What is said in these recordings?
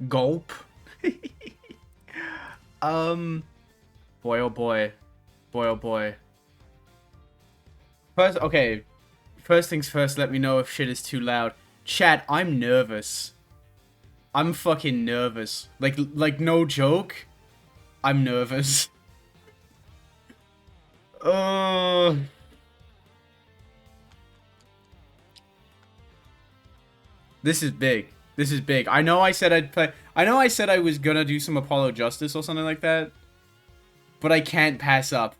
Gulp. Boy, oh boy. Boy, oh boy. First, okay. First things first, let me know if shit is too loud. Chat, I'm nervous. I'm fucking nervous. Like no joke. I'm nervous. Uh... This is big. This is big. I know I said I'd play... I know I said I was gonna do some Apollo Justice or something like that. But I can't pass up.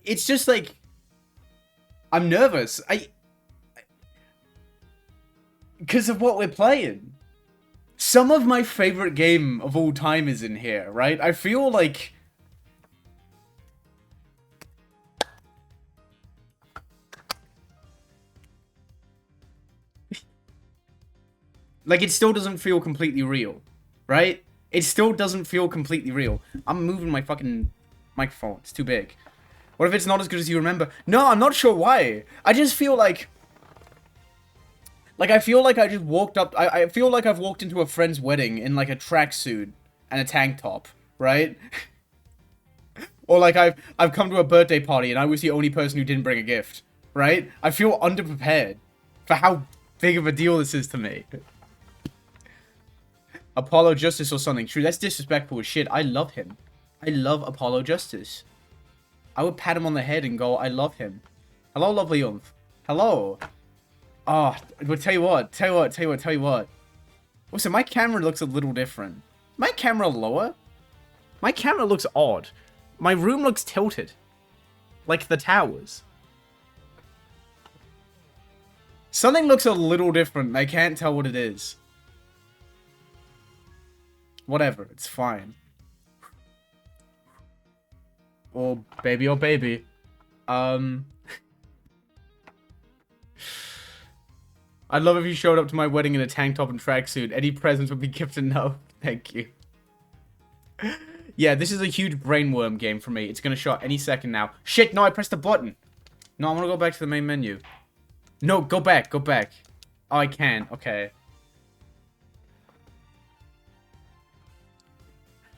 It's just like... I'm nervous. Because of what we're playing. Some of my favorite game of all time is in here, right? I feel like... Like, it still doesn't feel completely real, right? It still doesn't feel completely real. I'm moving my fucking microphone. It's too big. What if it's not as good as you remember? No, I'm not sure why. I just feel like... Like, I feel like I just walked up... I feel like I've walked into a friend's wedding in, like, a tracksuit and a tank top, right? Or, like, I've come to a birthday party and I was the only person who didn't bring a gift, right? I feel underprepared for how big of a deal this is to me. Apollo Justice or something. True, that's disrespectful as shit. I love him. I love Apollo Justice. I would pat him on the head and go, I love him. Hello, lovely oomph. Hello. Oh, well, tell you what. Also, my camera looks a little different. My camera lower? My camera looks odd. My room looks tilted. Like the towers. Something looks a little different. I can't tell what it is. Whatever, it's fine. Oh, baby, oh, baby. I'd love if you showed up to my wedding in a tank top and tracksuit. Any presents would be gifted. No, thank you. Yeah, this is a huge brainworm game for me. It's gonna show any second now. Shit, no, I pressed the button. No, I wanna go back to the main menu. No, go back, go back. Oh, I can. Okay.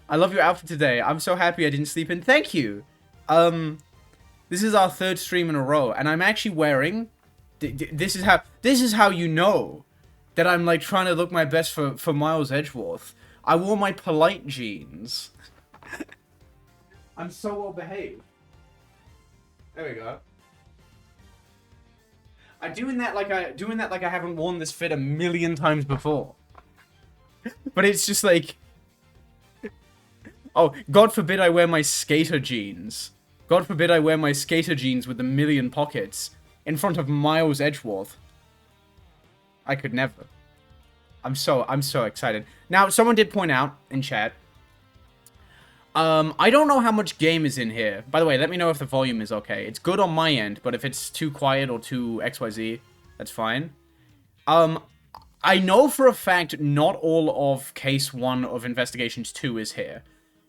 I love your outfit today. I'm so happy I didn't sleep in. Thank you. This is our third stream in a row, and I'm actually wearing... This is how you know that I'm, like, trying to look my best for Miles Edgeworth. I wore my polite jeans. I'm so well behaved. There we go. I'm doing that like I haven't worn this fit a million times before. But it's just like... Oh, God forbid I wear my skater jeans. God forbid I wear my skater jeans with a million pockets in front of Miles Edgeworth. I could never. I'm so excited. Now, someone did point out in chat. I don't know how much game is in here. By the way, let me know if the volume is okay. It's good on my end, but if it's too quiet or too XYZ, that's fine. I know for a fact not all of Case 1 of Investigations 2 is here.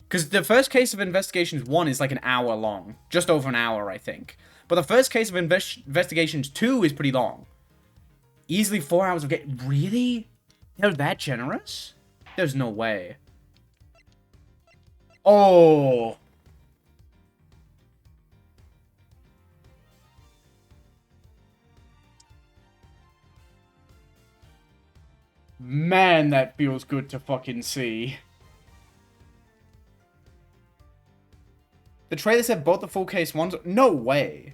Because the first case of Investigations 1 is like an hour long. Just over an hour, I think. But the first case of Investigations 2 is pretty long. Easily 4 hours of game. Really? They're that generous? There's no way. Oh. Man, that feels good to fucking see. The trailer said both the full case ones. No way.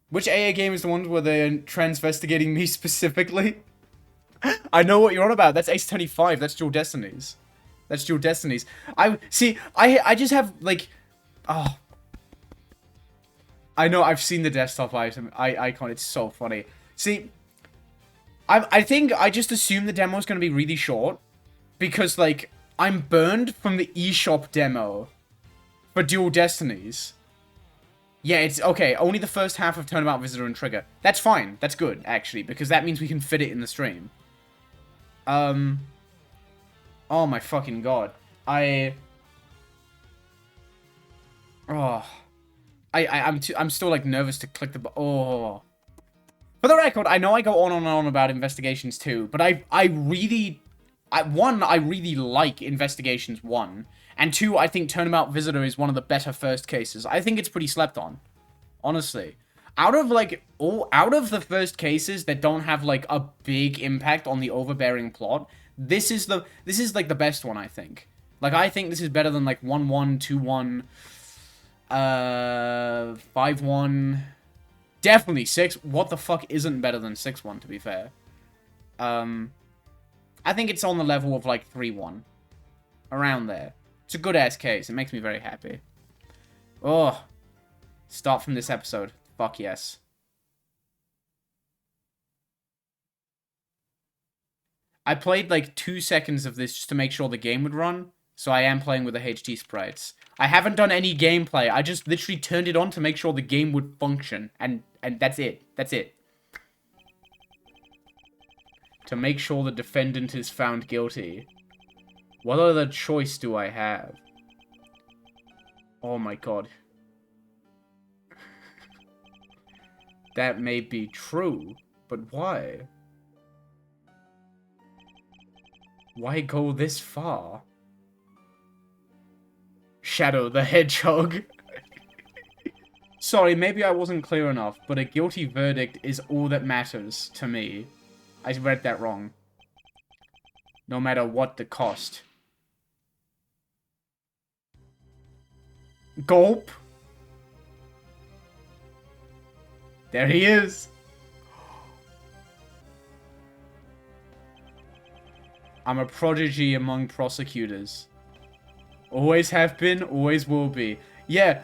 Which AA game is the one where they're transvestigating me specifically? I know what you're on about. That's Ace 25. That's Dual Destinies. That's Dual Destinies. I just have, like... Oh. I know, I've seen the desktop icon. It's so funny. See, I think I just assume the demo is going to be really short. Because, like, I'm burned from the eShop demo for Dual Destinies. Yeah, it's okay. Only the first half of Turnabout Visitor and Trigger. That's fine. That's good, actually, because that means we can fit it in the stream. Oh my fucking god. I'm still, like, nervous to click the oh. For the record, I know I go on and on about Investigations 2, but I really One, I really like Investigations 1. And two, I think Turnabout Visitor is one of the better first cases. I think it's pretty slept on. Honestly. Out of the first cases that don't have like a big impact on the overbearing plot, this is like the best one, I think. Like, I think this is better than like 1-1, 2-1, 5-1. Definitely 6. What the fuck isn't better than 6-1, to be fair? I think it's on the level of like 3-1. Around there. It's a good ass case. It makes me very happy. Oh. Start from this episode. Fuck yes. I played like 2 seconds of this just to make sure the game would run. So I am playing with the HD sprites. I haven't done any gameplay. I just literally turned it on to make sure the game would function. And that's it. That's it. To make sure the defendant is found guilty. What other choice do I have? Oh my god. That may be true, but why? Why go this far? Shadow the Hedgehog. Sorry, maybe I wasn't clear enough, but a guilty verdict is all that matters to me. I read that wrong. No matter what the cost. Gulp. There he is. I'm a prodigy among prosecutors. Always have been, always will be. Yeah.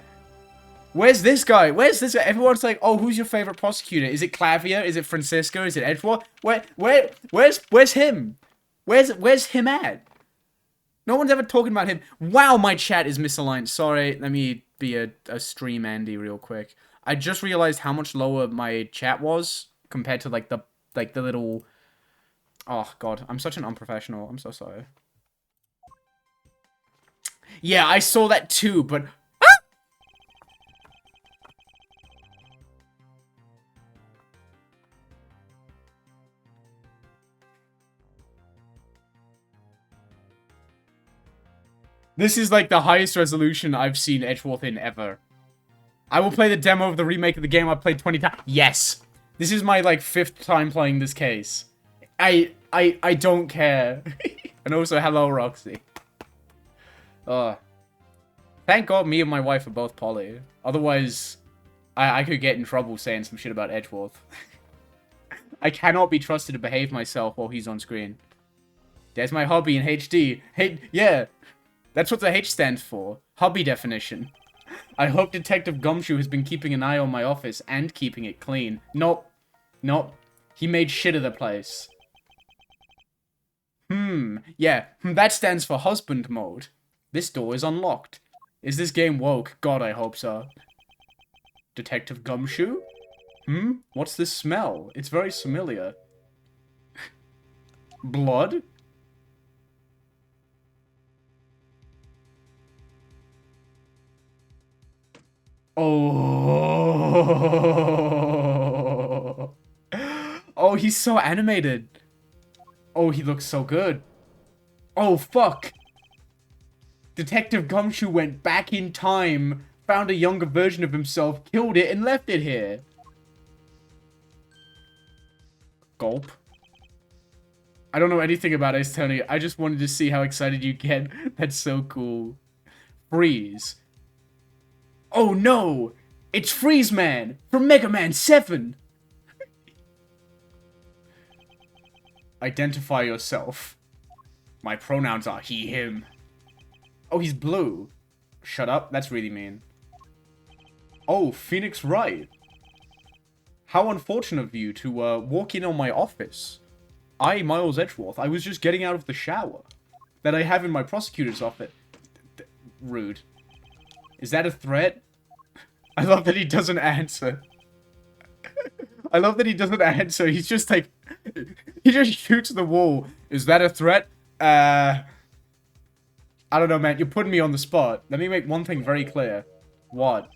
Where's this guy? Where's this guy? Everyone's like, oh, who's your favorite prosecutor? Is it Clavier? Is it Francisco? Is it Edgeworth? Where's him? Where's him at? No one's ever talking about him. Wow, my chat is misaligned. Sorry, let me be a stream Andy real quick. I just realized how much lower my chat was compared to like the little. Oh god, I'm such an unprofessional. I'm so sorry. Yeah, I saw that too, but this is like the highest resolution I've seen Edgeworth in ever. I will play the demo of the remake of the game I played 20 times. Yes! This is my, like, 5th time playing this case. I don't care. And also, hello, Roxy. Thank God me and my wife are both poly. Otherwise, I could get in trouble saying some shit about Edgeworth. I cannot be trusted to behave myself while he's on screen. There's my hobby in HD. Hey, yeah. That's what the H stands for. Hobby definition. I hope Detective Gumshoe has been keeping an eye on my office and keeping it clean. Nope. Nope. He made shit of the place. Yeah. That stands for husband mode. This door is unlocked. Is this game woke? God, I hope so. Detective Gumshoe? What's this smell? It's very familiar. Blood? Oh. Oh, he's so animated. Oh, he looks so good. Oh, fuck. Detective Gumshoe went back in time, found a younger version of himself, killed it, and left it here. Gulp. I don't know anything about Ace Attorney. I just wanted to see how excited you get. That's so cool. Freeze. Oh no! It's Freeze Man from Mega Man 7! Identify yourself. My pronouns are he, him. Oh, he's blue. Shut up, that's really mean. Oh, Phoenix Wright. How unfortunate of you to walk in on my office. I, Miles Edgeworth, I was just getting out of the shower. That I have in my prosecutor's office. Rude. Is that a threat? I love that he doesn't answer. I love that he doesn't answer. He's just like... He just shoots the wall. Is that a threat? I don't know, man. You're putting me on the spot. Let me make one thing very clear. What?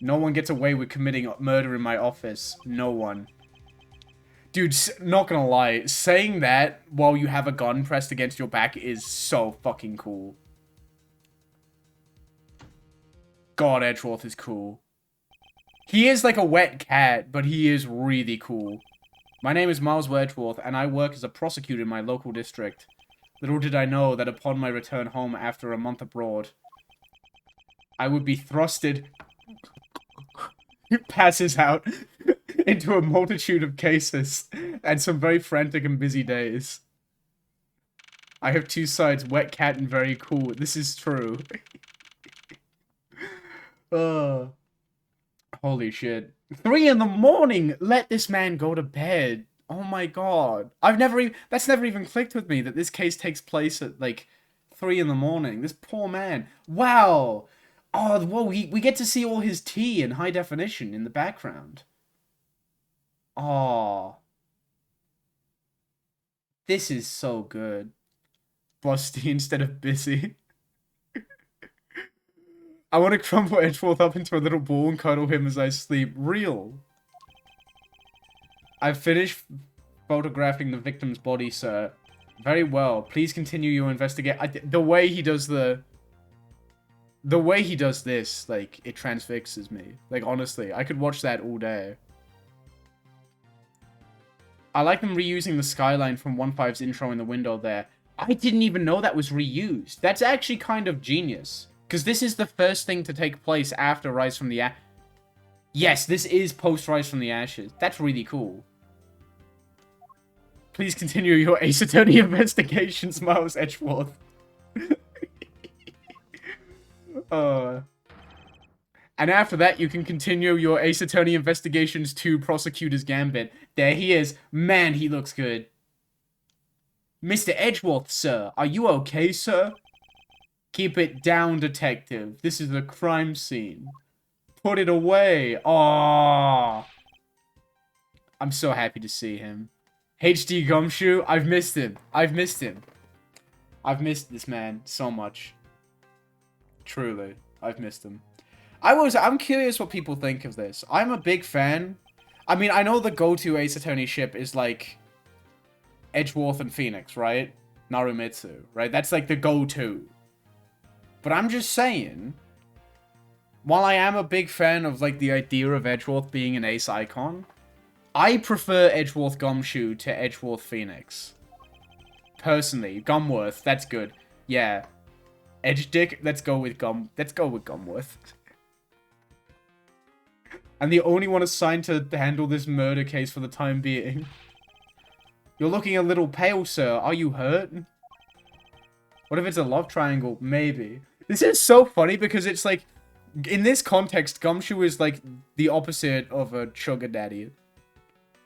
No one gets away with committing murder in my office. No one. Dude, not gonna lie, saying that while you have a gun pressed against your back is so fucking cool. God, Edgeworth is cool. He is like a wet cat, but he is really cool. My name is Miles Edgeworth, and I work as a prosecutor in my local district. Little did I know that upon my return home after a month abroad, I would be thrusted... passes out into a multitude of cases and some very frantic and busy days. I have two sides, wet cat and very cool. This is true. Holy shit. 3 in the morning! Let this man go to bed. Oh my god. That's never even clicked with me that this case takes place at, like, 3 in the morning. This poor man. Wow! Oh, whoa, we get to see all his tea in high definition in the background. Oh. This is so good. Busty instead of busy. I want to crumple Edgeworth up into a little ball and cuddle him as I sleep. Real. I've finished photographing the victim's body, sir. Very well. Please continue your investigation. The way he does the way he does this, like, it transfixes me. Like, honestly, I could watch that all day. I like them reusing the skyline from 1.5's intro in the window there. I didn't even know that was reused. That's actually kind of genius. Because this is the first thing to take place after Rise from the Ashes. Yes, this is post-Rise from the Ashes. That's really cool. Please continue your Ace Attorney investigations, Miles Edgeworth. And after that, you can continue your Ace Attorney investigations to Prosecutor's Gambit. There he is. Man, he looks good. Mr. Edgeworth, sir. Are you okay, sir? Keep it down, detective. This is a crime scene. Put it away. Aww. I'm so happy to see him. HD Gumshoe, I've missed him. I've missed him. I've missed this man so much. Truly, I've missed him. I'm curious what people think of this. I'm a big fan. I mean, I know the go-to Ace Attorney ship is like Edgeworth and Phoenix, right? Narumitsu, right? That's like the go-to. But I'm just saying, while I am a big fan of like the idea of Edgeworth being an ace icon, I prefer Edgeworth Gumshoe to Edgeworth Phoenix. Personally, Gumworth, that's good. Yeah. Edge Dick, let's go with Gumworth. I'm the only one assigned to handle this murder case for the time being. You're looking a little pale, sir. Are you hurt? What if it's a love triangle? Maybe. This is so funny because it's like, in this context, Gumshoe is like the opposite of a sugar daddy.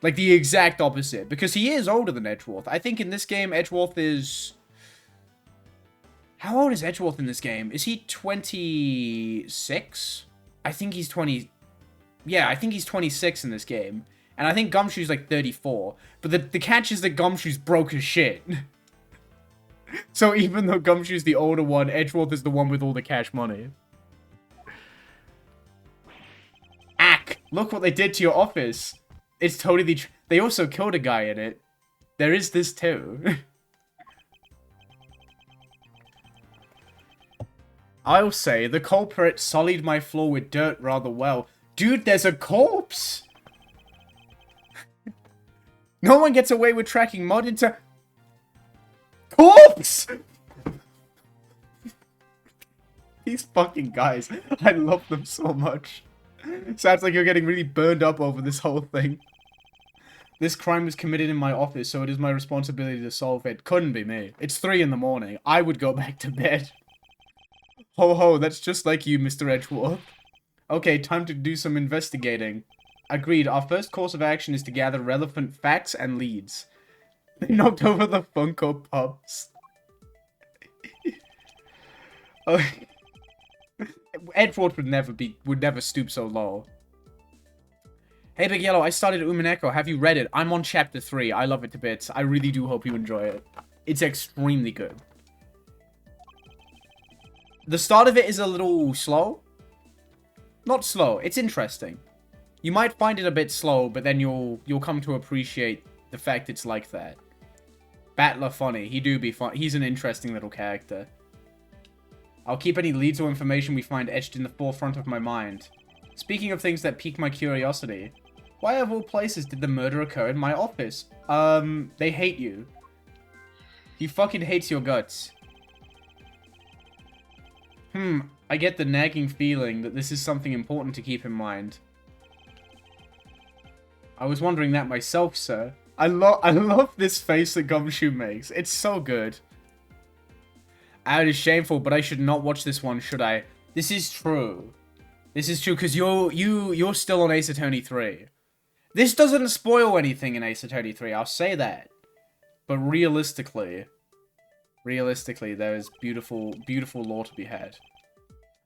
Like the exact opposite. Because he is older than Edgeworth. I think in this game, Edgeworth is... How old is Edgeworth in this game? Is he 26? I think he's 20... Yeah, I think he's 26 in this game. And I think Gumshoe's like 34. But the catch is that Gumshoe's broke as shit. So even though Gumshoe's the older one, Edgeworth is the one with all the cash money. Ack! Look what they did to your office. It's totally... They also killed a guy in it. There is this too. I'll say, the culprit sullied my floor with dirt rather well. Dude, there's a corpse! No one gets away with tracking mud into... Corpse! These fucking guys. I love them so much. Sounds like you're getting really burned up over this whole thing. This crime was committed in my office, so it is my responsibility to solve it. Couldn't be me. It's 3 in the morning. I would go back to bed. Ho ho, that's just like you, Mr. Edgeworth. Okay, time to do some investigating. Agreed, our first course of action is to gather relevant facts and leads. They knocked over the Funko Pops. Oh. Edgeworth would never stoop so low. Hey Big Yellow, I started Umineko. Have you read it? I'm on chapter 3. I love it to bits. I really do hope you enjoy it. It's extremely good. The start of it is a little slow. Not slow. It's interesting. You might find it a bit slow, but then you'll come to appreciate The fact it's like that. Battler funny. He do be fun. He's an interesting little character. I'll keep any leads or information we find etched in the forefront of my mind. Speaking of things that pique my curiosity, why of all places did the murder occur in my office? They hate you. He fucking hates your guts. I get the nagging feeling that this is something important to keep in mind. I was wondering that myself, sir. I love this face that Gumshoe makes. It's so good. Ah, it is shameful, but I should not watch this one, should I? This is true. This is true, because you're still on Ace Attorney 3. This doesn't spoil anything in Ace Attorney 3, I'll say that. But realistically, there is beautiful, beautiful lore to be had.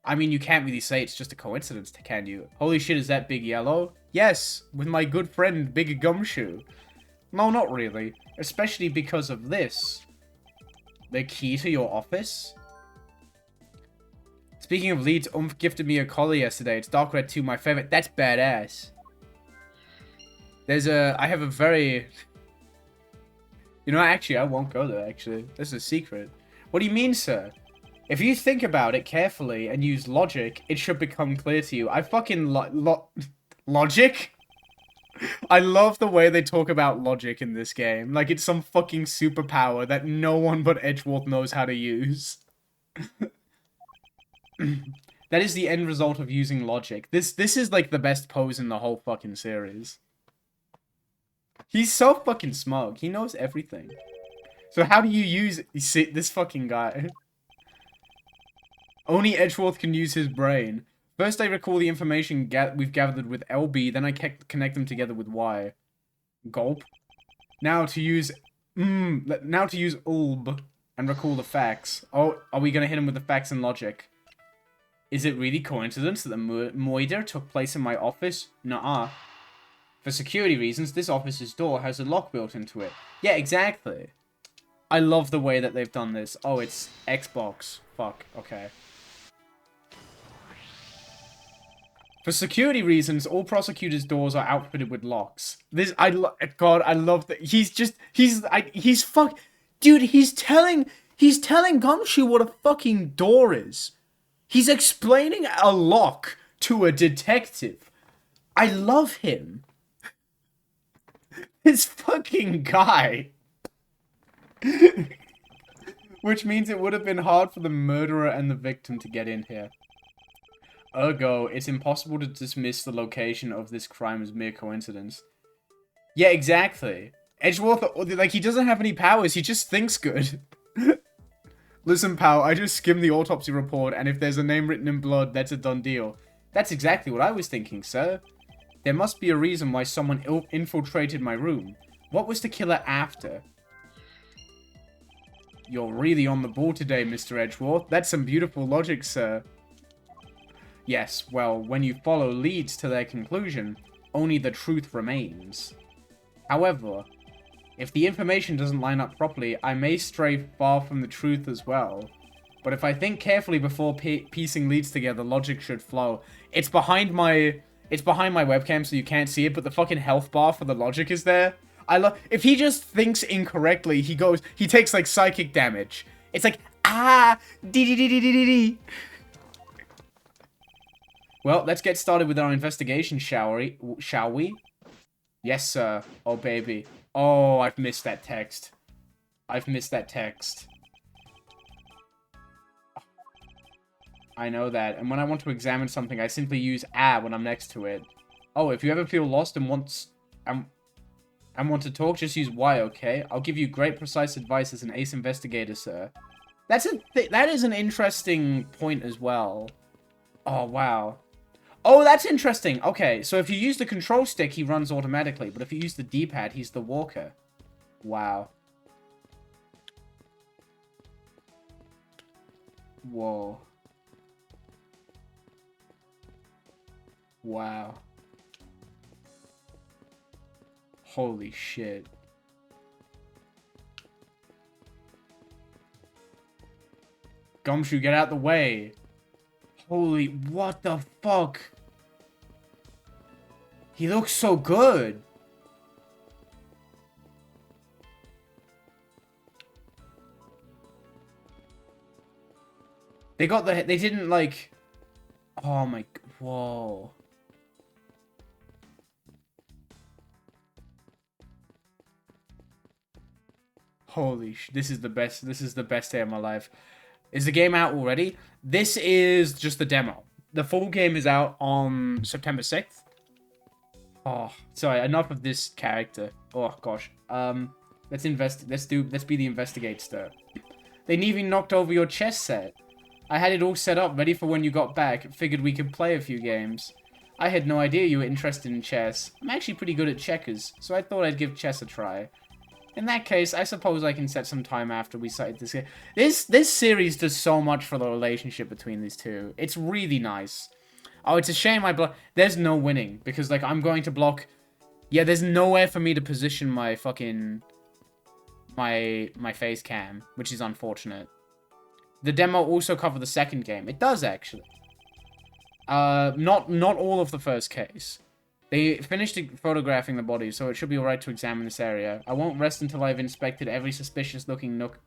I mean, you can't really say it's just a coincidence, can you? Holy shit, is that Big Yellow? Yes, with my good friend, Big Gumshoe. No, not really. Especially because of this. The key to your office? Speaking of leads, gifted me a collar yesterday. It's dark red too, my favorite. That's badass. I have a very... You know, actually, I won't go there, actually. This is a secret. What do you mean, sir? If you think about it carefully and use logic, it should become clear to you. I fucking logic? I love the way they talk about logic in this game. Like it's some fucking superpower that no one but Edgeworth knows how to use. That is the end result of using logic. This is like the best pose in the whole fucking series. He's so fucking smug. He knows everything. So how do you use this fucking guy? Only Edgeworth can use his brain. First I recall the information we've gathered with LB, then I connect them together with Y. Gulp. Now to use ULB and recall the facts. Oh, are we gonna hit him with the facts and logic? Is it really coincidence that the murder took place in my office? Nuh-uh. For security reasons, this office's door has a lock built into it. Yeah, exactly. I love the way that they've done this. Oh, it's Xbox. Fuck, okay. For security reasons, all prosecutors' doors are outfitted with locks. God, I love that. Dude, he's telling Gumshoe what a fucking door is. He's explaining a lock to a detective. I love him. This fucking guy. Which means it would have been hard for the murderer and the victim to get in here. Ergo, it's impossible to dismiss the location of this crime as mere coincidence. Yeah, exactly. Edgeworth, like, he doesn't have any powers, he just thinks good. Listen, pal, I just skimmed the autopsy report, and if there's a name written in blood, that's a done deal. That's exactly what I was thinking, sir. There must be a reason why someone infiltrated my room. What was the killer after? You're really on the ball today, Mr. Edgeworth. That's some beautiful logic, sir. Yes, well, when you follow leads to their conclusion, only the truth remains. However, if the information doesn't line up properly, I may stray far from the truth as well. But if I think carefully before piecing leads together, logic should flow. It's behind my webcam, so you can't see it, but the fucking health bar for the logic is there. If he just thinks incorrectly, he takes like psychic damage. It's like, dee. Well, let's get started with our investigation, shall we? Yes, sir. Oh, baby. Oh, I've missed that text. I know that. And when I want to examine something, I simply use when I'm next to it. Oh, if you ever feel lost and want to talk, just use Y, okay? I'll give you great precise advice as an ace investigator, sir. That is an interesting point as well. Oh, wow. Oh, that's interesting. Okay, so if you use the control stick, he runs automatically. But if you use the D-pad, he's the walker. Wow. Whoa. Wow. Holy shit. Gumshoe, get out the way. Holy, what the fuck? He looks so good. They got the... They didn't, like... Oh, my... Whoa. Holy sh... This is the best. This is the best day of my life. Is the game out already? This is just the demo. The full game is out on September 6th. Oh, sorry. Enough of this character. Oh, gosh. Let's be the investigator. They even knocked over your chess set. I had it all set up, ready for when you got back. Figured we could play a few games. I had no idea you were interested in chess. I'm actually pretty good at checkers, so I thought I'd give chess a try. In that case, I suppose I can set some time after we started this game. This series does so much for the relationship between these two. It's really nice. Oh, it's a shame I block... There's no winning, because, like, I'm going to block... Yeah, there's nowhere for me to position my fucking... My face cam, which is unfortunate. The demo also covered the second game. It does, actually. Not all of the first case. They finished photographing the body, so it should be alright to examine this area. I won't rest until I've inspected every suspicious-looking nook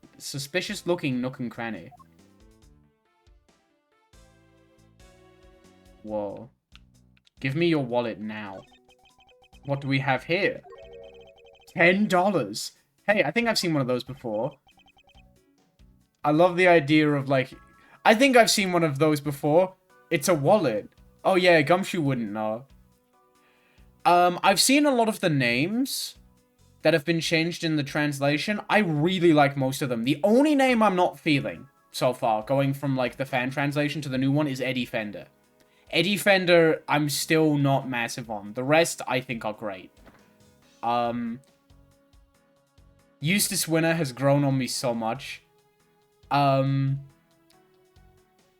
and cranny. Whoa. Give me your wallet now. What do we have here? $10. Hey, I think I've seen one of those before. I love the idea of, like... I think I've seen one of those before. It's a wallet. Oh, yeah, Gumshoe wouldn't know. I've seen a lot of the names that have been changed in the translation. I really like most of them. The only name I'm not feeling so far, going from, like, the fan translation to the new one, is Eddie Fender. Eddie Fender, I'm still not massive on. The rest, I think, are great. Eustace Winner has grown on me so much. The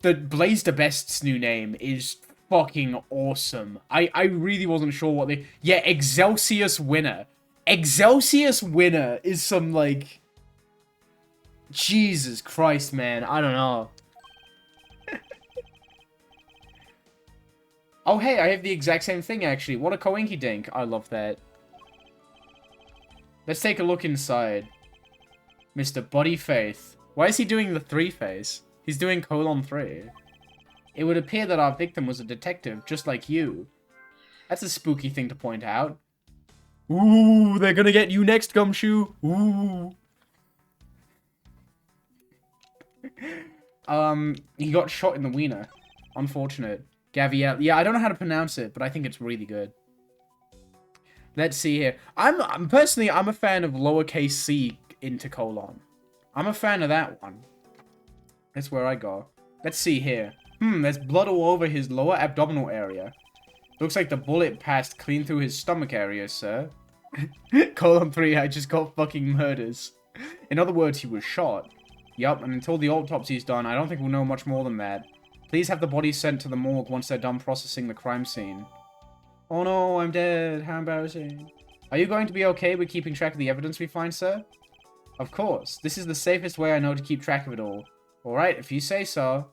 Blaze the Best's new name is fucking awesome. I really wasn't sure what they... Yeah, Excelsius Winner. Excelsius Winner is some, like... Jesus Christ, man. I don't know. Oh, hey, I have the exact same thing, actually. What a coinky-dink. I love that. Let's take a look inside. Mr. Body Faith. Why is he doing the 3 face? He's doing :3. It would appear that our victim was a detective, just like you. That's a spooky thing to point out. Ooh, they're gonna get you next, Gumshoe. Ooh. He got shot in the wiener. Unfortunate. Gaviel. Yeah, I don't know how to pronounce it, but I think it's really good. Let's see here. I'm personally, I'm a fan of lowercase c into colon. I'm a fan of that one. That's where I go. Let's see here. There's blood all over his lower abdominal area. Looks like the bullet passed clean through his stomach area, sir. :3, I just got fucking murders. In other words, he was shot. Yup, and until the autopsy's done, I don't think we'll know much more than that. Please have the body sent to the morgue once they're done processing the crime scene. Oh no, I'm dead. How embarrassing. Are you going to be okay with keeping track of the evidence we find, sir? Of course. This is the safest way I know to keep track of it all. Alright, if you say so.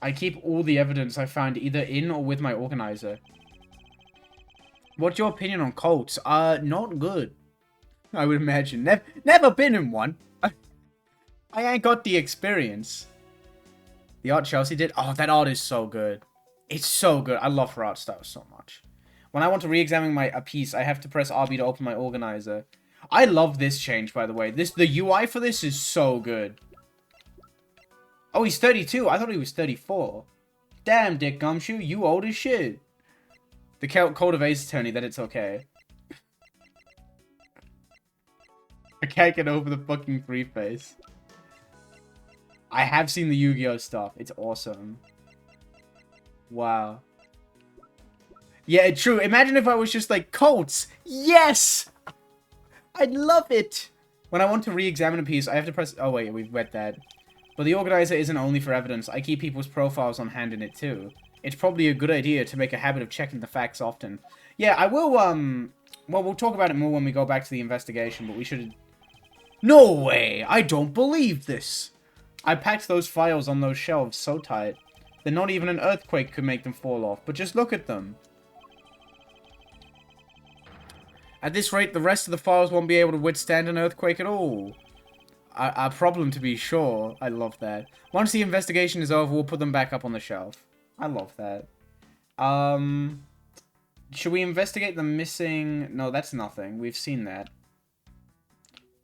I keep all the evidence I find either in or with my organizer. What's your opinion on cults? Not good. I would imagine. Never been in one. I ain't got the experience. The art Chelsea did? Oh, that art is so good. It's so good. I love her art style so much. When I want to re-examine a piece, I have to press RB to open my organizer. I love this change, by the way. The UI for this is so good. Oh, he's 32. I thought he was 34. Damn, Dick Gumshoe, you old as shit. The Code of Ace Attorney, that it's okay. I can't get over the fucking free face. I have seen the Yu-Gi-Oh stuff. It's awesome. Wow. Yeah, true. Imagine if I was just like, Colts! Yes! I'd love it! When I want to re-examine a piece, I have to press... Oh, wait, we've read that. But the organizer isn't only for evidence. I keep people's profiles on hand in it, too. It's probably a good idea to make a habit of checking the facts often. Yeah, I will, well, we'll talk about it more when we go back to the investigation, but we should... No way! I don't believe this! I packed those files on those shelves so tight that not even an earthquake could make them fall off, but just look at them. At this rate, the rest of the files won't be able to withstand an earthquake at all. a problem to be sure. I love that. Once the investigation is over, we'll put them back up on the shelf. I love that. Should we investigate the missing... No, that's nothing. We've seen that.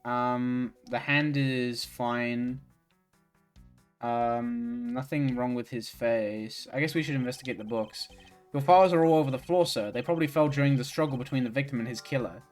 The hand is fine. Nothing wrong with his face. I guess we should investigate the books. Your files are all over the floor, sir. They probably fell during the struggle between the victim and his killer.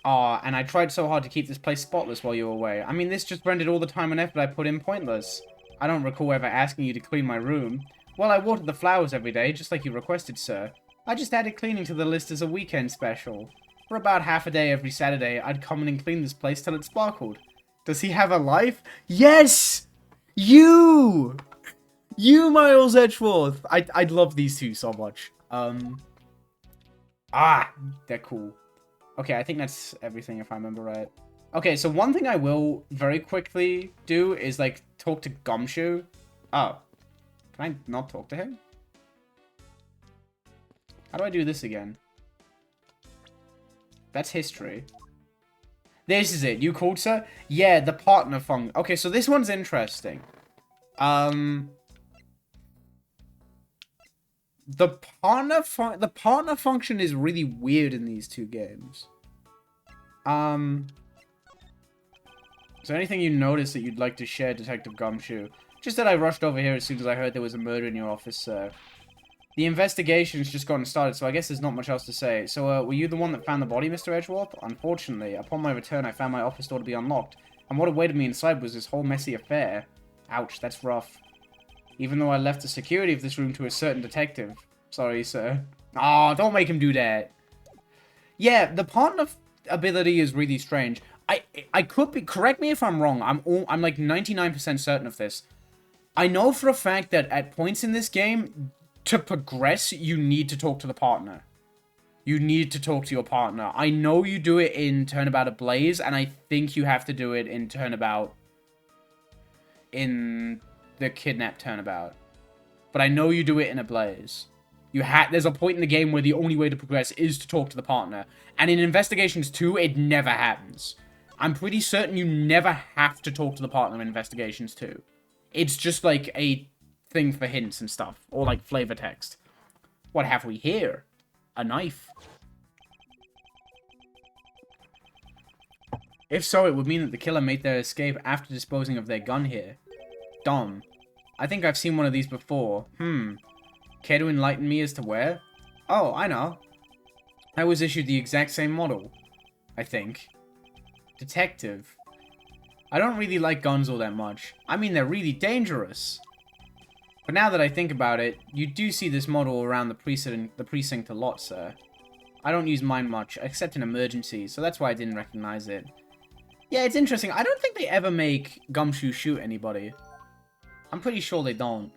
Aw, and I tried so hard to keep this place spotless while you were away. I mean, this just rendered all the time and effort I put in pointless. I don't recall ever asking you to clean my room. Well, I watered the flowers every day, just like you requested, sir. I just added cleaning to the list as a weekend special. For about half a day every Saturday, I'd come in and clean this place till it sparkled. Does he have a life? Yes! You! You, Miles Edgeworth! I'd love these two so much. They're cool. Okay, I think that's everything if I remember right. Okay, so one thing I will very quickly do is, like, talk to Gumshoe. Oh. Can I not talk to him? How do I do this again? That's history. This is it. You called, sir? Yeah, the partner function. Okay, so this one's interesting. The partner function is really weird in these two games. Is there anything you noticed that you'd like to share, Detective Gumshoe? Just that I rushed over here as soon as I heard there was a murder in your office, sir. The investigation's just gotten started, so I guess there's not much else to say. So, were you the one that found the body, Mr. Edgeworth? Unfortunately, upon my return, I found my office door to be unlocked, and what awaited me inside was this whole messy affair. Ouch, that's rough. Even though I left the security of this room to a certain detective. Sorry, sir. Oh, don't make him do that. Yeah, the partner ability is really strange. I could be... Correct me if I'm wrong. I'm like 99% certain of this. I know for a fact that at points in this game, to progress, you need to talk to the partner. You need to talk to your partner. I know you do it in Turnabout Ablaze, and I think you have to do it in Turnabout... in the Kidnap Turnabout. But I know you do it in Ablaze. There's a point in the game where the only way to progress is to talk to the partner. And in Investigations 2, it never happens. I'm pretty certain you never have to talk to the partner in Investigations 2. It's just like a thing for hints and stuff. Or like flavor text. What have we here? A knife. If so, it would mean that the killer made their escape after disposing of their gun here. Dumb. I think I've seen one of these before. Care to enlighten me as to where? Oh, I know. I was issued the exact same model. I think. Detective. I don't really like guns all that much. I mean, they're really dangerous. But now that I think about it, you do see this model around the precinct a lot, sir. I don't use mine much, except in emergencies, so that's why I didn't recognize it. Yeah, it's interesting. I don't think they ever make Gumshoe shoot anybody. I'm pretty sure they don't.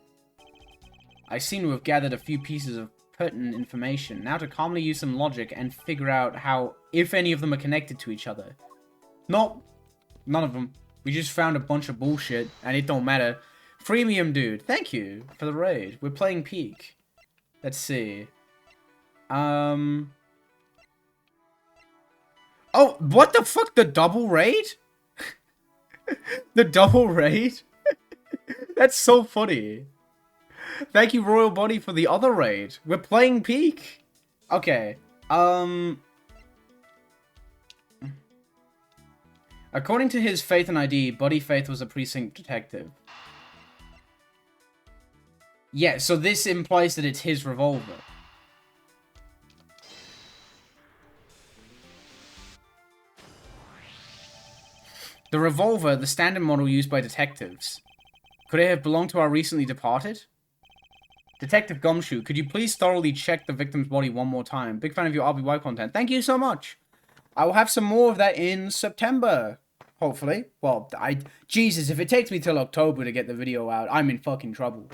I seem to have gathered a few pieces of pertinent information. Now to calmly use some logic and figure out how, if any of them are connected to each other. Nope. None of them. We just found a bunch of bullshit, and it don't matter. Freemium dude, thank you for the raid. We're playing Peak. Let's see. Oh, what the fuck? The double raid? The double raid? That's so funny. Thank you, Royal Body, for the other raid. We're playing Peak. Okay. According to his Faith and ID, Buddy Faith was a precinct detective. Yeah, so this implies that it's his revolver. The revolver, the standard model used by detectives. Could it have belonged to our recently departed? Detective Gumshoe, could you please thoroughly check the victim's body one more time? Big fan of your RBY content. Thank you so much. I will have some more of that in September. Hopefully. Well, Jesus, if it takes me till October to get the video out, I'm in fucking trouble.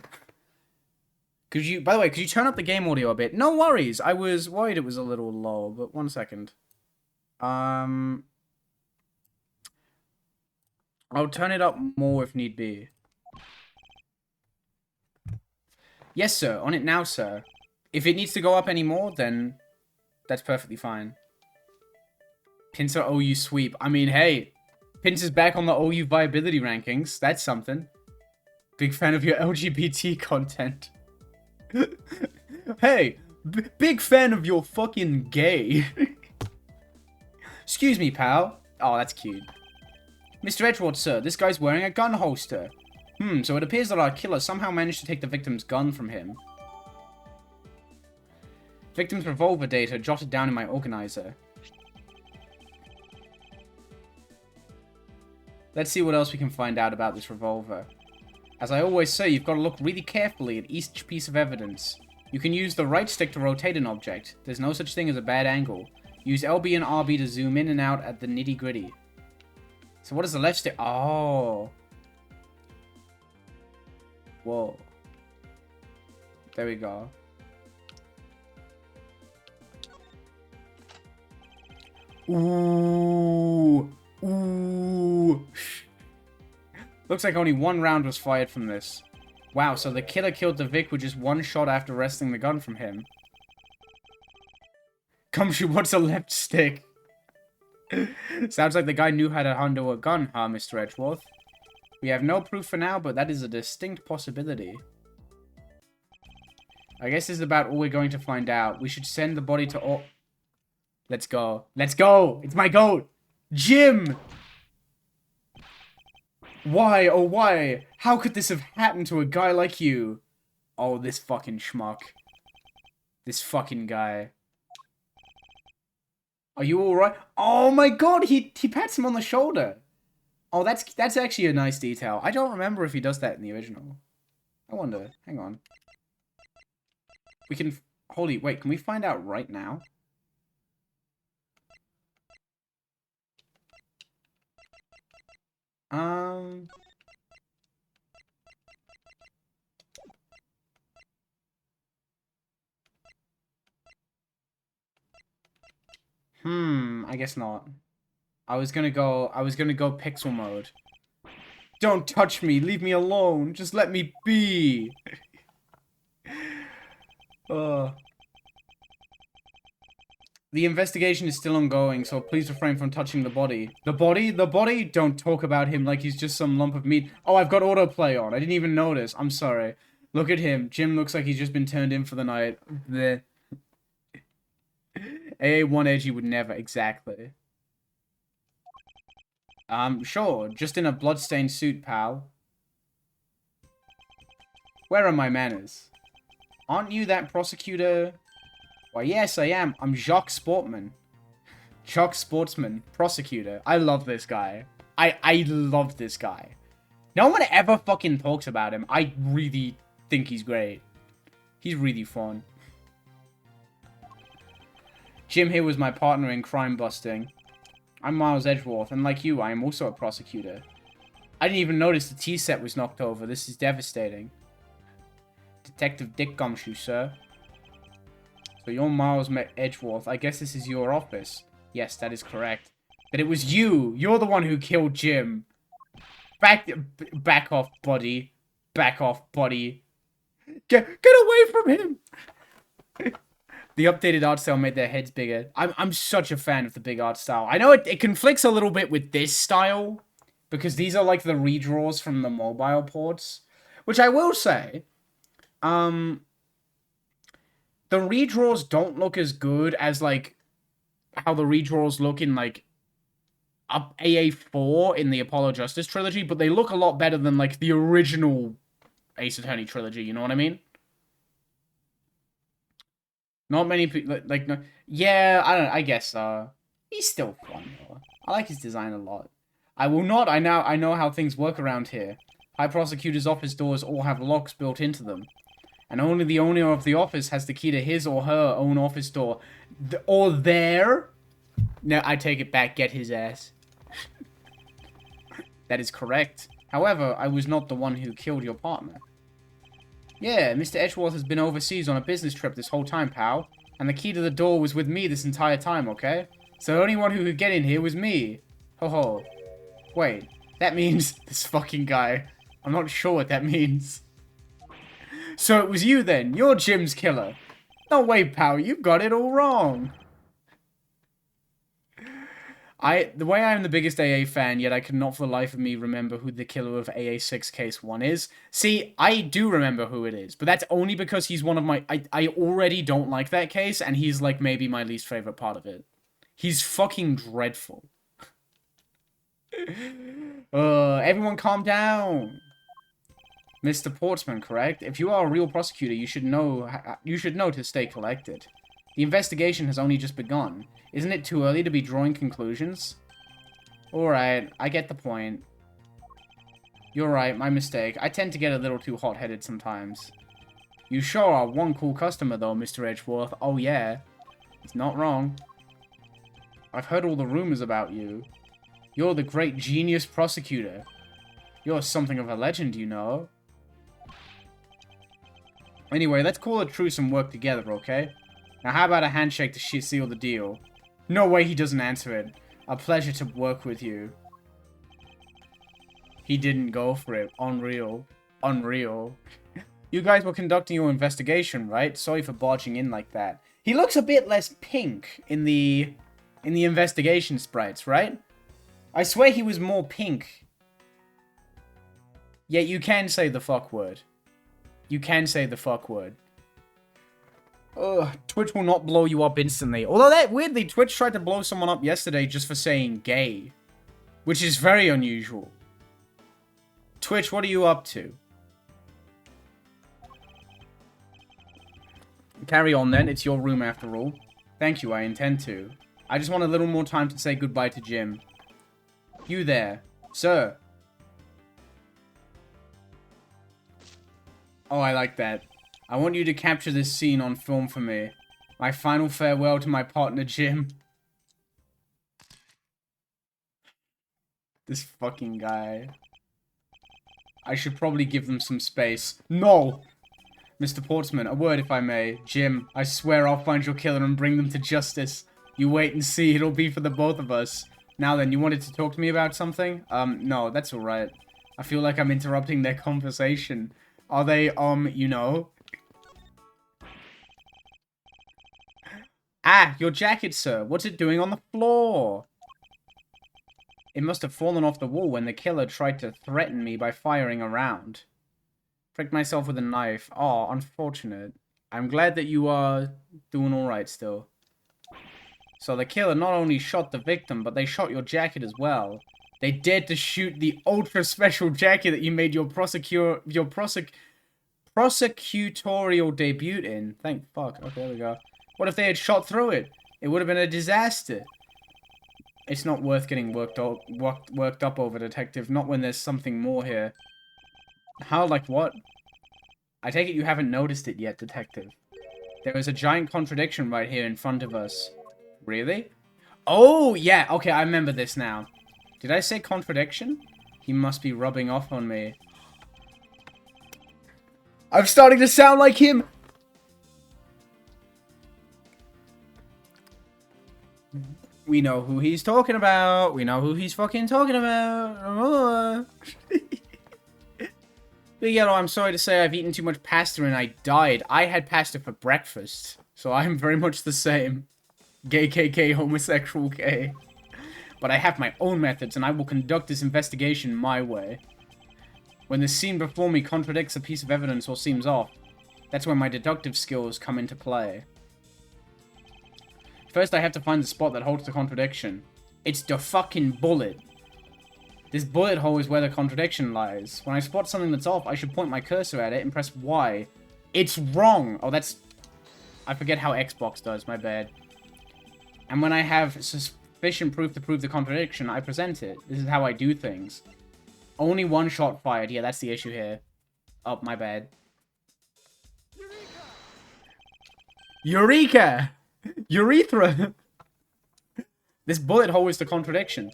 By the way, could you turn up the game audio a bit? No worries. I was worried it was a little low, but 1 second. I'll turn it up more if need be. Yes, sir. On it now, sir. If it needs to go up any more, then that's perfectly fine. Pincer OU sweep. I mean, hey, Pincer's back on the OU viability rankings. That's something. Big fan of your LGBT content. Hey, big fan of your fucking gay. Excuse me, pal. Oh, that's cute. Mr. Edgeworth, sir, this guy's wearing a gun holster. So it appears that our killer somehow managed to take the victim's gun from him. Victim's revolver data jotted down in my organizer. Let's see what else we can find out about this revolver. As I always say, you've got to look really carefully at each piece of evidence. You can use the right stick to rotate an object. There's no such thing as a bad angle. Use LB and RB to zoom in and out at the nitty-gritty. So what is the left stick? Oh. Whoa. There we go. Ooh. Ooh. Looks like only one round was fired from this. Wow, so the killer killed the Vic with just one shot after wresting the gun from him. Gumshoe, what's a left stick? Sounds like the guy knew how to handle a gun, huh, Mr. Edgeworth? We have no proof for now, but that is a distinct possibility. I guess this is about all we're going to find out. We should send the body to all... Let's go. Let's go! It's my goat! Jim! Why, oh why? How could this have happened to a guy like you? Oh, this fucking schmuck. This fucking guy. Are you alright? Oh my god, he pats him on the shoulder. Oh, that's actually a nice detail. I don't remember if he does that in the original. I wonder. Hang on. We can... Holy... Wait, can we find out right now? I guess not. I was gonna go pixel mode. Don't touch me, leave me alone, just let me be. The investigation is still ongoing, so please refrain from touching the body. The body? The body? Don't talk about him like he's just some lump of meat. Oh, I've got autoplay on. I didn't even notice. I'm sorry. Look at him. Jim looks like he's just been turned in for the night. The AA1 Edgy would never. Exactly. Sure. Just in a bloodstained suit, pal. Where are my manners? Aren't you that prosecutor... Why, yes, I am. I'm Jacques Sportman. Jacques Sportsman. Prosecutor. I love this guy. I love this guy. No one ever fucking talks about him. I really think he's great. He's really fun. Jim here was my partner in crime busting. I'm Miles Edgeworth, and like you, I am also a prosecutor. I didn't even notice the tea set was knocked over. This is devastating. Detective Dick Gumshoe, sir. So you're Miles Edgeworth. I guess this is your office. Yes, that is correct. But it was you. You're the one who killed Jim. Back off, buddy. Back off, buddy. Get away from him. The updated art style made their heads bigger. I'm such a fan of the big art style. I know it conflicts a little bit with this style, because these are like the redraws from the mobile ports. Which I will say, the redraws don't look as good as, like, how the redraws look in, like, AA4 in the Apollo Justice trilogy, but they look a lot better than, like, the original Ace Attorney trilogy, you know what I mean? Not many people, like, no, yeah, I guess, he's still fun, though. I like his design a lot. I will not, I know how things work around here. High Prosecutor's office doors all have locks built into them. And only the owner of the office has the key to his or her own office door. Or there? No, I take it back. Get his ass. That is correct. However, I was not the one who killed your partner. Yeah, Mr. Edgeworth has been overseas on a business trip this whole time, pal. And the key to the door was with me this entire time, okay? So the only one who could get in here was me. Ho ho. Wait, that means... This fucking guy. I'm not sure what that means. So it was you then. You're Jim's killer. No way, pal. You've got it all wrong. The way I am the biggest AA fan, yet I cannot for the life of me remember who the killer of AA6 Case 1 is. See, I do remember who it is, but that's only because he's one of my... I already don't like that case, and he's, like, maybe my least favorite part of it. He's fucking dreadful. Everyone calm down. Mr. Portsman, correct? If you are a real prosecutor, you should know to stay collected. The investigation has only just begun. Isn't it too early to be drawing conclusions? Alright, I get the point. You're right, my mistake. I tend to get a little too hot-headed sometimes. You sure are one cool customer, though, Mr. Edgeworth. Oh, yeah. He's not wrong. I've heard all the rumors about you. You're the great genius prosecutor. You're something of a legend, you know. Anyway, let's call a truce and work together, okay? Now, how about a handshake to seal the deal? No way he doesn't answer it. A pleasure to work with you. He didn't go for it. Unreal. Unreal. You guys were conducting your investigation, right? Sorry for barging in like that. He looks a bit less pink in the investigation sprites, right? I swear he was more pink. Yet you can say the fuck word. You can say the fuck word. Ugh, Twitch will not blow you up instantly. Although that, weirdly, Twitch tried to blow someone up yesterday just for saying gay. Which is very unusual. Twitch, what are you up to? Carry on then, it's your room after all. Thank you, I intend to. I just want a little more time to say goodbye to Jim. You there, sir. Oh, I like that. I want you to capture this scene on film for me. My final farewell to my partner, Jim. This fucking guy. I should probably give them some space. No! Mr. Portsman, a word if I may. Jim, I swear I'll find your killer and bring them to justice. You wait and see, it'll be for the both of us. Now then, you wanted to talk to me about something? No, that's alright. I feel like I'm interrupting their conversation. Are they, you know? Ah, your jacket, sir. What's it doing on the floor? It must have fallen off the wall when the killer tried to threaten me by firing a round. Pricked myself with a knife. Oh, unfortunate. I'm glad that you are doing alright still. So the killer not only shot the victim, but they shot your jacket as well. They dared to shoot the ultra special jacket that you made your prosecutorial debut in. Thank fuck. Okay, there we go. What if they had shot through it? It would have been a disaster. It's not worth getting worked up over, detective. Not when there's something more here. How, like what? I take it you haven't noticed it yet, detective. There is a giant contradiction right here in front of us. Really? Oh, yeah. Okay, I remember this now. Did I say contradiction? He must be rubbing off on me. I'm starting to sound like him! We know who he's talking about. We know who he's fucking talking about. But yeah, I'm sorry to say I've eaten too much pasta and I died. I had pasta for breakfast. So I'm very much the same. Gay KK homosexual gay. But I have my own methods and I will conduct this investigation my way. When the scene before me contradicts a piece of evidence or seems off, that's when my deductive skills come into play. First, I have to find the spot that holds the contradiction. It's the fucking bullet. This bullet hole is where the contradiction lies. When I spot something that's off, I should point my cursor at it and press Y. It's wrong! Oh, that's... I forget how Xbox does, my bad. And when I have sufficient proof to prove the contradiction, I present it. This is how I do things. Only one shot fired. Yeah, that's the issue here. Oh, my bad. Eureka! Urethra! This bullet hole is the contradiction.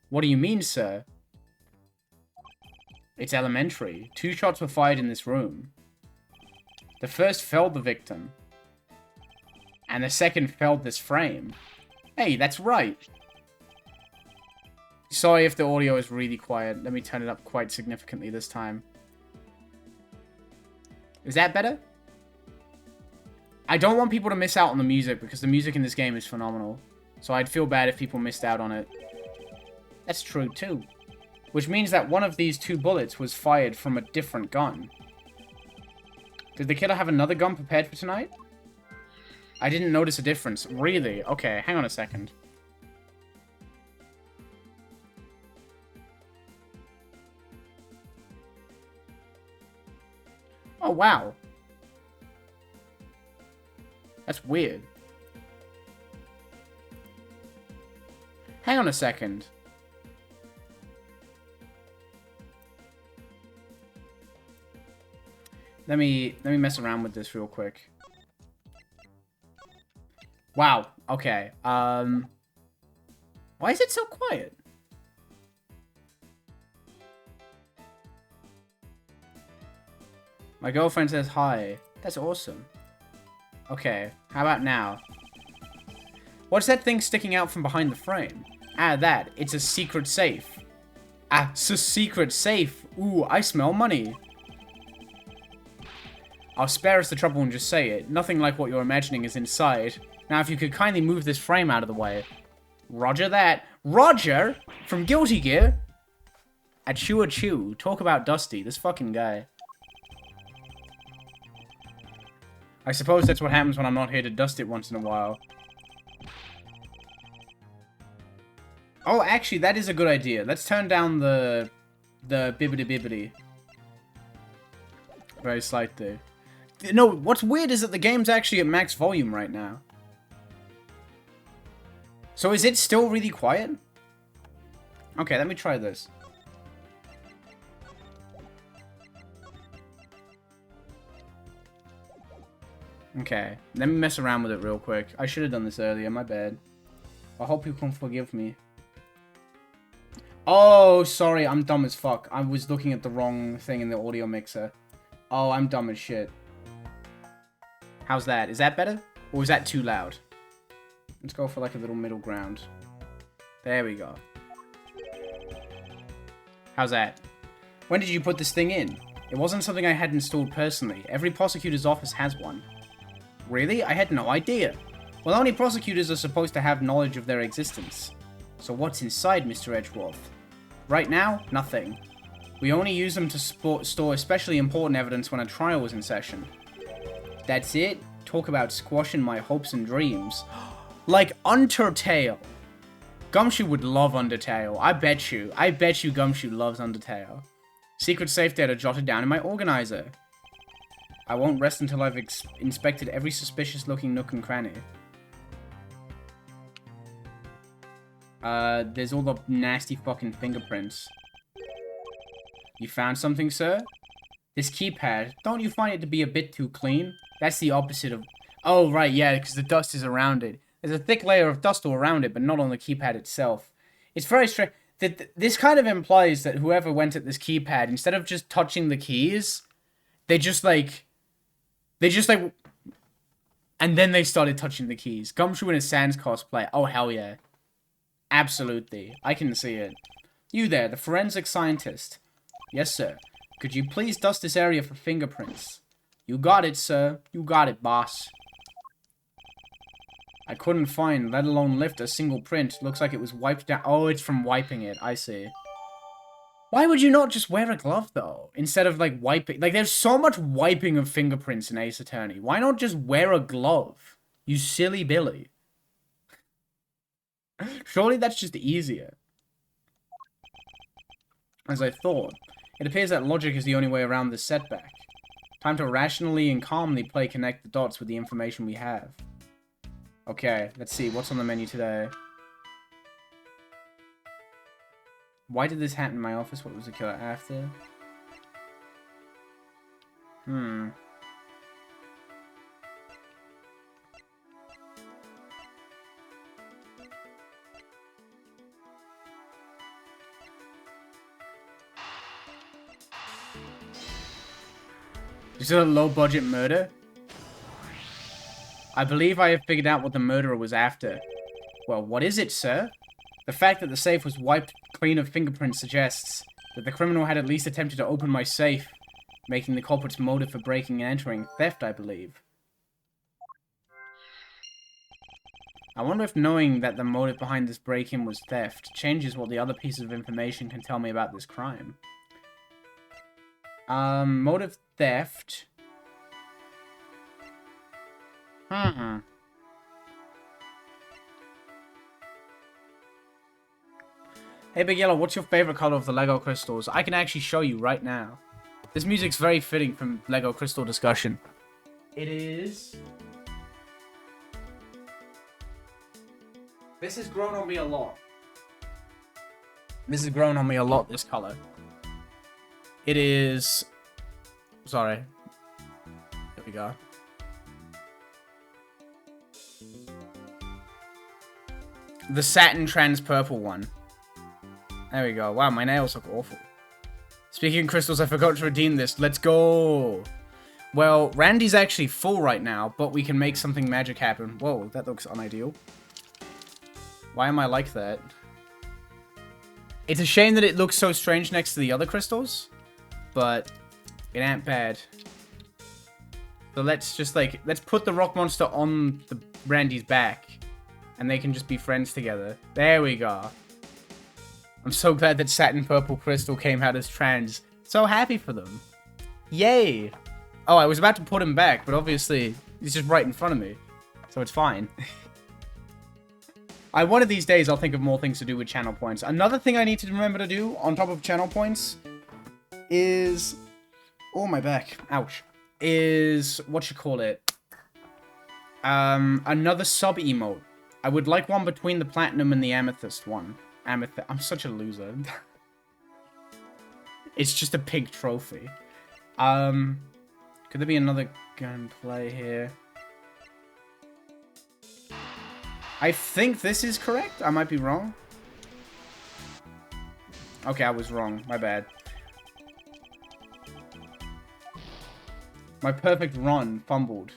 What do you mean, sir? It's elementary. 2 shots were fired in this room. The first felled the victim. And the second felled this frame. Hey, that's right. Sorry if the audio is really quiet. Let me turn it up quite significantly this time. Is that better? I don't want people to miss out on the music because the music in this game is phenomenal. So I'd feel bad if people missed out on it. That's true, too. Which means that one of these 2 bullets was fired from a different gun. Did the killer have another gun prepared for tonight? I didn't notice a difference. Really? Okay, hang on a second. Oh, wow. That's weird. Hang on a second. Let me mess around with this real quick. Wow. Okay. Why is it so quiet? My girlfriend says hi. That's awesome. Okay. How about now? What's that thing sticking out from behind the frame? Ah, that. It's a secret safe. Ah, it's a secret safe. Ooh, I smell money. I'll spare us the trouble and just say it. Nothing like what you're imagining is inside. Now, if you could kindly move this frame out of the way. Roger that. Roger? From Guilty Gear? Achoo achoo. Talk about Dusty. This fucking guy. I suppose that's what happens when I'm not here to dust it once in a while. Oh, actually, that is a good idea. Let's turn down the bibbidi-bibbidi. Very slightly. No, what's weird is that the game's actually at max volume right now. So is it still really quiet? Okay, let me try this. Okay, let me mess around with it real quick. I should have done this earlier, my bad. I hope you can forgive me. Oh, sorry, I'm dumb as fuck. I was looking at the wrong thing in the audio mixer. Oh, I'm dumb as shit. How's that? Is that better? Or is that too loud? Let's go for like a little middle ground. There we go. How's that? When did you put this thing in? It wasn't something I had installed personally. Every prosecutor's office has one. Really? I had no idea. Well, only prosecutors are supposed to have knowledge of their existence. So what's inside, Mr. Edgeworth? Right now, nothing. We only use them to store especially important evidence when a trial is in session. That's it? Talk about squashing my hopes and dreams. Like Undertale. Gumshoe would love Undertale. I bet you Gumshoe loves Undertale. Secret safe data jotted down in my organizer. I won't rest until I've inspected every suspicious looking nook and cranny. There's all the nasty fucking fingerprints. You found something, sir? This keypad, don't you find it to be a bit too clean? That's the opposite of... Oh, right, yeah, because the dust is around it. There's a thick layer of dust all around it, but not on the keypad itself. It's very strange. This kind of implies that whoever went at this keypad, instead of just touching the keys, they just, like... And then they started touching the keys. Gumshoe in a Sans cosplay. Oh, hell yeah. Absolutely. I can see it. You there, the forensic scientist. Yes, sir. Could you please dust this area for fingerprints? You got it, sir. You got it, boss. I couldn't find, let alone lift, a single print. Looks like it was wiped down. Oh, it's from wiping it. I see. Why would you not just wear a glove, though? Instead of, like, wiping. Like, there's so much wiping of fingerprints in Ace Attorney. Why not just wear a glove? You silly Billy. Surely that's just easier. As I thought. It appears that logic is the only way around this setback. Time to rationally and calmly connect the dots with the information we have. Okay, let's see. What's on the menu today? Why did this happen in my office? What was the killer after? Is it a low-budget murder? I believe I have figured out what the murderer was after. Well, what is it, sir? The fact that the safe was wiped clean of fingerprints suggests that the criminal had at least attempted to open my safe, making the culprit's motive for breaking and entering theft, I believe. I wonder if knowing that the motive behind this break-in was theft changes what the other pieces of information can tell me about this crime. Motive theft. Hey, Big Yellow, what's your favorite color of the Lego crystals? I can actually show you right now. This music's very fitting from Lego crystal discussion. It is... This has grown on me a lot. This has grown on me a lot, this color. It is... Sorry. There we go. The satin trans purple one. There we go. Wow, my nails look awful. Speaking of crystals, I forgot to redeem this. Let's go! Well, Randy's actually full right now, but we can make something magic happen. Whoa, that looks unideal. Why am I like that? It's a shame that it looks so strange next to the other crystals, but it ain't bad. So let's just, like, let's put the rock monster on the Randy's back, and they can just be friends together. There we go. I'm so glad that Satin Purple Crystal came out as trans. So happy for them. Yay! Oh, I was about to put him back, but obviously he's just right in front of me. So it's fine. One of these days, I'll think of more things to do with channel points. Another thing I need to remember to do on top of channel points is... Oh, my back. Ouch. Is... What you call it? Another sub-emote. I would like one between the platinum and the amethyst one. Amethyst. I'm such a loser. It's just a pink trophy. Could there be another gunplay here? I think this is correct. I might be wrong. Okay, I was wrong. My bad. My perfect run fumbled.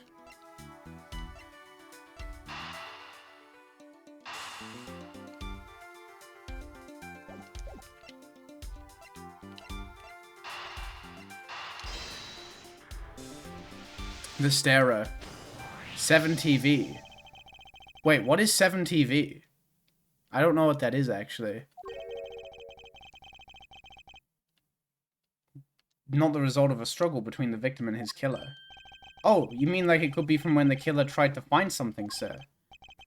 The Stera. 7TV. Wait, what is 7TV? I don't know what that is, actually. Not the result of a struggle between the victim and his killer. Oh, you mean like it could be from when the killer tried to find something, sir?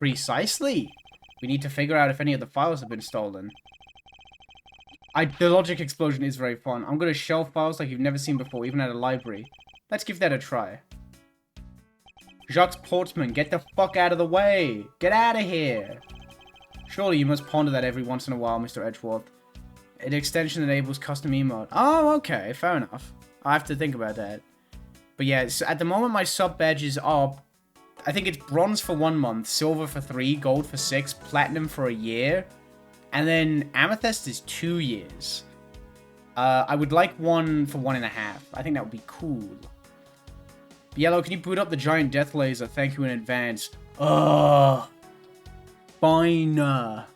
Precisely! We need to figure out if any of the files have been stolen. The logic explosion is very fun. I'm gonna shelve files like you've never seen before, even at a library. Let's give that a try. Jacques Portsman, get the fuck out of the way! Get out of here! Surely you must ponder that every once in a while, Mr. Edgeworth. An extension enables custom emote. Oh, okay, fair enough. I have to think about that. But yeah, so at the moment my sub badges are... I think it's bronze for 1 month, silver for 3, gold for 6, platinum for a year, and then amethyst is 2 years. I would like one for 1.5. I think that would be cool. Yellow, can you boot up the giant death laser? Thank you in advance. Ugh. Fine. And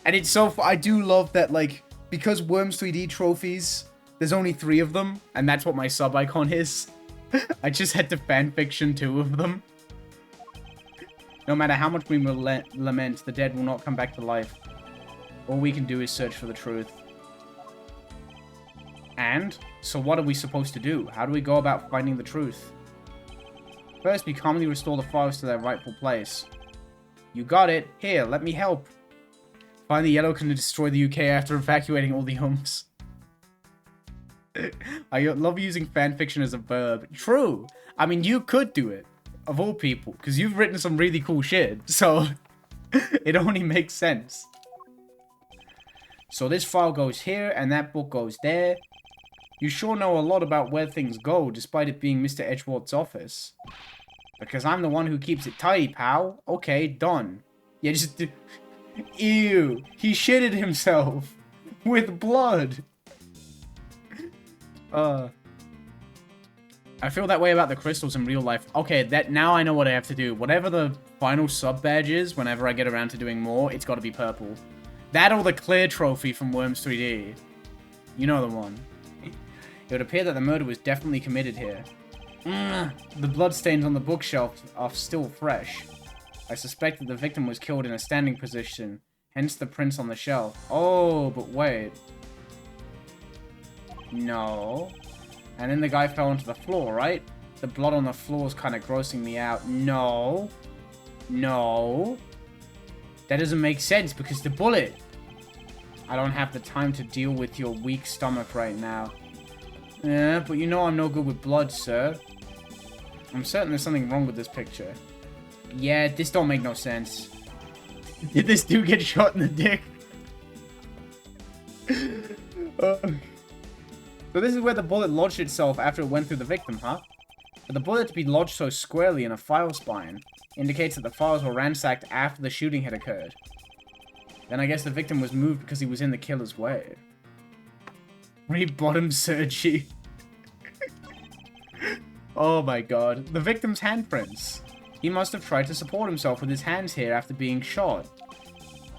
it's so... I do love that, like, because Worms 3D trophies, there's only 3 of them, and that's what my sub icon is. I just had to fanfiction 2 of them. No matter how much we lament, the dead will not come back to life. All we can do is search for the truth. And, so what are we supposed to do? How do we go about finding the truth? First, we calmly restore the files to their rightful place. You got it. Here, let me help. Finally, Yellow can destroy the UK after evacuating all the homes. I love using fanfiction as a verb. True. I mean, you could do it. Of all people. Because you've written some really cool shit. So, it only makes sense. So this file goes here, and that book goes there. You sure know a lot about where things go, despite it being Mr. Edgeworth's office. Because I'm the one who keeps it tidy, pal. Okay, done. Yeah, just... Ew. He shitted himself. With blood. I feel that way about the crystals in real life. Okay, now I know what I have to do. Whatever the final sub badge is, whenever I get around to doing more, it's got to be purple. That or the clear trophy from Worms 3D. You know the one. It would appear that the murder was definitely committed here. The bloodstains on the bookshelf are still fresh. I suspect that the victim was killed in a standing position, hence the prints on the shelf. Oh, but wait. No. And then the guy fell onto the floor, right? The blood on the floor is kind of grossing me out. No. No. That doesn't make sense because the bullet. I don't have the time to deal with your weak stomach right now. Yeah, but you know I'm no good with blood, sir. I'm certain there's something wrong with this picture. Yeah, this don't make no sense. Did this dude get shot in the dick? So this is where the bullet lodged itself after it went through the victim, huh? But the bullet to be lodged so squarely in a file spine indicates that the files were ransacked after the shooting had occurred. Then I guess the victim was moved because he was in the killer's way. Read bottom surgery. Oh my god. The victim's handprints. He must have tried to support himself with his hands here after being shot.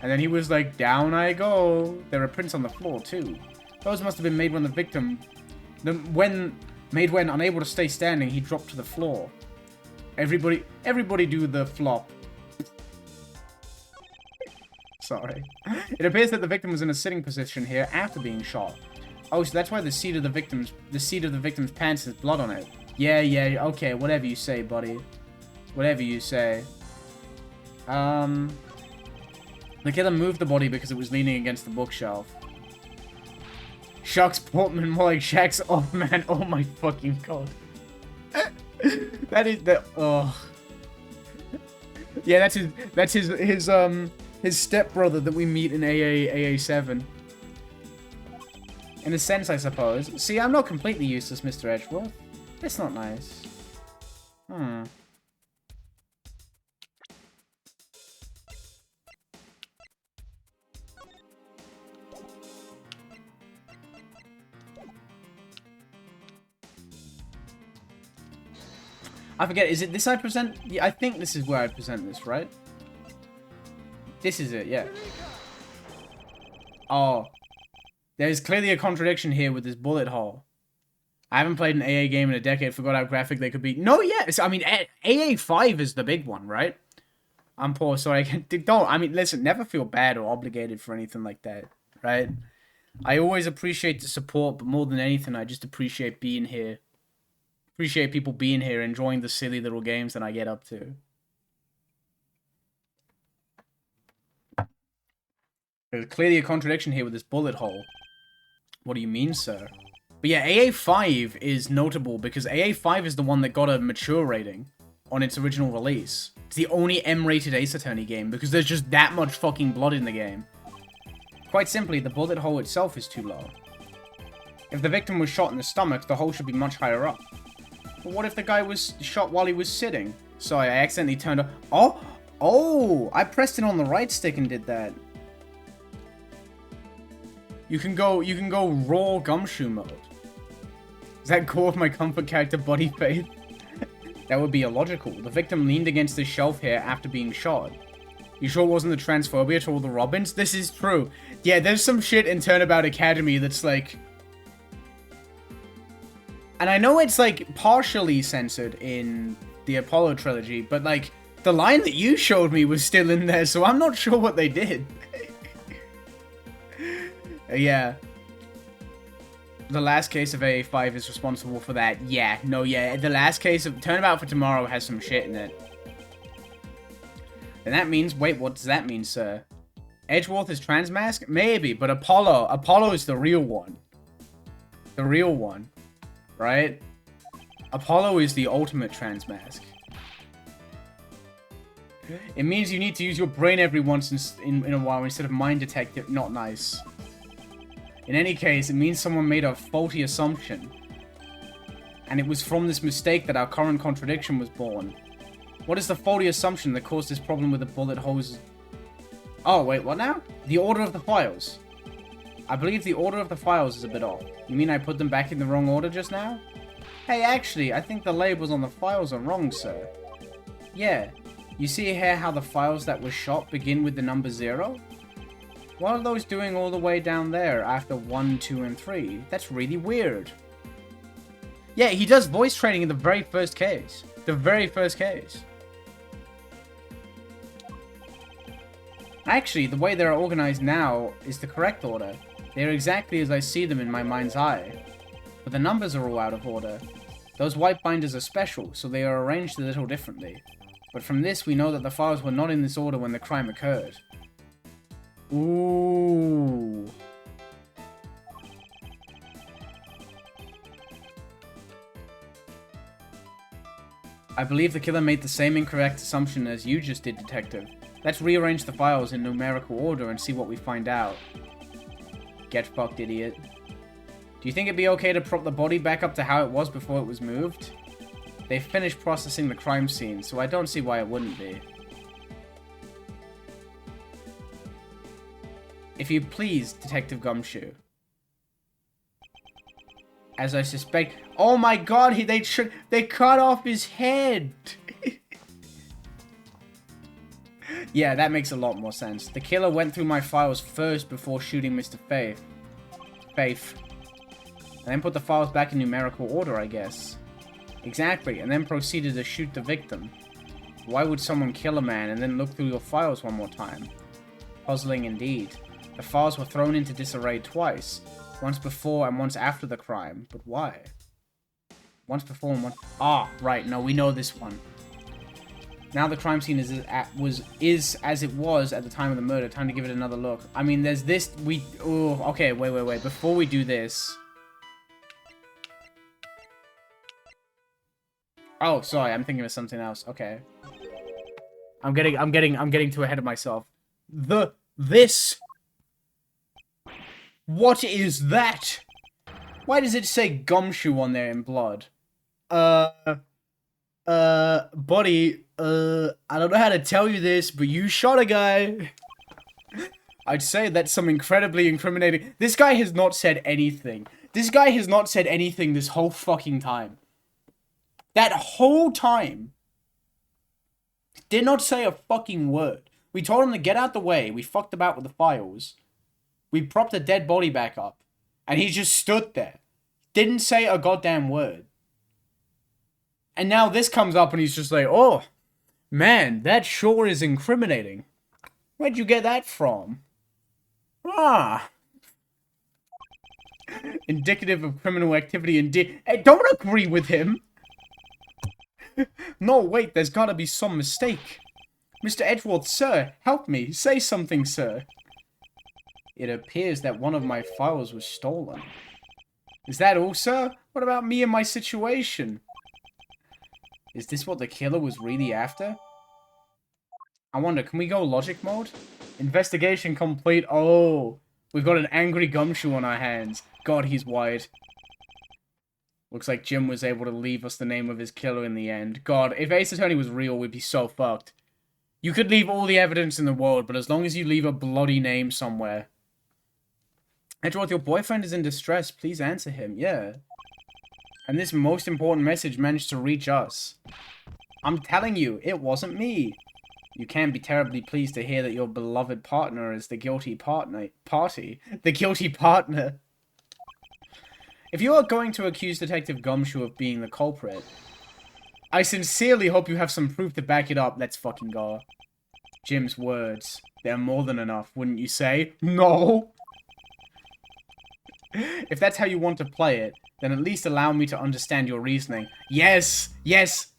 And then he was like, down I go. There are prints on the floor too. Those must have been made when the victim... Made when unable to stay standing, he dropped to the floor. Everybody do the flop. Sorry. It appears that the victim was in a sitting position here after being shot. Oh, so that's why the seat of the victim's pants has blood on it. Yeah, okay, whatever you say, buddy. Whatever you say. The killer moved the body because it was leaning against the bookshelf. Shucks Portman, more like Shaq's off man. Oh my fucking god. That is the yeah, that's his stepbrother that we meet in AA7. In a sense, I suppose. See, I'm not completely useless, Mr. Edgeworth. It's not nice. I forget, is it this I present? Yeah, I think this is where I present this, right? This is it, yeah. Oh. There's clearly a contradiction here with this bullet hole. I haven't played an AA game in a decade, forgot how graphic they could be. No, yes, I mean, AA5 is the big one, right? I'm poor, so I don't, I mean, listen, never feel bad or obligated for anything like that, right? I always appreciate the support, but more than anything, I just appreciate being here. Appreciate people being here, enjoying the silly little games that I get up to. There's clearly a contradiction here with this bullet hole. What do you mean, sir? But yeah, AA5 is notable because AA5 is the one that got a mature rating on its original release. It's the only M-rated Ace Attorney game because there's just that much fucking blood in the game. Quite simply, the bullet hole itself is too low. If the victim was shot in the stomach, the hole should be much higher up. But what if the guy was shot while he was sitting? Sorry, I accidentally turned off. Oh! I pressed it on the right stick and did that. You can go raw gumshoe mode. Is that core of my comfort character body faith? That would be illogical. The victim leaned against the shelf here after being shot. You sure it wasn't the transphobia to all the Robins? This is true. Yeah, there's some shit in Turnabout Academy that's like... And I know it's like partially censored in the Apollo trilogy, but like the line that you showed me was still in there, so I'm not sure what they did. Yeah. The last case of AA5 is responsible for that. Yeah, no, yeah. The last case of Turnabout for Tomorrow has some shit in it. And that means, wait, what does that mean, sir? Edgeworth is transmask? Maybe, but Apollo is the real one. The real one. Right? Apollo is the ultimate transmask. It means you need to use your brain every once in a while instead of mind detective. Not nice. In any case, it means someone made a faulty assumption. And it was from this mistake that our current contradiction was born. What is the faulty assumption that caused this problem with the bullet holes? Oh, wait, what now? The order of the files. I believe the order of the files is a bit off. You mean I put them back in the wrong order just now? Hey, actually, I think the labels on the files are wrong, sir. Yeah. You see here how the files that were shot begin with the number 0? What are those doing all the way down there after 1, 2, and 3? That's really weird. Yeah, he does voice training in the very first case. The very first case. Actually, the way they're organized now is the correct order. They're exactly as I see them in my mind's eye. But the numbers are all out of order. Those white binders are special, so they are arranged a little differently. But from this, we know that the files were not in this order when the crime occurred. Ooh. I believe the killer made the same incorrect assumption as you just did, Detective. Let's rearrange the files in numerical order and see what we find out. Get fucked, idiot. Do you think it'd be okay to prop the body back up to how it was before it was moved? They've finished processing the crime scene, so I don't see why it wouldn't be. If you please, Detective Gumshoe. As I suspect... Oh my god, they cut off his head! Yeah, that makes a lot more sense. The killer went through my files first before shooting Mr. Faith. And then put the files back in numerical order, I guess. Exactly, and then proceeded to shoot the victim. Why would someone kill a man and then look through your files one more time? Puzzling indeed. The files were thrown into disarray twice. Once before and once after the crime. But why? Once before and once... Ah, right, no, we know this one. Now the crime scene is as it was at the time of the murder. Time to give it another look. I mean, there's this... Oh, okay, wait. Before we do this... Oh, sorry, I'm thinking of something else. Okay. I'm getting too ahead of myself. This... What is that? Why does it say Gumshoe on there in blood? Buddy, I don't know how to tell you this, but you shot a guy. I'd say that's some incredibly incriminating... This guy has not said anything. This guy has not said anything this whole fucking time. That whole time. Did not say a fucking word. We told him to get out the way. We fucked about with the files. We propped a dead body back up. And he just stood there. Didn't say a goddamn word. And now this comes up and he's just like, oh, man, that sure is incriminating. Where'd you get that from? Ah. Indicative of criminal activity indeed. Hey, don't agree with him. No, wait, there's gotta be some mistake. Mr. Edgeworth, sir, help me. Say something, sir. It appears that one of my files was stolen. Is that all, sir? What about me and my situation? Is this what the killer was really after? I wonder, can we go logic mode? Investigation complete. Oh, we've got an angry Gumshoe on our hands. God, he's wide. Looks like Jim was able to leave us the name of his killer in the end. God, if Ace Attorney was real, we'd be so fucked. You could leave all the evidence in the world, but as long as you leave a bloody name somewhere. Edgeworth, your boyfriend is in distress. Please answer him. Yeah. And this most important message managed to reach us. I'm telling you, it wasn't me. You can't be terribly pleased to hear that your beloved partner is the guilty The guilty partner. If you are going to accuse Detective Gumshoe of being the culprit, I sincerely hope you have some proof to back it up. Let's fucking go. Jim's words. They're more than enough, wouldn't you say? No! If that's how you want to play it, then at least allow me to understand your reasoning. Yes! Yes!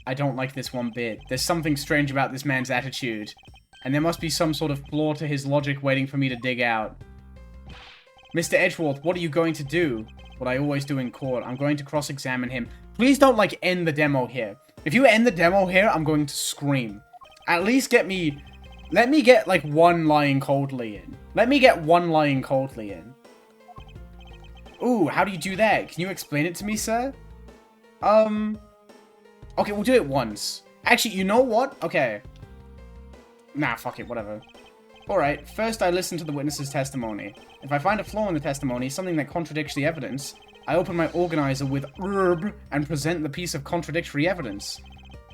I don't like this one bit. There's something strange about this man's attitude. And there must be some sort of flaw to his logic waiting for me to dig out. Mr. Edgeworth, what are you going to do? What I always do in court. I'm going to cross-examine him. Please don't, like, end the demo here. If you end the demo here, I'm going to scream. At least get me... Let me get, like, one lying coldly in. Let me get one lying coldly in. Ooh, how do you do that? Can you explain it to me, sir? Okay, we'll do it once. Actually, you know what? Okay. Nah, fuck it, whatever. Alright, first I listen to the witness's testimony. If I find a flaw in the testimony, something that contradicts the evidence, I open my organizer with herb and present the piece of contradictory evidence.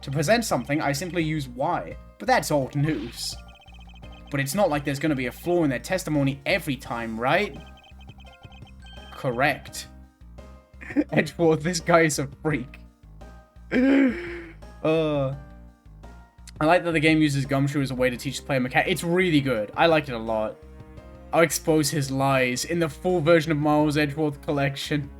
To present something, I simply use Y, but that's old news. But it's not like there's gonna be a flaw in their testimony every time, right? correct. Edgeworth, this guy is a freak. I like that the game uses Gumshoe as a way to teach the player mechanics. It's really good. I like it a lot. I'll expose his lies in the full version of Miles Edgeworth collection.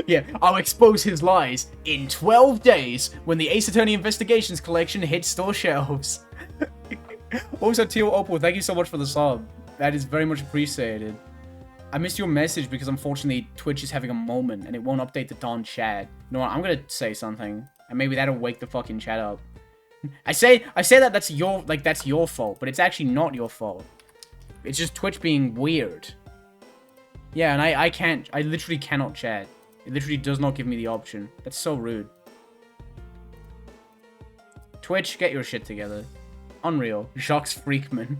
Yeah, I'll expose his lies in 12 days when the Ace Attorney Investigations collection hits store shelves. Also, Teal Opal, thank you so much for the sub. That is very much appreciated. I missed your message because unfortunately Twitch is having a moment and it won't update the darn chat. You know what, I'm gonna say something. And maybe that'll wake the fucking chat up. I say that that's your fault, but it's actually not your fault. It's just Twitch being weird. Yeah, and I literally cannot chat. It literally does not give me the option. That's so rude. Twitch, get your shit together. Unreal. Jacques Freakman.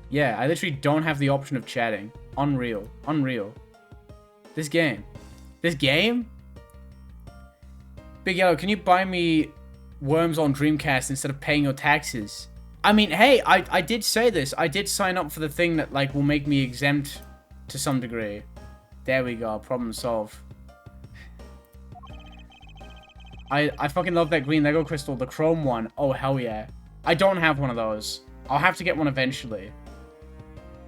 Yeah, I literally don't have the option of chatting. Unreal. Unreal. This game. This game? Big Yellow, can you buy me Worms on Dreamcast instead of paying your taxes? I mean, hey, I did say this. I did sign up for the thing that, like, will make me exempt to some degree. There we go. Problem solved. I fucking love that green Lego crystal. The chrome one. Oh, hell yeah. I don't have one of those. I'll have to get one eventually.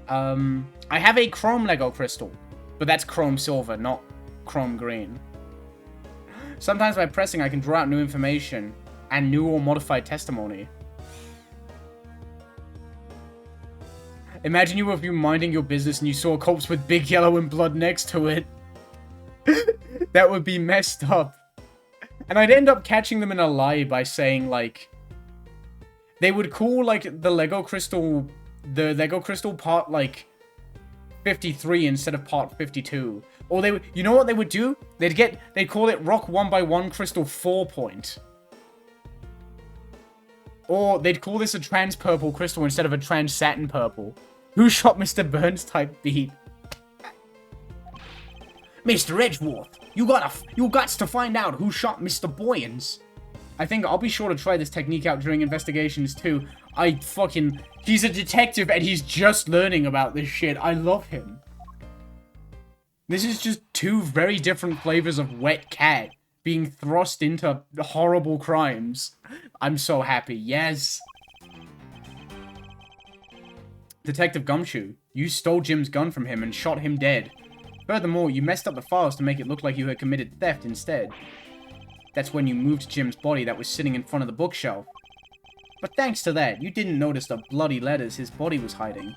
I have a chrome Lego crystal. But that's chrome silver, not chrome green. Sometimes by pressing, I can draw out new information and new or modified testimony. Imagine you were minding your business and you saw a corpse with big yellow and blood next to it. That would be messed up. And I'd end up catching them in a lie by saying, like, they would call, like, the Lego crystal part, like, 53 instead of part 52. Or they would, you know what they would do? They'd call it Rock 1x1 Crystal 4 point. Or they'd call this a trans purple crystal instead of a trans satin purple. Who shot Mr. Burns type beat? Mr. Edgeworth, you got to find out who shot Mr. Boyens. I think I'll be sure to try this technique out during investigations too. He's a detective and he's just learning about this shit. I love him. This is just two very different flavors of wet cat being thrust into horrible crimes. I'm so happy. Yes. Detective Gumshoe, you stole Jim's gun from him and shot him dead. Furthermore, you messed up the files to make it look like you had committed theft instead. That's when you moved Jim's body that was sitting in front of the bookshelf. But thanks to that, you didn't notice the bloody letters his body was hiding.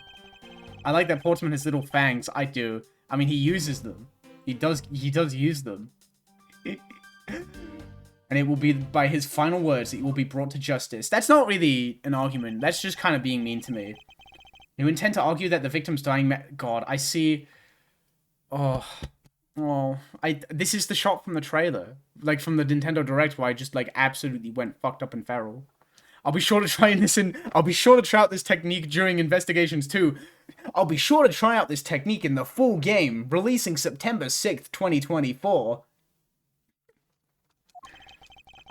I like that Portsman has little fangs. I do. I mean, he uses them. He does use them. And it will be by his final words that he will be brought to justice. That's not really an argument. That's just kind of being mean to me. You intend to argue that the victim's dying God, I see... This is the shot from the trailer. Like, from the Nintendo Direct where I just, like, absolutely went fucked up and feral. I'll be sure to try out this technique during investigations too. I'll be sure to try out this technique in the full game, releasing September 6th, 2024.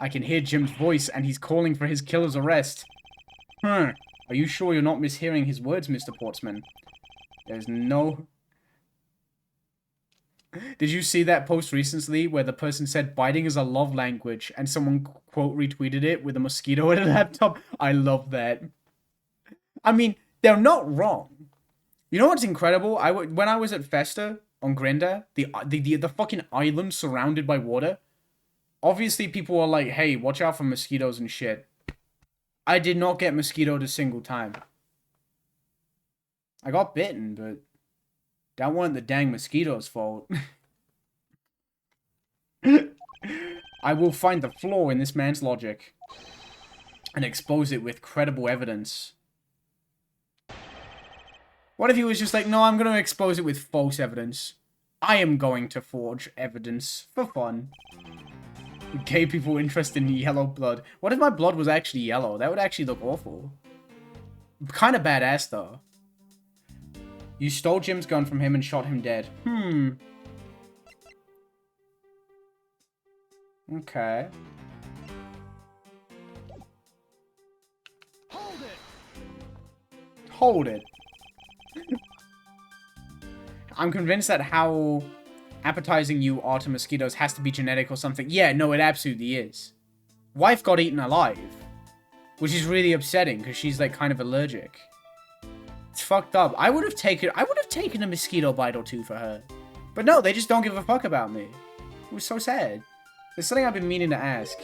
I can hear Jim's voice, and he's calling for his killer's arrest. Are you sure you're not mishearing his words, Mr. Portsman? There's no... Did you see that post recently where the person said biting is a love language and someone quote retweeted it with a mosquito in a laptop? I love that. I mean, they're not wrong. You know what's incredible? When I was at Festa on Grinda, the fucking island surrounded by water, obviously people were like, hey, watch out for mosquitoes and shit. I did not get mosquitoed a single time. I got bitten, but that wasn't the dang mosquito's fault. I will find the flaw in this man's logic and expose it with credible evidence. What if he was just like, no, I'm going to expose it with false evidence. I am going to forge evidence for fun. Gay people interested in yellow blood. What if my blood was actually yellow? That would actually look awful. Kind of badass, though. You stole Jim's gun from him and shot him dead. Okay. Hold it. I'm convinced that how appetizing you are to mosquitoes has to be genetic or something. Yeah, no, it absolutely is. Wife got eaten alive. Which is really upsetting, because she's, like, kind of allergic. It's fucked up. I would have taken a mosquito bite or two for her. But no, they just don't give a fuck about me. It was so sad. There's something I've been meaning to ask.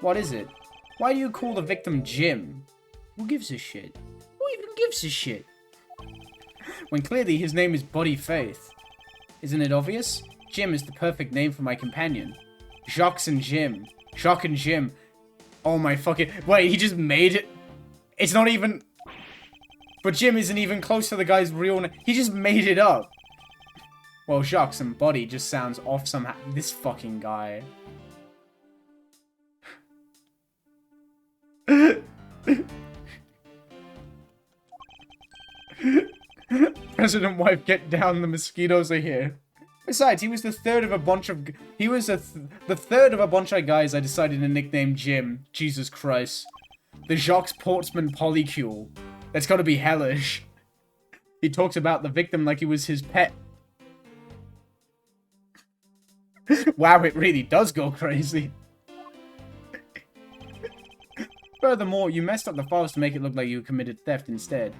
What is it? Why do you call the victim Jim? Who gives a shit? Who even gives a shit? When clearly his name is Buddy Faith. Isn't it obvious? Jim is the perfect name for my companion. Jacques and Jim. Jacques and Jim. Oh my fucking... Wait, he just made it... It's not even... But Jim isn't even close to the guy's real name. He just made it up. Well, Jacques and Buddy just sounds off somehow. This fucking guy. President wife, get down, the mosquitoes are here. Besides, he was the third of a bunch of... He was the third of a bunch of guys I decided to nickname Jim. Jesus Christ. The Jacques Portsman Polycule. That's gotta be hellish. He talks about the victim like he was his pet. Wow, it really does go crazy. Furthermore, you messed up the files to make it look like you committed theft instead.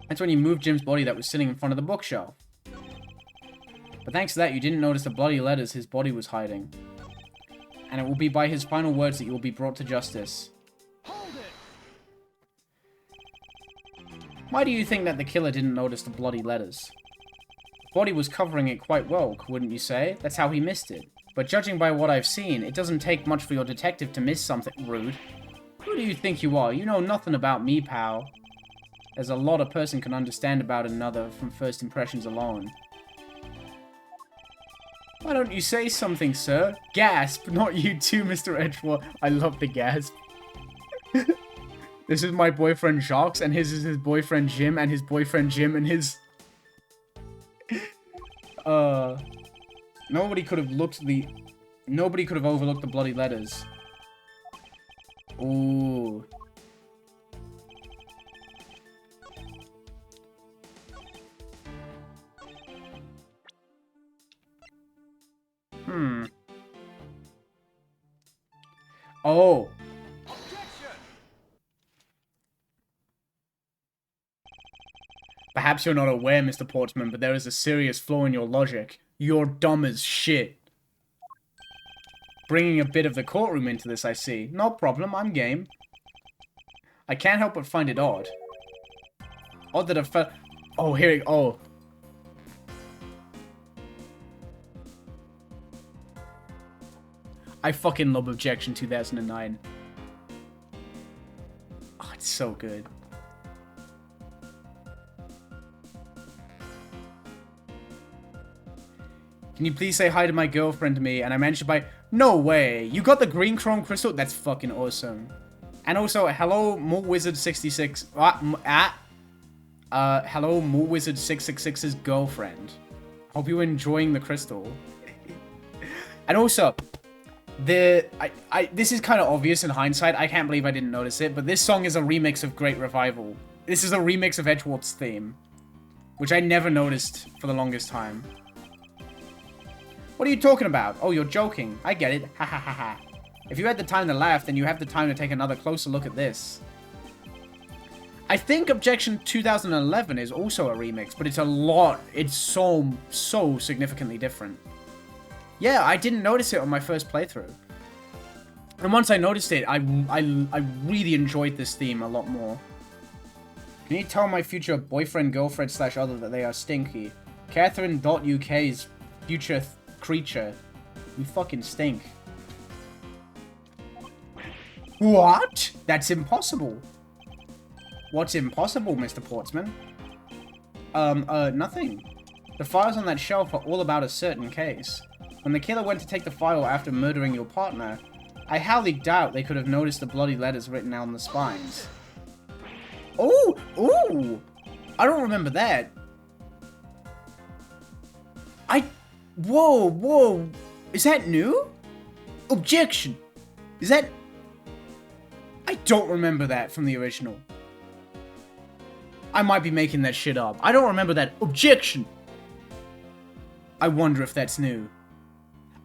That's when you moved Jim's body that was sitting in front of the bookshelf. But thanks to that, you didn't notice the bloody letters his body was hiding. And it will be by his final words that you will be brought to justice. Hold it. Why do you think that the killer didn't notice the bloody letters? The body was covering it quite well, wouldn't you say? That's how he missed it. But judging by what I've seen, it doesn't take much for your detective to miss something rude. Who do you think you are? You know nothing about me, pal. There's a lot a person can understand about another from first impressions alone. Why don't you say something, sir? Gasp! Not you too, Mr. Edgeworth. I love the gasp. This is my boyfriend Jacques, and his is his boyfriend Jim, and his boyfriend Jim, and his... Nobody could have overlooked the bloody letters. Ooh. Oh. Perhaps you're not aware, Mr. Portsman, but there is a serious flaw in your logic. You're dumb as shit. Bringing a bit of the courtroom into this, I see. No problem, I'm game. I can't help but find it odd. Odd that oh, here it... Oh. I fucking love Objection 2009. Oh, it's so good. Can you please say hi to my girlfriend to me? And I mentioned by... No way! You got the green chrome crystal? That's fucking awesome. And also, hello, MoreWizard66. Hello, MoreWizard666's girlfriend. Hope you're enjoying the crystal. And also... this is kind of obvious in hindsight. I can't believe I didn't notice it, but this song is a remix of Great Revival. This is a remix of Edgeworth's theme, which I never noticed for the longest time. What are you talking about? Oh, you're joking. I get it. Ha ha ha ha. If you had the time to laugh, then you have the time to take another closer look at this. I think Objection 2011 is also a remix, but it's so significantly different. Yeah, I didn't notice it on my first playthrough. And once I noticed it, I really enjoyed this theme a lot more. Can you tell my future boyfriend, girlfriend / other that they are stinky? Catherine.uk's future creature. You fucking stink. What? That's impossible. What's impossible, Mr. Portsman? Nothing. The files on that shelf are all about a certain case. When the killer went to take the file after murdering your partner, I highly doubt they could have noticed the bloody letters written out on the spines. Oh! Ooh! I don't remember that. Whoa, whoa. Is that new? Objection! Is that... I don't remember that from the original. I might be making that shit up. I don't remember that. Objection! I wonder if that's new.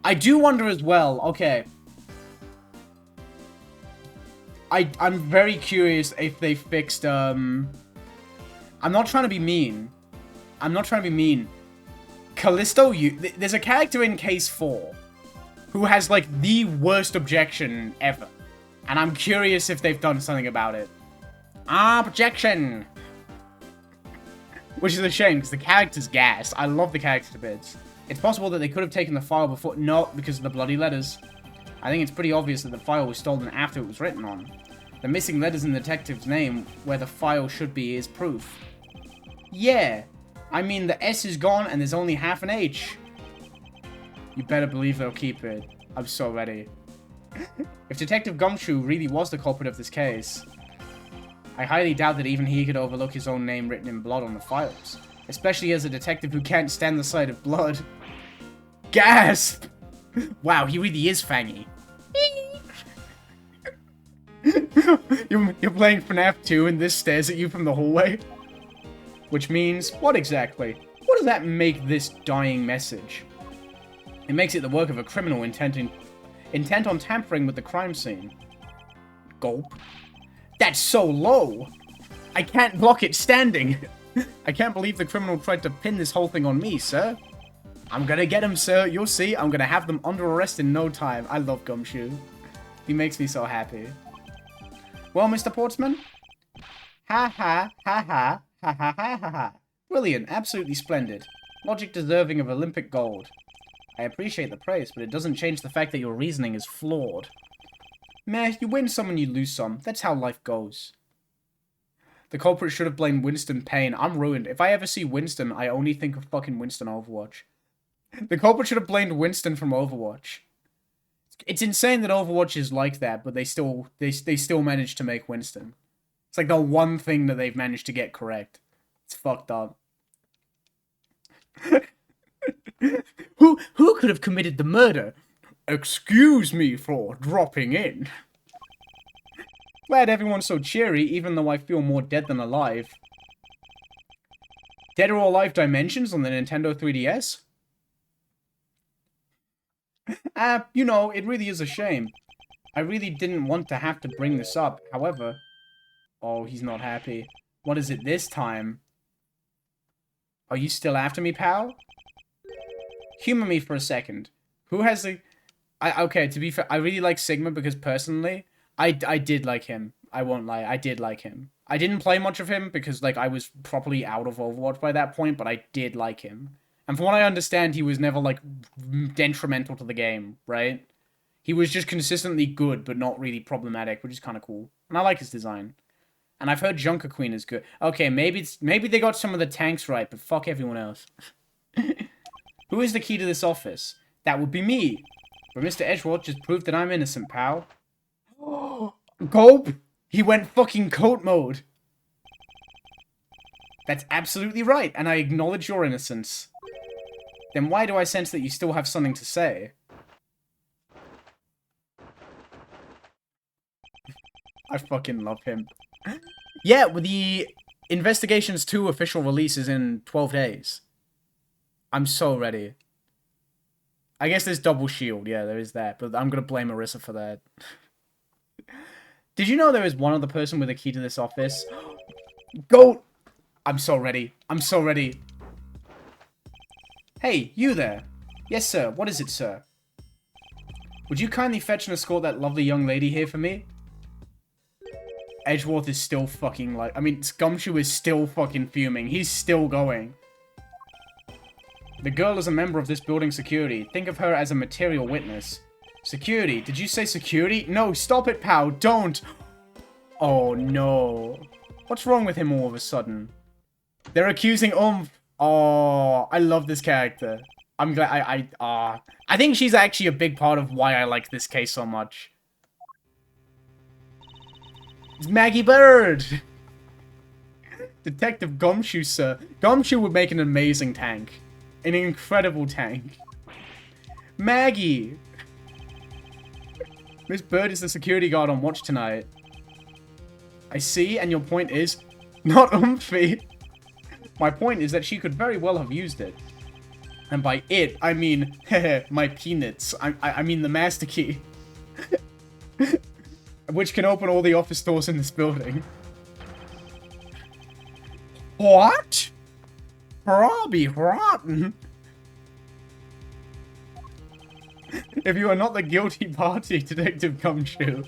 I do wonder as well, okay. I'm very curious if they fixed, I'm not trying to be mean. I'm not trying to be mean. Callisto, there's a character in Case 4 who has, like, the worst objection ever. And I'm curious if they've done something about it. Objection! Which is a shame, because the character's gas. I love the character to bits. It's possible that they could have taken the file before... No, because of the bloody letters. I think it's pretty obvious that the file was stolen after it was written on. The missing letters in the detective's name, where the file should be, is proof. Yeah. I mean, the S is gone, and there's only half an H. You better believe they'll keep it. I'm so ready. If Detective Gumshoe really was the culprit of this case, I highly doubt that even he could overlook his own name written in blood on the files. Especially as a detective who can't stand the sight of blood. Gasp! Wow, he really is fangy. You're playing FNAF 2 and this stares at you from the hallway? Which means, what exactly? What does that make this dying message? It makes it the work of a criminal intent on tampering with the crime scene. Gulp. That's so low! I can't block it standing! I can't believe the criminal tried to pin this whole thing on me, sir. I'm gonna get him, sir. You'll see. I'm gonna have them under arrest in no time. I love Gumshoe. He makes me so happy. Well, Mr. Portsman? Ha ha, ha ha, ha ha ha ha ha. Brilliant, absolutely splendid. Logic deserving of Olympic gold. I appreciate the praise, but it doesn't change the fact that your reasoning is flawed. Meh, you win some and you lose some. That's how life goes. The culprit should have blamed Winston Payne. I'm ruined. If I ever see Winston, I only think of fucking Winston Overwatch. The culprit should have blamed Winston from Overwatch. It's insane that Overwatch is like that, but they still managed to make Winston. It's like the one thing that they've managed to get correct. It's fucked up. Who could have committed the murder? Excuse me for dropping in. Glad everyone's so cheery, even though I feel more dead than alive. Dead or Alive Dimensions on the Nintendo 3DS? You know, it really is a shame. I really didn't want to have to bring this up, however... Oh, he's not happy. What is it this time? Are you still after me, pal? Humor me for a second. Who has the... Okay, to be fair, I really like Sigma because personally, I did like him. I won't lie, I did like him. I didn't play much of him because, like, I was properly out of Overwatch by that point, but I did like him. And from what I understand, he was never, like, detrimental to the game, right? He was just consistently good, but not really problematic, which is kind of cool. And I like his design. And I've heard Junker Queen is good. Okay, maybe they got some of the tanks right, but fuck everyone else. Who is the key to this office? That would be me. But Mr. Edgeworth just proved that I'm innocent, pal. Gulp! He went fucking coat mode. That's absolutely right, and I acknowledge your innocence. Then why do I sense that you still have something to say? I fucking love him. Yeah, with the Investigations 2 official release is in 12 days. I'm so ready. I guess there's double shield, yeah, there is that, but I'm gonna blame Marissa for that. Did you know there is one other person with a key to this office? Go! I'm so ready. I'm so ready. Hey, you there. Yes, sir. What is it, sir? Would you kindly fetch and escort that lovely young lady here for me? Edgeworth is still fucking like... I mean, Gumshoe is still fucking fuming. He's still going. The girl is a member of this building's security. Think of her as a material witness. Security? Did you say security? No, stop it, pal. Don't. Oh, no. What's wrong with him all of a sudden? They're accusing Oh, I love this character. I'm glad I think she's actually a big part of why I like this case so much. It's Maggie Bird! Detective Gumshoe, sir. Gumshoe would make an amazing tank. An incredible tank. Maggie! Miss Bird is the security guard on watch tonight. I see, and your point is... Not umphy. My point is that she could very well have used it. And by it, I mean, my peanuts. I mean the master key. Which can open all the office doors in this building. What? Robbie rotten. If you are not the guilty party, Detective Gumshoe,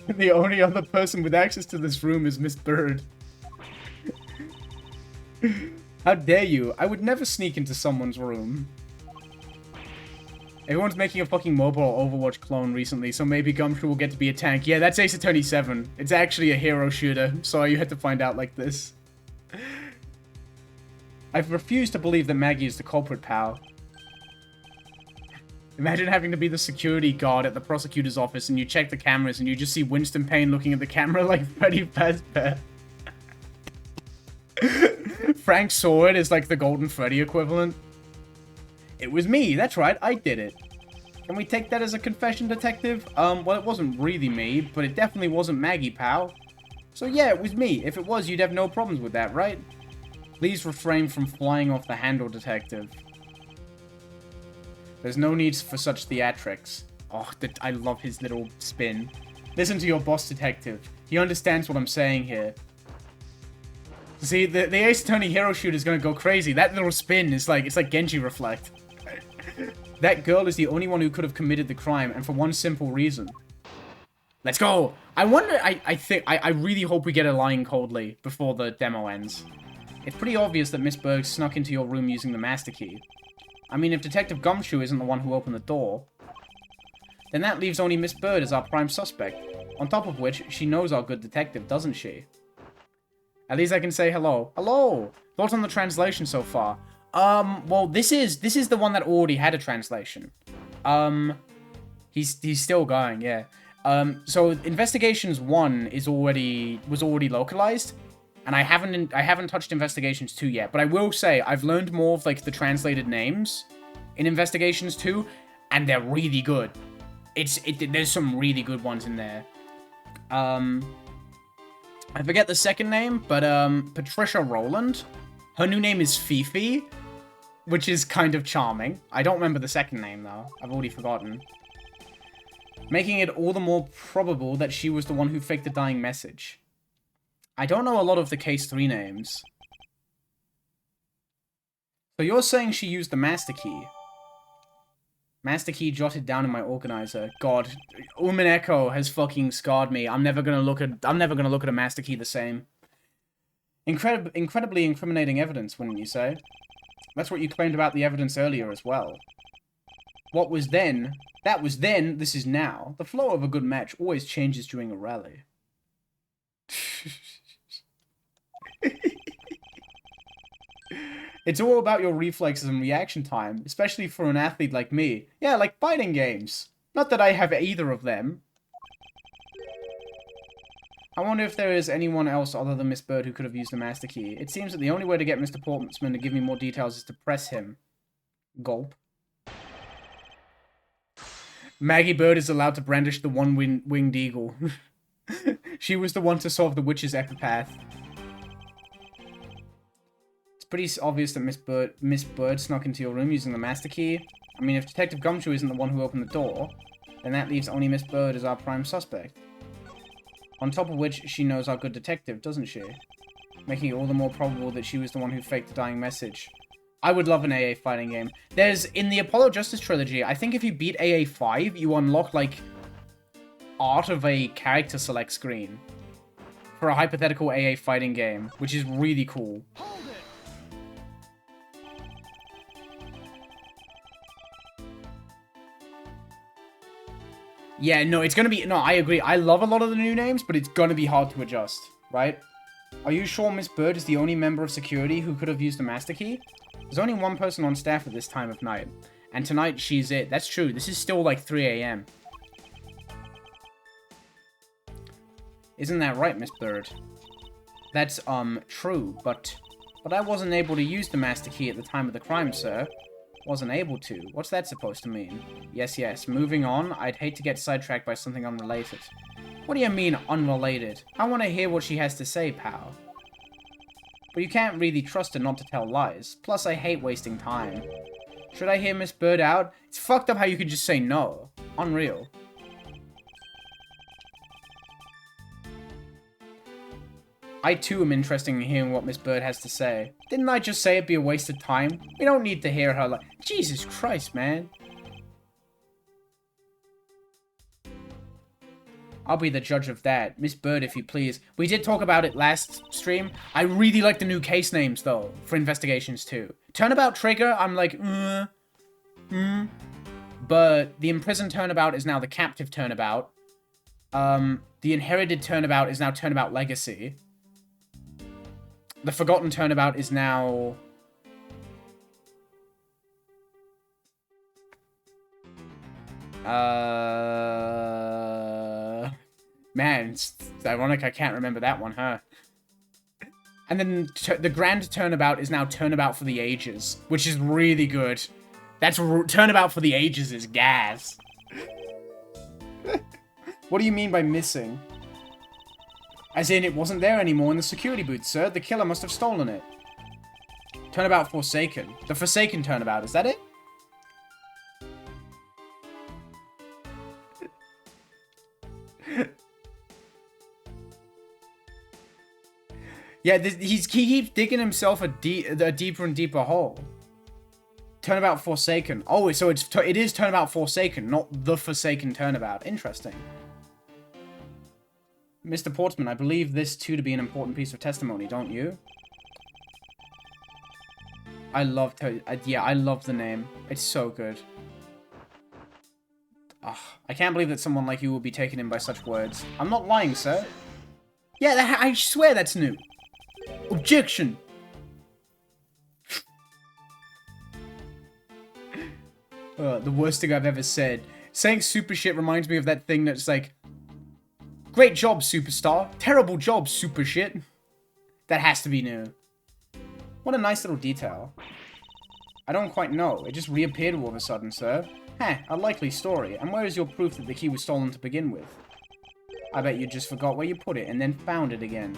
the only other person with access to this room is Miss Bird. How dare you? I would never sneak into someone's room. Everyone's making a fucking mobile Overwatch clone recently, so maybe Gumshoe will get to be a tank. Yeah, that's Ace Attorney 7. It's actually a hero shooter. Sorry you had to find out like this. I've refused to believe that Maggie is the culprit, pal. Imagine having to be the security guard at the prosecutor's office and you check the cameras and you just see Winston Payne looking at the camera like Freddy Fazbear. Frank Sword is like the Golden Freddy equivalent. It was me, that's right, I did it. Can we take that as a confession, detective? Well, it wasn't really me, but it definitely wasn't Maggie, pal. So yeah, it was me. If it was, you'd have no problems with that, right? Please refrain from flying off the handle, detective. There's no need for such theatrics. Oh, I love his little spin. Listen to your boss, detective. He understands what I'm saying here. See, the Ace Attorney hero shooter is gonna go crazy. That little spin is like, it's like Genji Reflect. That girl is the only one who could have committed the crime, and for one simple reason. Let's go! I wonder, I really hope we get a lying coldly before the demo ends. It's pretty obvious that Miss Berg snuck into your room using the master key. I mean, if Detective Gumshoe isn't the one who opened the door, then that leaves only Miss Bird as our prime suspect. On top of which, she knows our good detective, doesn't she? At least I can say hello. Hello! Thoughts on the translation so far? Well, this is the one that already had a translation. He's still going, yeah. So Investigations 1 was already localized, and I haven't touched Investigations 2 yet, but I will say I've learned more of like the translated names in Investigations 2, and they're really good. There's some really good ones in there. I forget the second name, but Patricia Rowland. Her new name is Fifi, which is kind of charming. I don't remember the second name though. I've already forgotten. Making it all the more probable that she was the one who faked the dying message. I don't know a lot of the Case 3 names. So you're saying she used the master key? Master key jotted down in my organizer. God, Uman Echo has fucking scarred me. I'm never gonna look at a master key the same. Incredibly incriminating evidence, wouldn't you say? That's what you claimed about the evidence earlier as well. What was then, that was then, this is now. The flow of a good match always changes during a rally. It's all about your reflexes and reaction time, especially for an athlete like me. Yeah, like fighting games. Not that I have either of them. I wonder if there is anyone else other than Miss Bird who could have used the master key. It seems that the only way to get Mr. Portsman to give me more details is to press him. Gulp. Maggie Bird is allowed to brandish the one-winged eagle. She was the one to solve the witch's epipath. It's pretty obvious that Miss Bird snuck into your room using the master key. I mean, if Detective Gumshoe isn't the one who opened the door, then that leaves only Miss Bird as our prime suspect. On top of which, she knows our good detective, doesn't she? Making it all the more probable that she was the one who faked the dying message. I would love an AA fighting game. There's, in the Apollo Justice trilogy, I think if you beat AA 5, you unlock, like, Art of a character select screen for a hypothetical AA fighting game, which is really cool. Yeah, no, it's gonna be... No, I agree. I love a lot of the new names, but it's gonna be hard to adjust, right? Are you sure Miss Bird is the only member of security who could have used the master key? There's only one person on staff at this time of night. And tonight, she's it. That's true. This is still like 3 a.m. Isn't that right, Miss Bird? That's, true, but I wasn't able to use the master key at the time of the crime, sir. Wasn't able to. What's that supposed to mean? Yes. Moving on, I'd hate to get sidetracked by something unrelated. What do you mean, unrelated? I want to hear what she has to say, pal. But you can't really trust her not to tell lies. Plus, I hate wasting time. Should I hear Miss Bird out? It's fucked up how you can just say no. Unreal. I too am interested in hearing what Miss Bird has to say. Didn't I just say it'd be a waste of time? We don't need to hear her like... Jesus Christ, man. I'll be the judge of that. Miss Bird, if you please. We did talk about it last stream. I really like the new case names, though, for investigations, too. Turnabout Trigger, I'm like, But the imprisoned Turnabout is now the captive Turnabout. The inherited Turnabout is now Turnabout Legacy. The forgotten Turnabout is now... Man, it's ironic I can't remember that one, huh? And then the Grand Turnabout is now Turnabout for the Ages, which is really good. That's Turnabout for the Ages is gas. What do you mean by missing? As in, it wasn't there anymore in the security booth, sir. The killer must have stolen it. Turnabout Forsaken. The Forsaken Turnabout, is that it? Yeah, he keeps digging himself a deeper and deeper hole. Turnabout Forsaken. Oh, so it is Turnabout Forsaken, not the Forsaken Turnabout. Interesting. Mr. Portsman, I believe this too to be an important piece of testimony, don't you? I love the name. It's so good. Ugh, I can't believe that someone like you will be taken in by such words. I'm not lying, sir. Yeah, I swear that's new. Objection! The worst thing I've ever said. Saying super shit reminds me of that thing that's like, great job, superstar. Terrible job, super shit. That has to be new. What a nice little detail. I don't quite know. It just reappeared all of a sudden, sir. Heh, a likely story. And where is your proof that the key was stolen to begin with? I bet you just forgot where you put it and then found it again.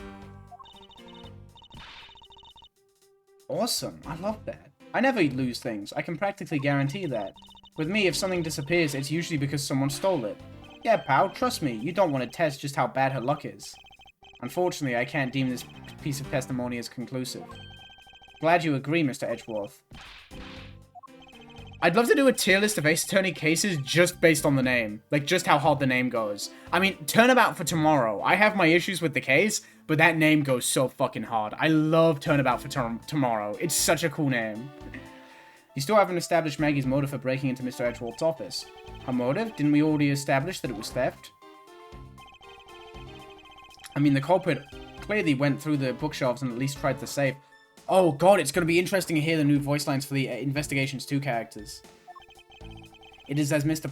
Awesome. I love that. I never lose things. I can practically guarantee that. With me, if something disappears, it's usually because someone stole it. Yeah, pal, trust me. You don't want to test just how bad her luck is. Unfortunately, I can't deem this piece of testimony as conclusive. Glad you agree, Mr. Edgeworth. I'd love to do a tier list of Ace Attorney cases just based on the name. Like, just how hard the name goes. I mean, Turnabout for Tomorrow. I have my issues with the case, but that name goes so fucking hard. I love Turnabout for Tomorrow. It's such a cool name. You still haven't established Maggie's motive for breaking into Mr. Edgeworth's office. Her motive? Didn't we already establish that it was theft? I mean, the culprit clearly went through the bookshelves and at least tried the safe. Oh god, it's going to be interesting to hear the new voice lines for the Investigations 2 characters. It is as Mr.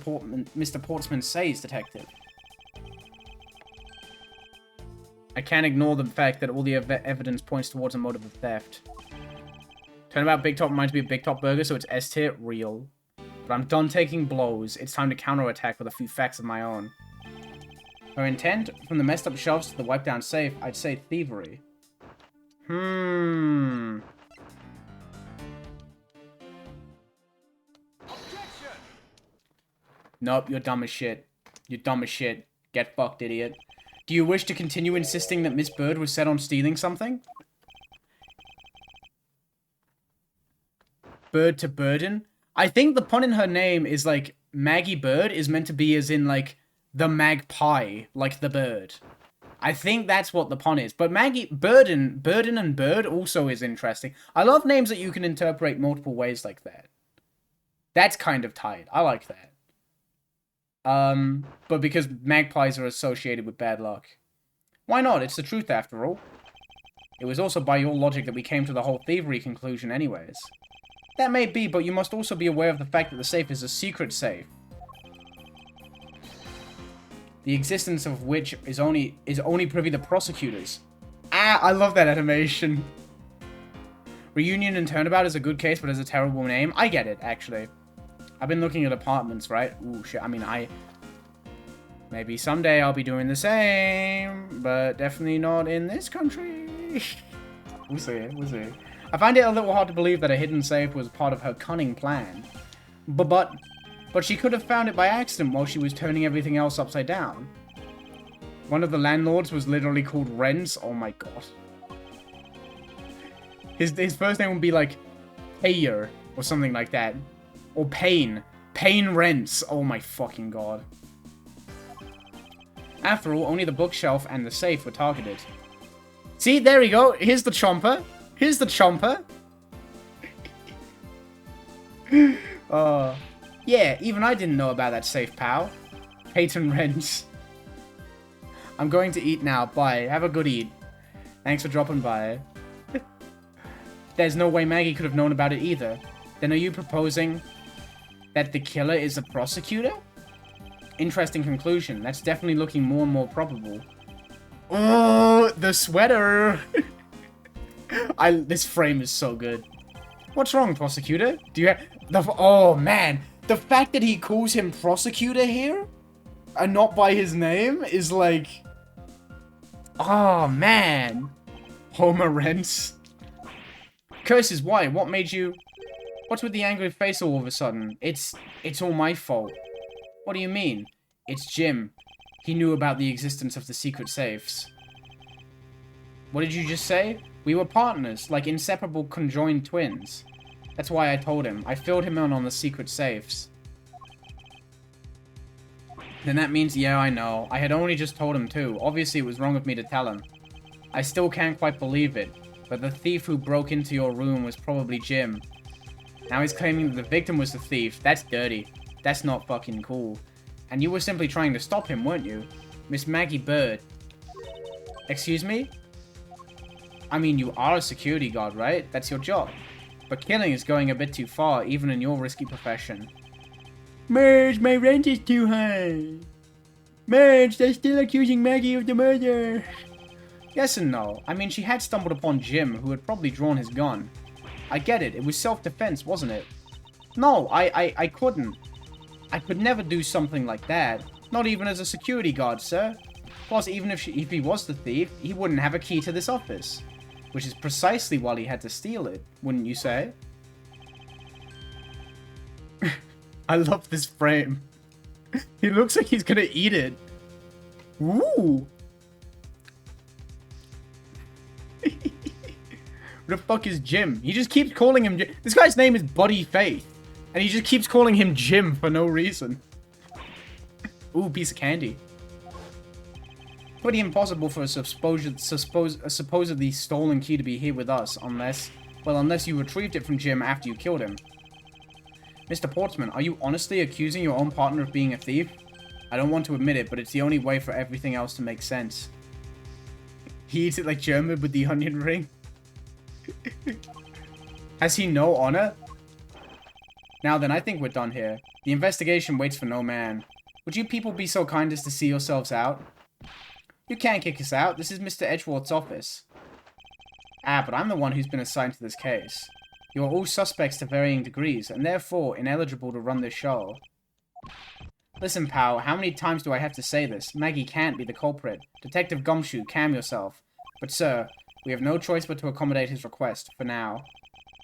Portsman says, Detective. I can't ignore the fact that all the evidence points towards a motive of theft. Turnabout Big Top reminds me of Big Top Burger, so it's S tier, real. But I'm done taking blows. It's time to counterattack with a few facts of my own. Her intent? From the messed up shelves to the wiped down safe, I'd say thievery. Objection! Nope, you're dumb as shit. You're dumb as shit. Get fucked, idiot. Do you wish to continue insisting that Miss Bird was set on stealing something? Bird to burden? I think the pun in her name is like, Maggie Bird is meant to be as in like, the magpie, like the bird. I think that's what the pun is. But Burden and Bird also is interesting. I love names that you can interpret multiple ways like that. That's kind of tight. I like that. But because magpies are associated with bad luck. Why not? It's the truth after all. It was also by your logic that we came to the whole thievery conclusion anyways. That may be, but you must also be aware of the fact that the safe is a secret safe. The existence of which is only privy to prosecutors. Ah, I love that animation. Reunion and Turnabout is a good case, but has a terrible name. I get it, actually. I've been looking at apartments, right? Ooh, shit. I mean, maybe someday I'll be doing the same, but definitely not in this country. We'll see. We'll see. I find it a little hard to believe that a hidden safe was part of her cunning plan. But she could have found it by accident while she was turning everything else upside down. One of the landlords was literally called Renz. Oh my god. His first name would be like Payer or something like that. Or Payne. Payne Renz. Oh my fucking god. After all, only the bookshelf and the safe were targeted. See, there we go. Here's the chomper. Here's the chomper. Yeah, even I didn't know about that safe, pal. Peyton Renz. I'm going to eat now. Bye. Have a good eat. Thanks for dropping by. There's no way Maggie could have known about it either. Then are you proposing that the killer is a prosecutor? Interesting conclusion. That's definitely looking more and more probable. Oh, the sweater. This frame is so good. What's wrong, prosecutor? Do you have... Oh, man. The fact that he calls him prosecutor here and not by his name is like... Oh, man. Homer Rents. Curses, why? What made you... What's with the angry face all of a sudden? It's all my fault. What do you mean? It's Jim. He knew about the existence of the secret safes. What did you just say? We were partners, like inseparable conjoined twins. That's why I told him. I filled him in on the secret safes. Then that means, yeah, I know. I had only just told him too. Obviously, it was wrong of me to tell him. I still can't quite believe it, but the thief who broke into your room was probably Jim. Now he's claiming that the victim was the thief. That's dirty. That's not fucking cool. And you were simply trying to stop him, weren't you? Miss Maggie Bird. Excuse me? I mean, you are a security guard, right? That's your job. But killing is going a bit too far, even in your risky profession. Marge, my rent is too high. Marge, they're still accusing Maggie of the murder. Yes and no. I mean, she had stumbled upon Jim, who had probably drawn his gun. I get it. It was self-defense, wasn't it? No, I couldn't. I could never do something like that. Not even as a security guard, sir. Plus, even if he was the thief, he wouldn't have a key to this office. Which is precisely why he had to steal it, wouldn't you say? I love this frame. He looks like he's gonna eat it. Ooh! Who the fuck is Jim? He just keeps calling him Jim. This guy's name is Buddy Faith. And he just keeps calling him Jim for no reason. Ooh, piece of candy. Pretty impossible for a supposedly stolen key to be here with us, unless you retrieved it from Jim after you killed him. Mr. Portsman, are you honestly accusing your own partner of being a thief? I don't want to admit it, but it's the only way for everything else to make sense. He eats it like German with the onion ring. Has he no honor? Now then, I think we're done here. The investigation waits for no man. Would you people be so kind as to see yourselves out? You can't kick us out. This is Mr. Edgeworth's office. Ah, but I'm the one who's been assigned to this case. You are all suspects to varying degrees, and therefore ineligible to run this show. Listen, pal, how many times do I have to say this? Maggie can't be the culprit. Detective Gumshoe, calm yourself. But sir, we have no choice but to accommodate his request, for now.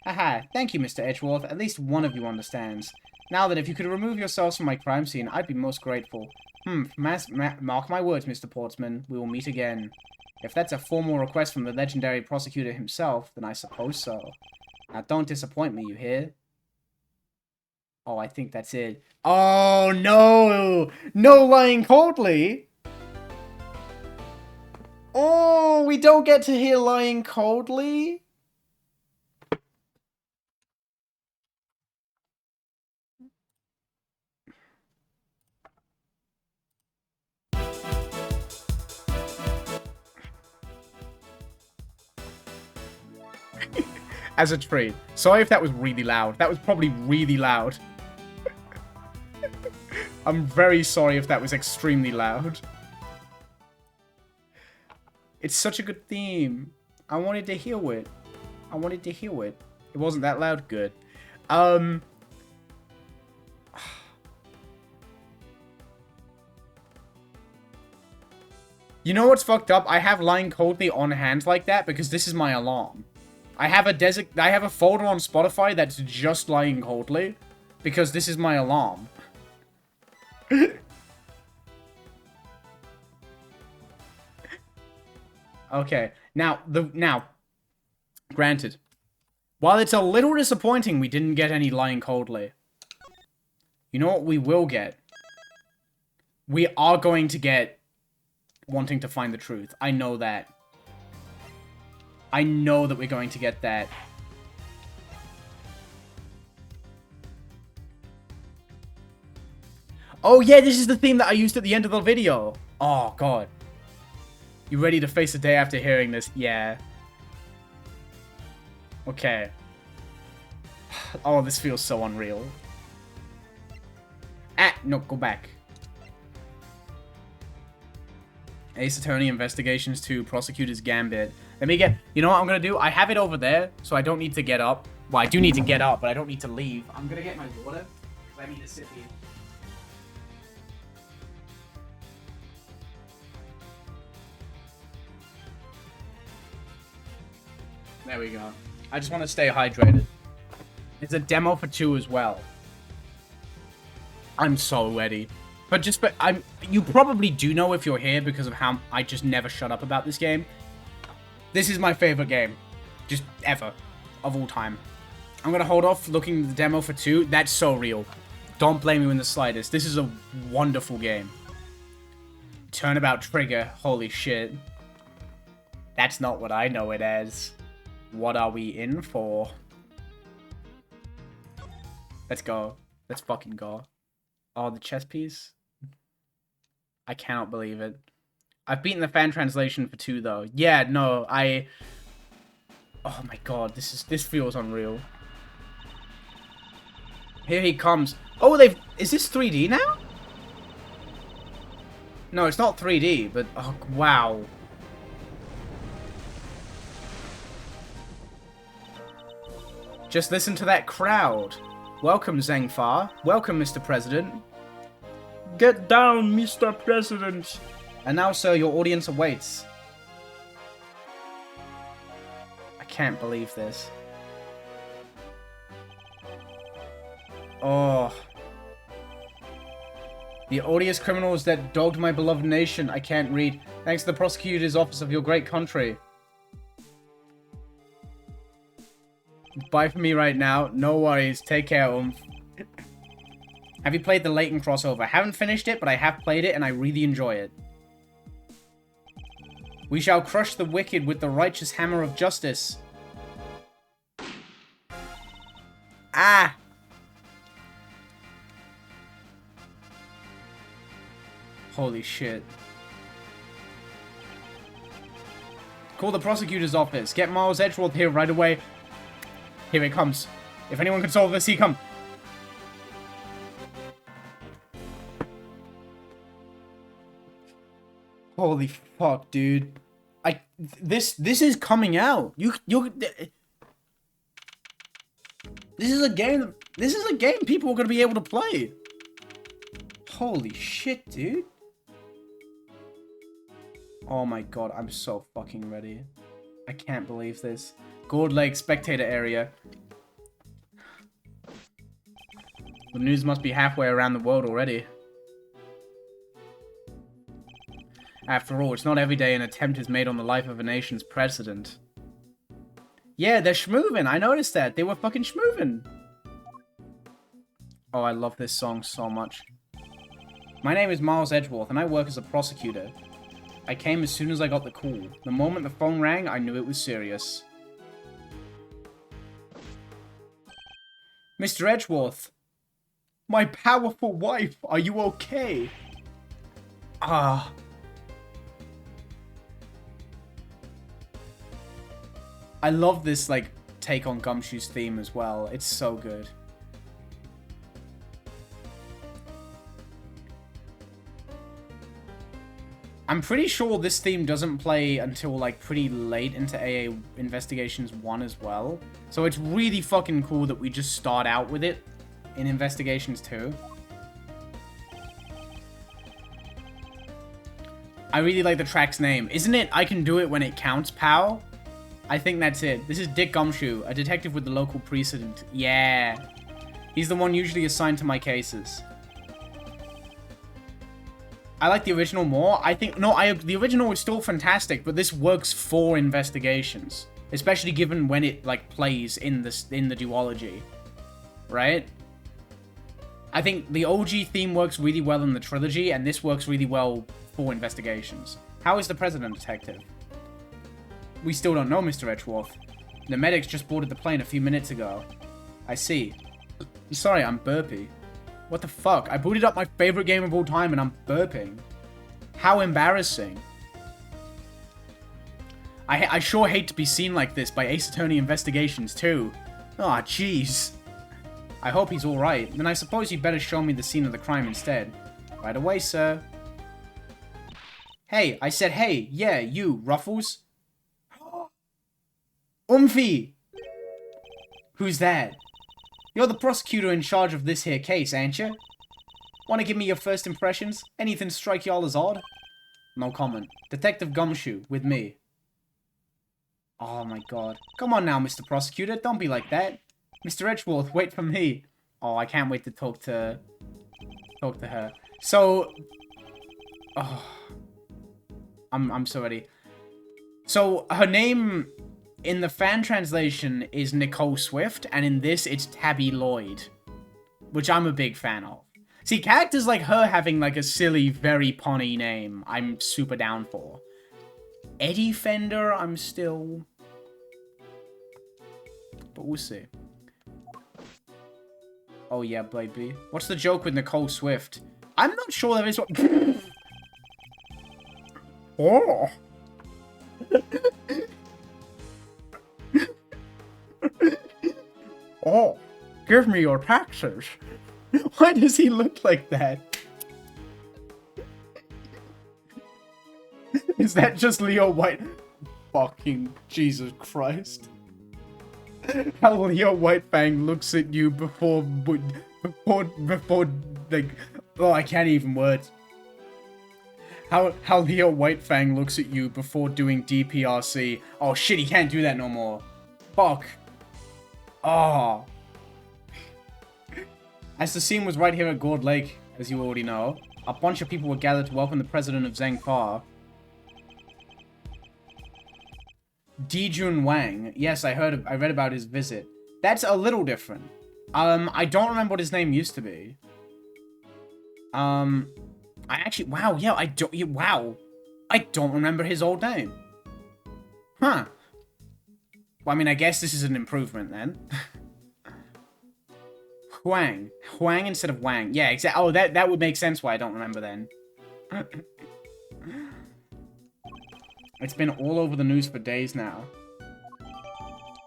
Haha, thank you, Mr. Edgeworth. At least one of you understands. Now then, if you could remove yourselves from my crime scene, I'd be most grateful. Mark my words, Mr. Portsman. We will meet again. If that's a formal request from the legendary prosecutor himself, then I suppose so. Now don't disappoint me, you hear? Oh, I think that's it. Oh, no! No lying coldly! Oh, we don't get to hear lying coldly? As a treat. Sorry if that was really loud. That was probably really loud. I'm very sorry if that was extremely loud. It's such a good theme. I wanted to hear it. I wanted to hear it. It wasn't that loud? Good. You know what's fucked up? I have lying coldly on hand like that because this is my alarm. I have a folder on Spotify that's just Lying Coldly, because this is my alarm. Okay, now, granted, while it's a little disappointing we didn't get any Lying Coldly, you know what we will get? We are going to get Wanting to Find the Truth. I know that. I know that we're going to get that. Oh yeah, this is the theme that I used at the end of the video. Oh god. You ready to face the day after hearing this? Yeah. Okay. Oh, this feels so unreal. Ah, no, go back. Ace Attorney Investigations 2, Prosecutor's Gambit. Let me get... You know what I'm going to do? I have it over there, so I don't need to get up. Well, I do need to get up, but I don't need to leave. I'm going to get my water, because I need to sit here. There we go. I just want to stay hydrated. It's a demo for 2 as well. I'm so ready. But you probably do know if you're here because of how I just never shut up about this game. This is my favorite game. Just ever. Of all time. I'm going to hold off looking at the demo for 2. That's so real. Don't blame me in the slightest. This is a wonderful game. Turnabout Trigger. Holy shit. That's not what I know it as. What are we in for? Let's go. Let's fucking go. Oh, the chess piece? I cannot believe it. I've beaten the fan translation for 2 though. Yeah, no, oh my god, this feels unreal. Here he comes. Oh, is this 3D now? No, it's not 3D, but oh wow. Just listen to that crowd. Welcome, Zhengfa. Welcome, Mr. President. Get down, Mr. President. And now, sir, your audience awaits. I can't believe this. Oh. The odious criminals that dogged my beloved nation. I can't read. Thanks to the prosecutor's office of your great country. Bye for me right now. No worries. Take care of them. Have you played the Layton crossover? I haven't finished it, but I have played it and I really enjoy it. We shall crush the wicked with the righteous hammer of justice. Ah! Holy shit. Call the prosecutor's office. Get Miles Edgeworth here right away. Here it comes. If anyone can solve this, he come. Holy fuck, dude. This is coming out. This is a game people are gonna be able to play. Holy shit, dude. Oh my god, I'm so fucking ready. I can't believe this. Gold Lake spectator area. The news must be halfway around the world already. After all, it's not every day an attempt is made on the life of a nation's president. Yeah, they're schmoovin'. I noticed that. They were fucking schmoovin'. Oh, I love this song so much. My name is Miles Edgeworth, and I work as a prosecutor. I came as soon as I got the call. The moment the phone rang, I knew it was serious. Mr. Edgeworth. My powerful wife, are you okay? Ah. I love this, like, take on Gumshoe's theme as well. It's so good. I'm pretty sure this theme doesn't play until, like, pretty late into AA Investigations 1 as well. So it's really fucking cool that we just start out with it in Investigations 2. I really like the track's name. Isn't it I Can Do It When It Counts, pal? I think that's it. This is Dick Gumshoe, a detective with the local precinct. Yeah. He's the one usually assigned to my cases. I like the original more. I think... No, the original is still fantastic, but this works for investigations. Especially given when it, like, plays in the duology. Right? I think the OG theme works really well in the trilogy, and this works really well for investigations. How is the president, detective? We still don't know, Mr. Edgeworth. The medics just boarded the plane a few minutes ago. I see. Sorry, I'm burpy. What the fuck? I booted up my favorite game of all time and I'm burping. How embarrassing. I sure hate to be seen like this by Ace Attorney Investigations too. Aw, jeez. I hope he's alright. Then I suppose you'd better show me the scene of the crime instead. Right away, sir. Hey, I said hey. Yeah, you, Ruffles. Umphy! Who's that? You're the prosecutor in charge of this here case, ain't you? Wanna give me your first impressions? Anything strike y'all as odd? No comment. Detective Gumshoe, with me. Oh my god. Come on now, Mr. Prosecutor, don't be like that. Mr. Edgeworth, wait for me. Oh, I can't wait to talk to her. So... Oh... I'm so ready. So, her name... in the fan translation is Nicole Swift, and in this it's Tabby Lloyd, which I'm a big fan of. See, characters like her having like a silly, very punny name, I'm super down for. Eddie Fender, I'm still... But we'll see. Oh yeah, baby. What's the joke with Nicole Swift? I'm not sure there is what... Oh! Oh, give me your taxes. Why does he look like that? Is that just Leo White? Fucking Jesus Christ. How Leo Whitefang looks at you before, like, oh, I can't even word. How Leo Whitefang looks at you before doing DPRC. Oh shit, he can't do that no more. Fuck. Oh. As the scene was right here at Gourd Lake, as you already know, a bunch of people were gathered to welcome the president of Zhengfa. Dijun Wang. Yes, I read about his visit. That's a little different. I don't remember what his name used to be. I actually, wow, yeah, wow. I don't remember his old name. Huh. Well, I mean, I guess this is an improvement then. Huang. Huang instead of Wang. Yeah, exactly. Oh, that would make sense why I don't remember then. It's been all over the news for days now.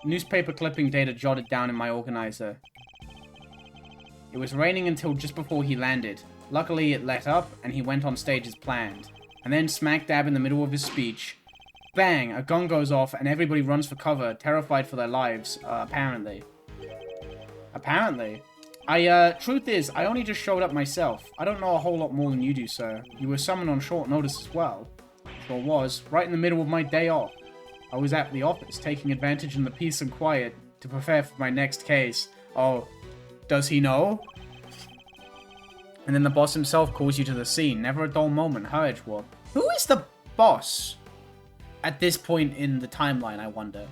Newspaper clipping data jotted down in my organizer. It was raining until just before he landed. Luckily, it let up, and he went on stage as planned. And then, smack dab in the middle of his speech, bang! A gun goes off, and everybody runs for cover, terrified for their lives, apparently. Apparently. Truth is, I only just showed up myself. I don't know a whole lot more than you do, sir. You were summoned on short notice as well. Sure was, right in the middle of my day off. I was at the office, taking advantage of the peace and quiet to prepare for my next case. Oh, does he know? And then the boss himself calls you to the scene. Never a dull moment, huh, Edgeworth? Who is the boss? At this point in the timeline, I wonder.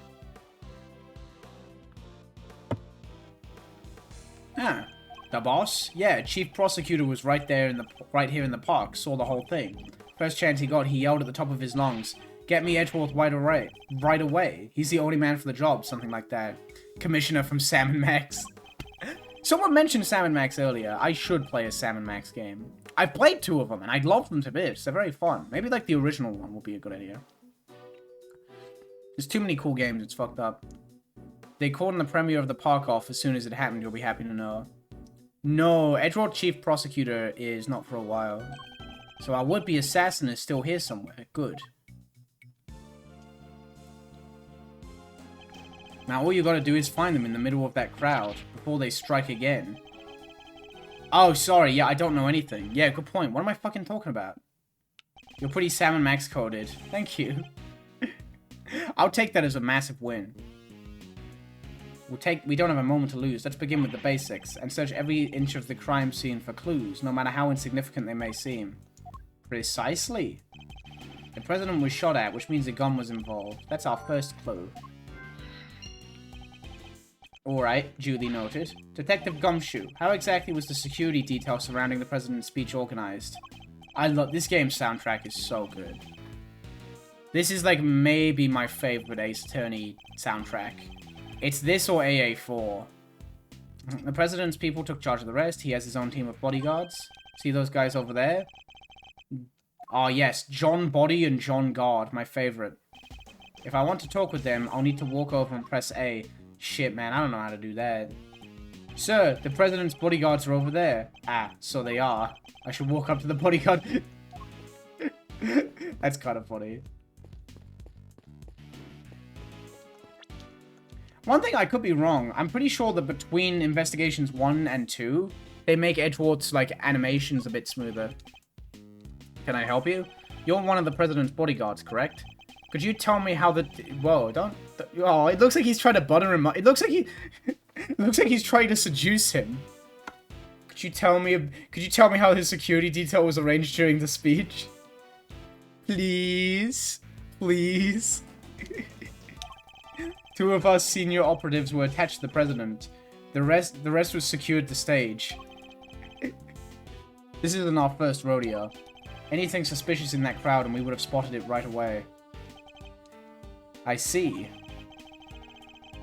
Ah, the boss? Yeah, Chief Prosecutor was right here in the park, saw the whole thing. First chance he got, he yelled at the top of his lungs, "Get me Edgeworth right away. He's the only man for the job," something like that. Commissioner from Sam & Max. Someone mentioned Sam & Max earlier. I should play a Sam & Max game. I've played 2 of them, and I'd love them to bits. They're very fun. Maybe, like, the original one would be a good idea. There's too many cool games, it's fucked up. They called in the premiere of the park off as soon as it happened, you'll be happy to know. No, Edgeworth Chief Prosecutor is not for a while. So our would-be assassin is still here somewhere. Good. Now all you gotta do is find them in the middle of that crowd, before they strike again. Oh, sorry, yeah, I don't know anything. Yeah, good point. What am I fucking talking about? You're pretty Sam & Max coded. Thank you. I'll take that as a massive win. We don't have a moment to lose. Let's begin with the basics and search every inch of the crime scene for clues, no matter how insignificant they may seem. Precisely. The president was shot at, which means a gun was involved. That's our first clue. Alright, duly noted. Detective Gumshoe, how exactly was the security detail surrounding the president's speech organized? I love this game's soundtrack is so good. This is like maybe my favorite Ace Attorney soundtrack. It's this or AA4. The president's people took charge of the rest. He has his own team of bodyguards. See those guys over there? Oh yes, John Body and John Guard, my favorite. If I want to talk with them, I'll need to walk over and press A. Shit, man, I don't know how to do that. Sir, the president's bodyguards are over there. Ah, so they are. I should walk up to the bodyguard. That's kind of funny. One thing I could be wrong. I'm pretty sure that between Investigations 1 and 2, they make Edgeworth's, like, animations a bit smoother. Can I help you? You're one of the president's bodyguards, correct? Could you tell me how the... Whoa, don't... Oh, it looks like he's trying to butter him up. It looks like he... It looks like he's trying to seduce him. Could you tell me how his security detail was arranged during the speech? Please? Please? Two of us senior operatives were attached to the president. The rest was secured to stage. This isn't our first rodeo. Anything suspicious in that crowd and we would have spotted it right away. I see.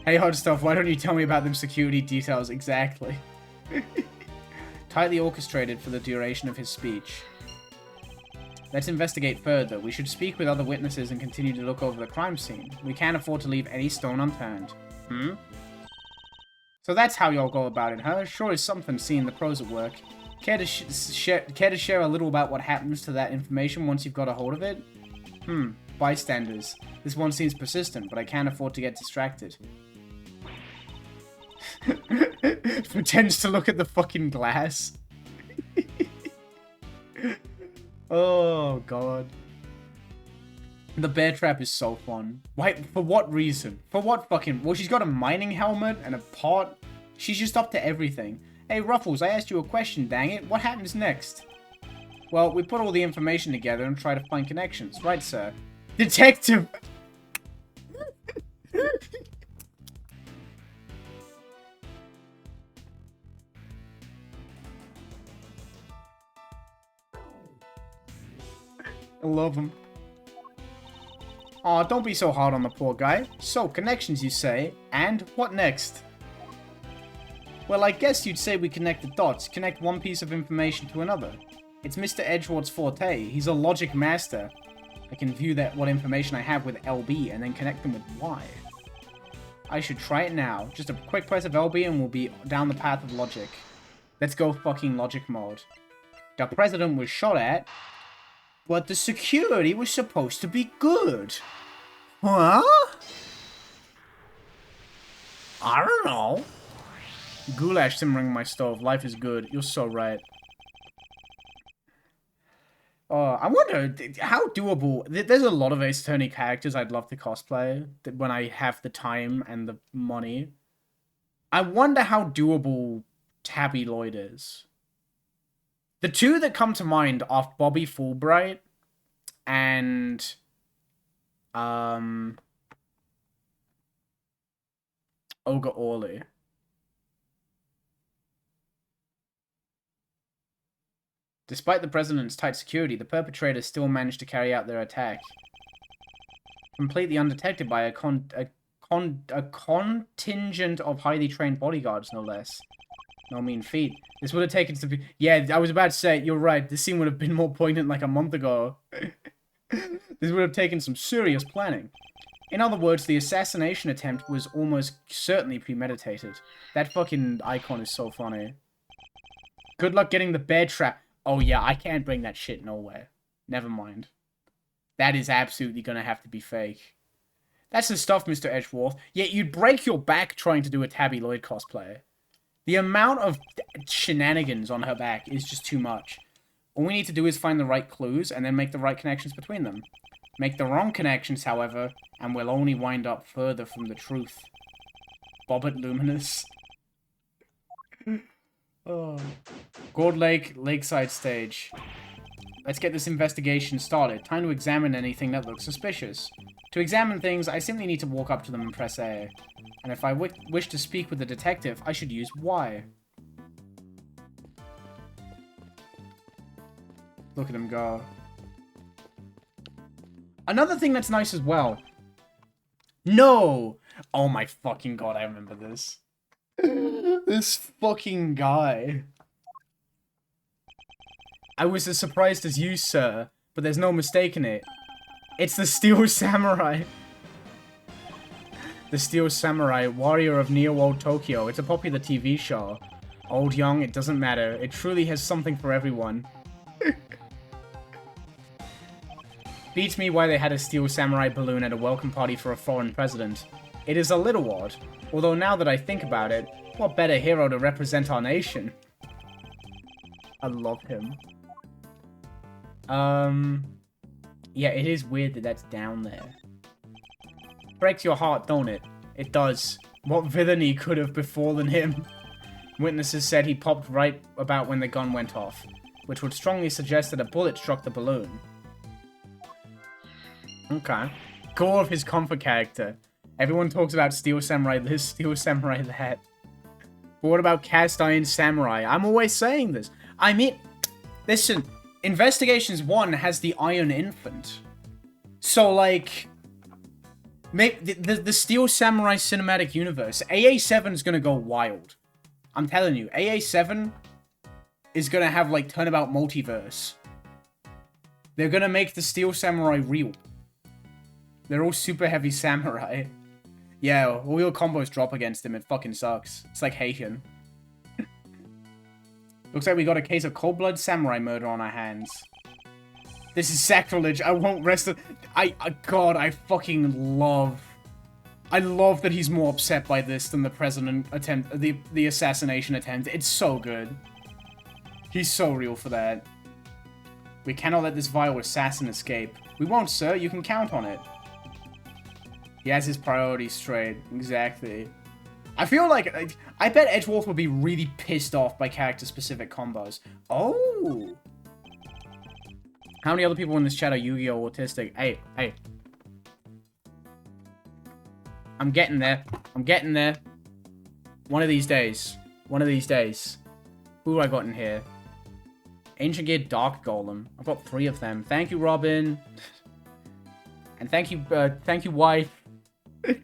Hey, hot stuff, why don't you tell me about them security details exactly? Tightly orchestrated for the duration of his speech. Let's investigate further. We should speak with other witnesses and continue to look over the crime scene. We can't afford to leave any stone unturned. So that's how y'all go about it, huh? Sure is something seeing the pros at work. Care to share a little about what happens to that information once you've got a hold of it? Bystanders. This one seems persistent, but I can't afford to get distracted. Pretends to look at the fucking glass. Oh, God. The bear trap is so fun. Why? For what reason? For what fucking... Well, she's got a mining helmet and a pot. She's just up to everything. Hey, Ruffles, I asked you a question, dang it. What happens next? Well, we put all the information together and try to find connections. Right, sir? Detective! I love him. Aw, don't be so hard on the poor guy. So, connections, you say? And what next? Well, I guess you'd say we connect the dots, connect one piece of information to another. It's Mr. Edgeworth's forte. He's a logic master. I can view what information I have with LB and then connect them with Y. I should try it now. Just a quick press of LB and we'll be down the path of logic. Let's go fucking logic mode. The president was shot at, but the security was supposed to be good. Huh? I don't know. Goulash simmering in my stove. Life is good. You're so right. I wonder, how doable... There's a lot of Ace Attorney characters I'd love to cosplay when I have the time and the money. I wonder how doable Tabby Lloyd is. The two that come to mind are Bobby Fulbright and... Olga Orley. Despite the president's tight security, the perpetrators still managed to carry out their attack. Completely undetected by a contingent of highly trained bodyguards, no less. No mean feat. This would have taken some... Yeah, I was about to say, you're right, this scene would have been more poignant like a month ago. This would have taken some serious planning. In other words, the assassination attempt was almost certainly premeditated. That fucking icon is so funny. Good luck getting the bear trap. Oh yeah, I can't bring that shit nowhere. Never mind. That is absolutely gonna have to be fake. That's the stuff, Mr. Edgeworth. Yet you'd break your back trying to do a Tabby Lloyd cosplay. The amount of shenanigans on her back is just too much. All we need to do is find the right clues and then make the right connections between them. Make the wrong connections, however, and we'll only wind up further from the truth. Bobbert Luminous. Oh. Gold Lake, Lakeside Stage. Let's get this investigation started. Time to examine anything that looks suspicious. To examine things, I simply need to walk up to them and press A. And if I wish to speak with the detective, I should use Y. Look at him go. Another thing that's nice as well. No! Oh my fucking god, I remember this. This fucking guy. I was as surprised as you, sir, but there's no mistaking it. It's the Steel Samurai. The Steel Samurai, warrior of Neo-Old Tokyo. It's a popular TV show. Old, young, it doesn't matter. It truly has something for everyone. Beats me why they had a Steel Samurai balloon at a welcome party for a foreign president. It is a little odd, although now that I think about it, what better hero to represent our nation? I love him. Yeah, it is weird that that's down there. Breaks your heart, don't it? It does. What villainy could have befallen him? Witnesses said he popped right about when the gun went off, which would strongly suggest that a bullet struck the balloon. Okay. Core of his comfort character. Everyone talks about Steel Samurai this, Steel Samurai that. But what about Cast Iron Samurai? I'm always saying this. I mean, listen, Investigations 1 has the Iron Infant. So, like, maybe the Steel Samurai cinematic universe, AA7's gonna go wild. I'm telling you, AA7 is gonna have, like, Turnabout Multiverse. They're gonna make the Steel Samurai real. They're all super heavy samurai. Yeah, all your combos drop against him. It fucking sucks. It's like Haitian. Looks like we got a case of cold-blood samurai murder on our hands. This is sacrilege. I won't rest it. God, I fucking love... I love that he's more upset by this than the president attempt... The assassination attempt. It's so good. He's so real for that. We cannot let this vile assassin escape. We won't, sir. You can count on it. He has his priorities straight. Exactly. I feel like... I bet Edgeworth would be really pissed off by character-specific combos. Oh! How many other people in this chat are Yu-Gi-Oh! Autistic? Hey, hey. I'm getting there. I'm getting there. One of these days. One of these days. Who have I got in here? Ancient Gear Dark Golem. I've got 3 of them. Thank you, Robin. And thank you, wife. I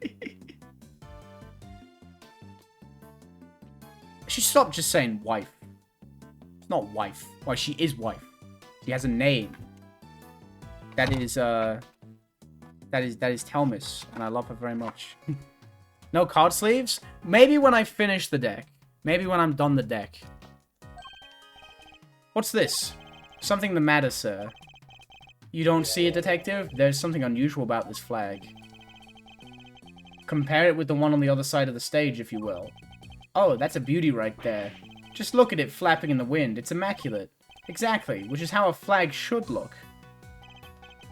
should stop just saying wife. It's not wife. Well, she is wife. She has a name. That is Telmis, and I love her very much. No card sleeves? Maybe when I finish the deck. Maybe when I'm done the deck. What's this? Something the matter, sir. You don't see it, detective? There's something unusual about this flag. Compare it with the one on the other side of the stage, if you will. Oh, that's a beauty right there. Just look at it flapping in the wind. It's immaculate. Exactly, which is how a flag should look.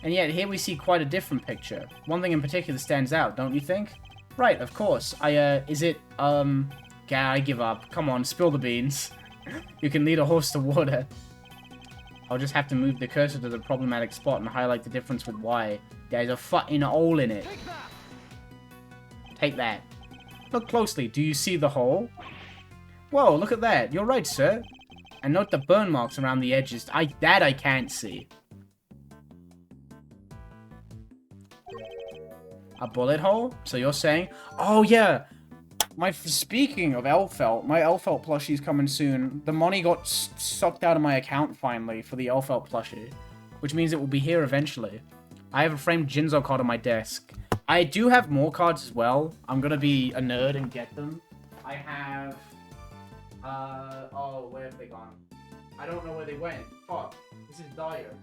And yet, here we see quite a different picture. One thing in particular stands out, don't you think? Right, of course. Is it, yeah, I give up. Come on, spill the beans. You can lead a horse to water. I'll just have to move the cursor to the problematic spot and highlight the difference with Y. There's a fucking hole in it. Take that. Look closely. Do you see the hole? Whoa, look at that. You're right, sir. And note the burn marks around the edges. That I can't see. A bullet hole? So you're saying... Oh, yeah. Speaking of Elfelt, my Elfelt plushie's coming soon. The money got sucked out of my account finally for the Elfelt plushie, which means it will be here eventually. I have a framed Jinzo card on my desk. I do have more cards as well. I'm gonna be a nerd and get them. I have... oh, where have they gone? I don't know where they went. Fuck. This is dire.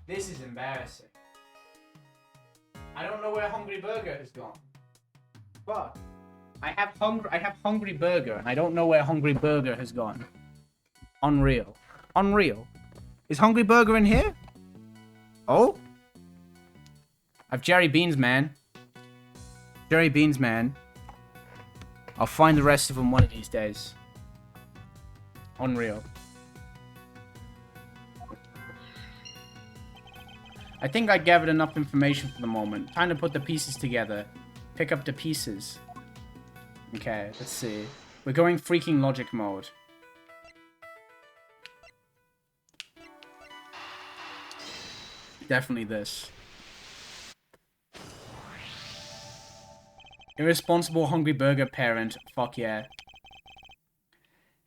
This is embarrassing. I don't know where Hungry Burger has gone. Fuck. I have Hungry Burger, and I don't know where Hungry Burger has gone. Unreal. Unreal. Is Hungry Burger in here? Oh? I've Jerry Beans, man. Jerry Beans, man. I'll find the rest of them one of these days. Unreal. I think I gathered enough information for the moment. Time to put the pieces together. Pick up the pieces. Okay, let's see. We're going freaking logic mode. Definitely this. Irresponsible Hungry Burger parent. Fuck yeah.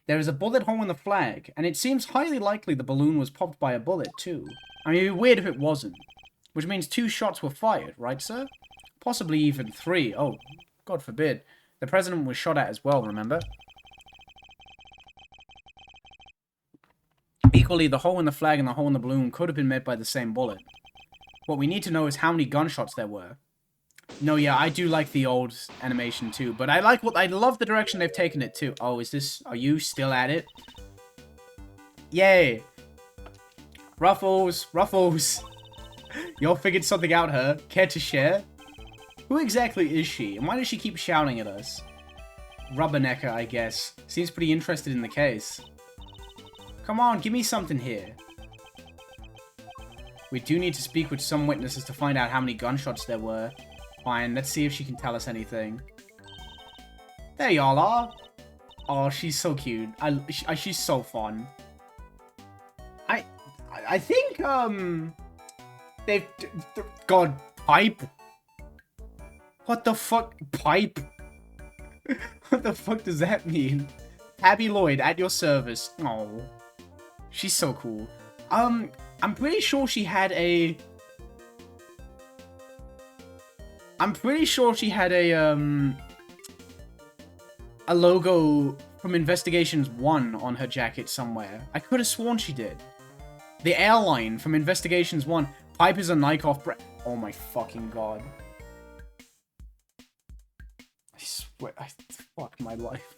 There is a bullet hole in the flag, and it seems highly likely the balloon was popped by a bullet, too. I mean, it'd be weird if it wasn't. Which means 2 shots were fired, right, sir? Possibly even 3. Oh, God forbid. The president was shot at as well, remember? Equally, the hole in the flag and the hole in the balloon could have been made by the same bullet. What we need to know is how many gunshots there were. No, yeah, I do like the old animation too, but I love the direction they've taken it too. Oh, are you still at it? Yay! Ruffles, Ruffles! Y'all figured something out, huh? Care to share? Who exactly is she, and why does she keep shouting at us? Rubbernecker, I guess. Seems pretty interested in the case. Come on, give me something here. We do need to speak with some witnesses to find out how many gunshots there were. Fine, let's see if she can tell us anything. There y'all are. Oh, she's so cute. She's so fun. I think, God, pipe? What the fuck? Pipe? What the fuck does that mean? Abby Lloyd, at your service. Oh, she's so cool. I'm pretty sure she had a... a logo from Investigations 1 on her jacket somewhere. I could have sworn she did. The airline from Investigations 1. Pipe is a Nike-off brand. Oh my fucking god. I swear, fuck my life.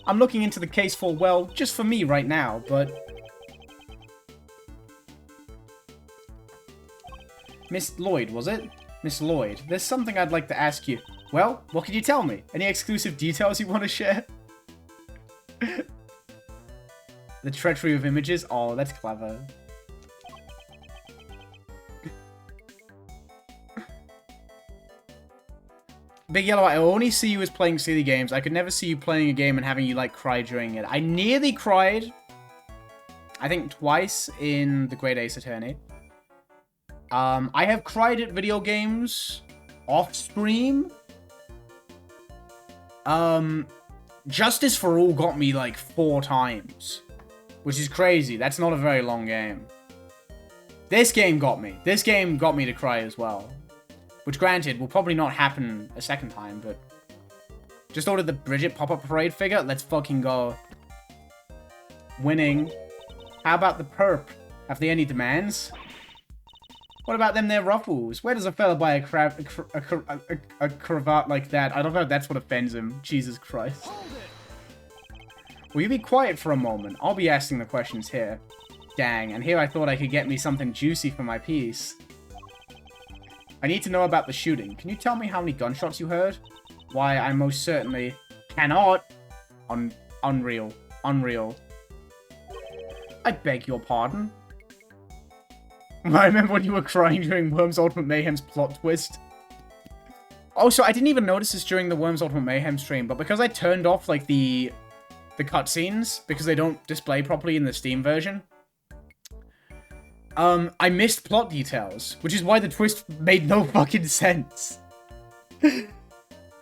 I'm looking into the case for, well, just for me right now, but... Miss Lloyd, was it? Miss Lloyd, there's something I'd like to ask you. Well, what can you tell me? Any exclusive details you want to share? The treachery of images? Oh, that's clever. Big Yellow, I only see you as playing silly games. I could never see you playing a game and having you, like, cry during it. I nearly cried, I think, twice in The Great Ace Attorney. I have cried at video games off stream. Justice for All got me, like, 4 times. Which is crazy. That's not a very long game. This game got me. This game got me to cry as well. Which, granted, will probably not happen a second time, but... Just ordered the Bridget pop-up parade figure. Let's fucking go. Winning. How about the perp? Have they any demands? What about them there ruffles? Where does a fella buy a cravat like that? I don't know if that's what offends him. Jesus Christ. Will you be quiet for a moment? I'll be asking the questions here. Dang, and here I thought I could get me something juicy for my piece. I need to know about the shooting. Can you tell me how many gunshots you heard? Why, I most certainly cannot. Unreal. Unreal. I beg your pardon? I remember when you were crying during Worms Ultimate Mayhem's plot twist. Also, I didn't even notice this during the Worms Ultimate Mayhem stream, but because I turned off, like, the cutscenes, because they don't display properly in the Steam version, I missed plot details, which is why the twist made no fucking sense.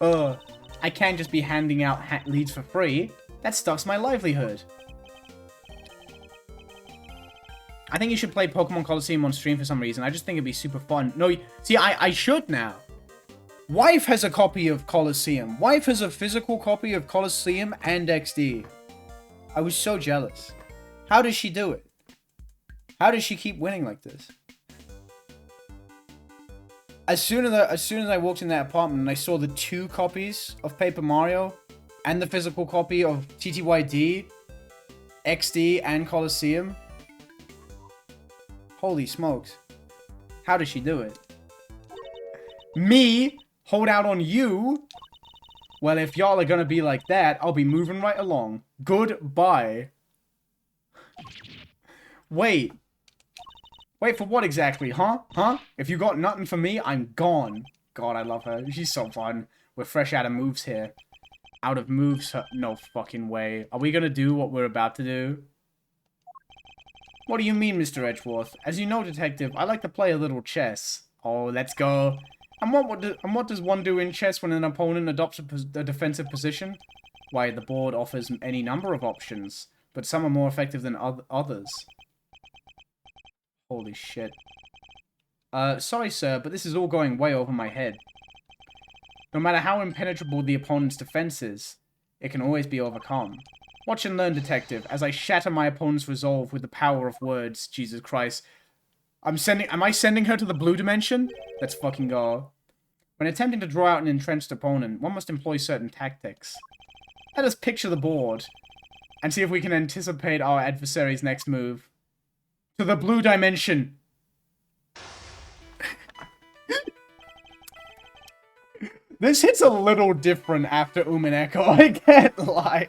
I can't just be handing out leads for free. That stuff's my livelihood. I think you should play Pokemon Coliseum on stream for some reason. I just think it'd be super fun. No, see, I should now. Wife has a copy of Coliseum. Wife has a physical copy of Coliseum and XD. I was so jealous. How does she do it? How does she keep winning like this? As soon as I walked in that apartment and I saw the 2 copies of Paper Mario and the physical copy of TTYD, XD, and Coliseum. Holy smokes. How does she do it? Me hold out on you? Well, if y'all are gonna be like that, I'll be moving right along. Goodbye. Wait. Wait for what exactly, huh? Huh? If you got nothing for me, I'm gone. God, I love her. She's so fun. We're fresh out of moves here. Out of moves? No fucking way. Are we gonna do what we're about to do? What do you mean, Mr. Edgeworth? As you know, Detective, I like to play a little chess. Oh, let's go. And what does one do in chess when an opponent adopts a defensive position? Why, the board offers any number of options, but some are more effective than others. Holy shit. Sorry, sir, but this is all going way over my head. No matter how impenetrable the opponent's defense is, it can always be overcome. Watch and learn, Detective, as I shatter my opponent's resolve with the power of words. Jesus Christ. Am I sending her to the blue dimension? Let's fucking go. When attempting to draw out an entrenched opponent, one must employ certain tactics. Let us picture the board, and see if we can anticipate our adversary's next move. To the blue dimension! This hits a little different after Echo, I can't lie.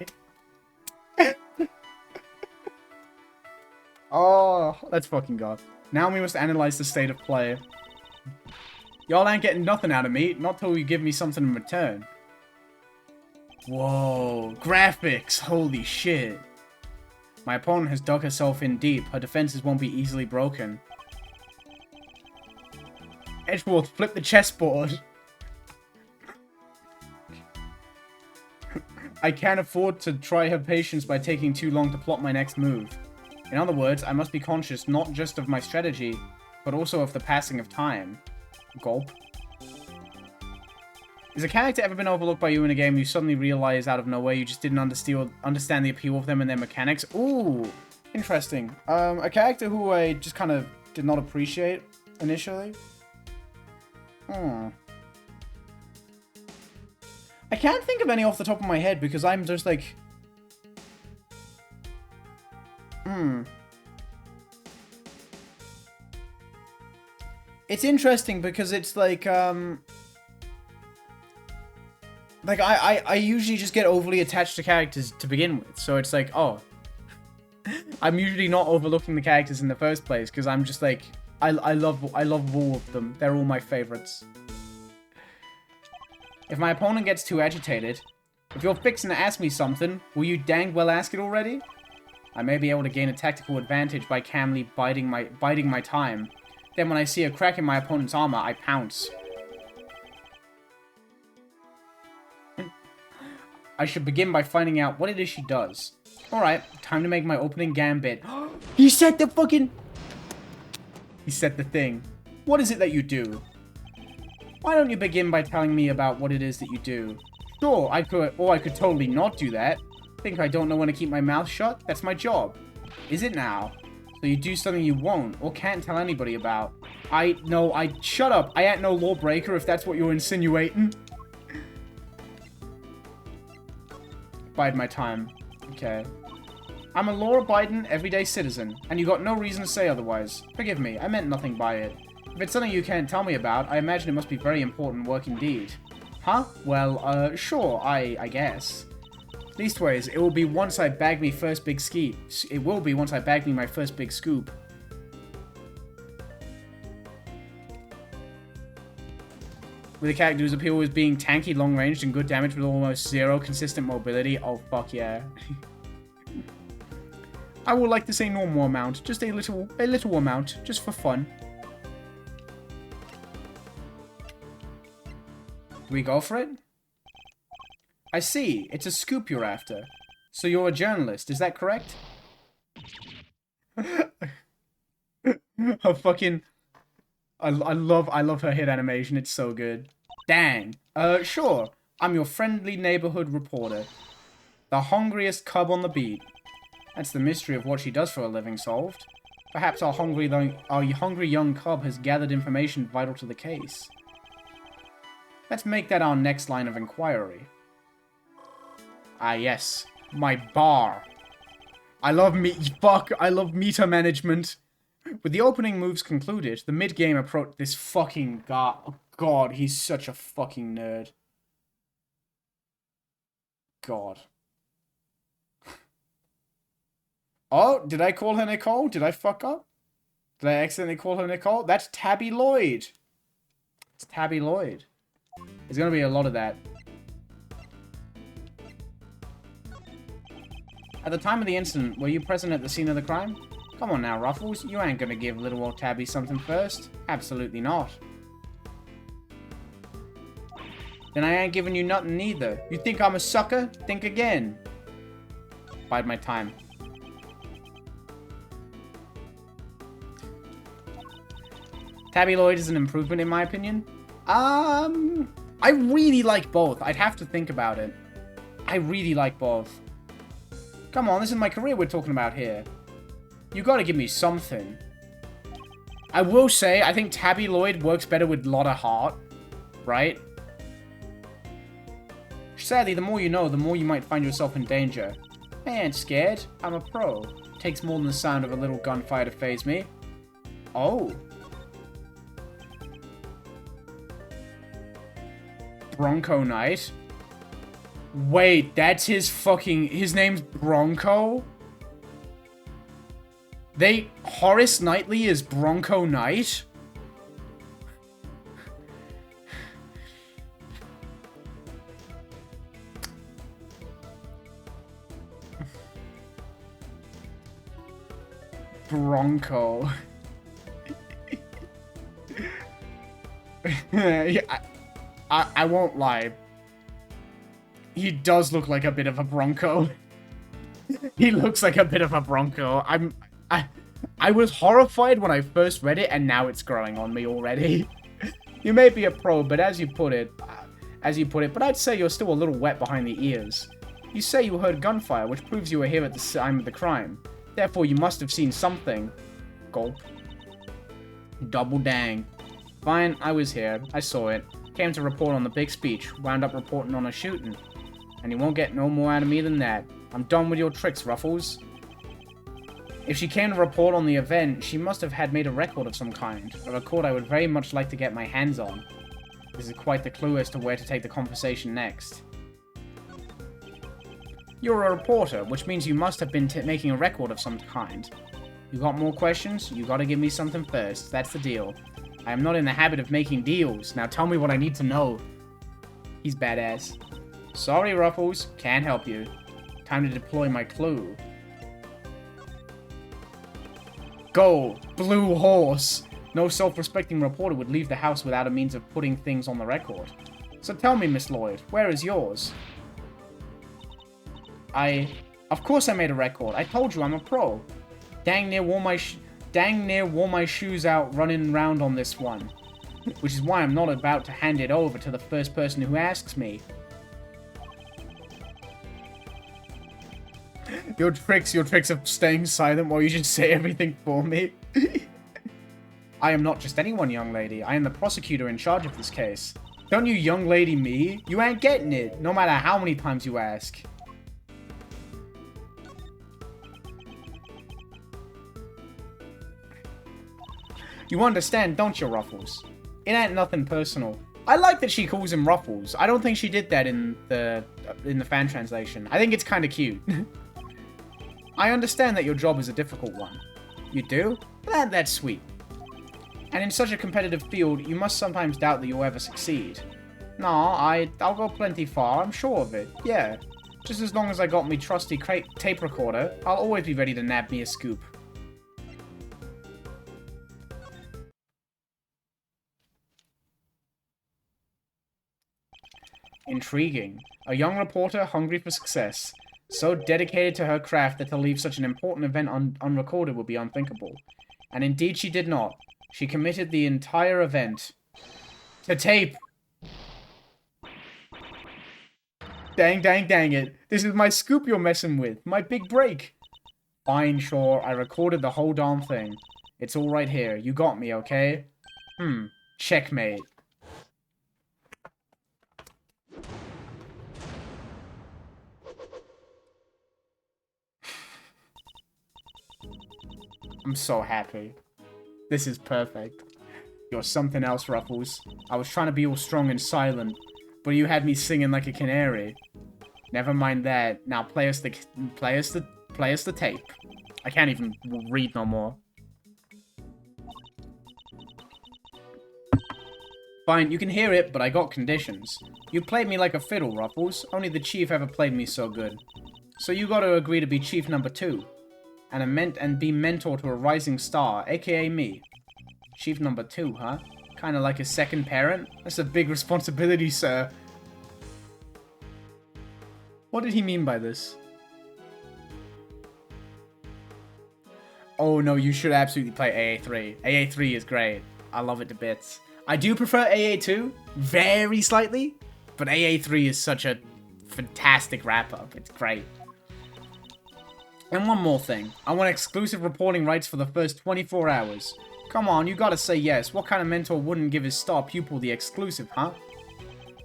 Oh, let's fucking go. Now we must analyze the state of play. Y'all ain't getting nothing out of me, not till you give me something in return. Whoa, graphics, holy shit. My opponent has dug herself in deep, her defenses won't be easily broken. Edgeworth, flip the chessboard. I can't afford to try her patience by taking too long to plot my next move. In other words, I must be conscious not just of my strategy, but also of the passing of time. Gulp. Is a character ever been overlooked by you in a game you suddenly realize out of nowhere you just didn't understand the appeal of them and their mechanics? Ooh, interesting. A character who I just kind of did not appreciate initially. I can't think of any off the top of my head because I'm just like... It's interesting because it's like, I usually just get overly attached to characters to begin with. So it's like, oh. I'm usually not overlooking the characters in the first place because I'm just like, I love all of them. They're all my favorites. If my opponent gets too agitated, if you're fixing to ask me something, will you dang well ask it already? I may be able to gain a tactical advantage by calmly biding my time. Then when I see a crack in my opponent's armor, I pounce. I should begin by finding out what it is she does. Alright, time to make my opening gambit. He said the fucking... He said the thing. What is it that you do? Why don't you begin by telling me about what it is that you do? Sure, I could totally not do that. Think I don't know when to keep my mouth shut? That's my job. Is it now? So you do something you won't or can't tell anybody about. Shut up. I ain't no lawbreaker if that's what you're insinuating. Bide my time. Okay. I'm a law-abiding, everyday citizen, and you got no reason to say otherwise. Forgive me, I meant nothing by it. If it's something you can't tell me about, I imagine it must be very important work indeed. Huh? Well, sure, I guess. Leastways, it will be once I bag me first big ski. It will be once I bag me my first big scoop. With a character whose appeal is being tanky, long-ranged, and good damage with almost zero consistent mobility. Oh, fuck yeah. I would like to say normal amount. Just a little amount. Just for fun. Do we go for it? I see. It's a scoop you're after. So you're a journalist, is that correct? Her fucking... I love her hit animation. It's so good. Dang. Sure. I'm your friendly neighborhood reporter. The hungriest cub on the beat. That's the mystery of what she does for a living solved. Perhaps our hungry young cub has gathered information vital to the case. Let's make that our next line of inquiry. Ah, yes. My bar. I love meter management. With the opening moves concluded, the mid-game approach... This fucking guy... Oh, God, he's such a fucking nerd. God. Oh, did I call her Nicole? Did I fuck up? Did I accidentally call her Nicole? That's Tabby Lloyd. It's Tabby Lloyd. There's gonna be a lot of that. At the time of the incident, were you present at the scene of the crime? Come on now, Ruffles. You ain't gonna give little old Tabby something first. Absolutely not. Then I ain't giving you nothing neither. You think I'm a sucker? Think again. Bide my time. Tabby Lloyd is an improvement in my opinion. I really like both. I'd have to think about it. I really like both. Come on, this is my career we're talking about here. You gotta give me something. I will say, I think Tabby Lloyd works better with Lotta Hart. Right? Sadly, the more you know, the more you might find yourself in danger. I ain't scared. I'm a pro. Takes more than the sound of a little gunfire to faze me. Oh. Bronco Knight? Wait, that's his name's Bronco? Horace Knightley is Bronco Knight? Bronco. Yeah, I won't lie. He does look like a bit of a Bronco. He looks like a bit of a Bronco. I was horrified when I first read it, and now it's growing on me already. You may be a pro, but as you put it, but I'd say you're still a little wet behind the ears. You say you heard gunfire, which proves you were here at the time of the crime. Therefore, you must have seen something. Gulp. Double dang. Fine, I was here. I saw it. Came to report on the big speech. Wound up reporting on a shooting. And you won't get no more out of me than that. I'm done with your tricks, Ruffles. If she came to report on the event, she must have had made a record of some kind. A record I would very much like to get my hands on. This is quite the clue as to where to take the conversation next. You're a reporter, which means you must have been making a record of some kind. You got more questions? You gotta give me something first. That's the deal. I am not in the habit of making deals. Now tell me what I need to know. He's badass. Sorry, Ruffles. Can't help you. Time to deploy my clue. Go! Blue horse! No self-respecting reporter would leave the house without a means of putting things on the record. So tell me, Miss Lloyd, where is yours? Of course I made a record. I told you I'm a pro. Dang near wore my shoes out running around on this one. Which is why I'm not about to hand it over to the first person who asks me. Your tricks of staying silent while you just say everything for me. I am not just anyone, young lady. I am the prosecutor in charge of this case. Don't you young lady me? You ain't getting it, no matter how many times you ask. You understand, don't you, Ruffles? It ain't nothing personal. I like that she calls him Ruffles. I don't think she did that in the fan translation. I think it's kind of cute. I understand that your job is a difficult one. You do? That's sweet. And in such a competitive field, you must sometimes doubt that you'll ever succeed. No, I'll go plenty far, I'm sure of it. Yeah. Just as long as I got me trusty tape recorder, I'll always be ready to nab me a scoop. Intriguing. A young reporter hungry for success. So dedicated to her craft that to leave such an important event unrecorded would be unthinkable. And indeed she did not. She committed the entire event to tape. Dang it. This is my scoop you're messing with. My big break. Fine, sure. I recorded the whole darn thing. It's all right here. You got me, okay? Checkmate. I'm so happy. This is perfect. You're something else, Ruffles. I was trying to be all strong and silent, but you had me singing like a canary. Never mind that. Now play us the tape. I can't even read no more. Fine, you can hear it, but I got conditions. You played me like a fiddle, Ruffles. Only the chief ever played me so good. So you gotta agree to be chief number 2. And be mentor to a rising star, aka me. Chief number 2, huh? Kinda like a second parent? That's a big responsibility, sir. What did he mean by this? Oh no, you should absolutely play AA3. AA3 is great. I love it to bits. I do prefer AA2, very slightly, but AA3 is such a fantastic wrap-up. It's great. And one more thing. I want exclusive reporting rights for the first 24 hours. Come on, you gotta say yes. What kind of mentor wouldn't give his star pupil the exclusive, huh?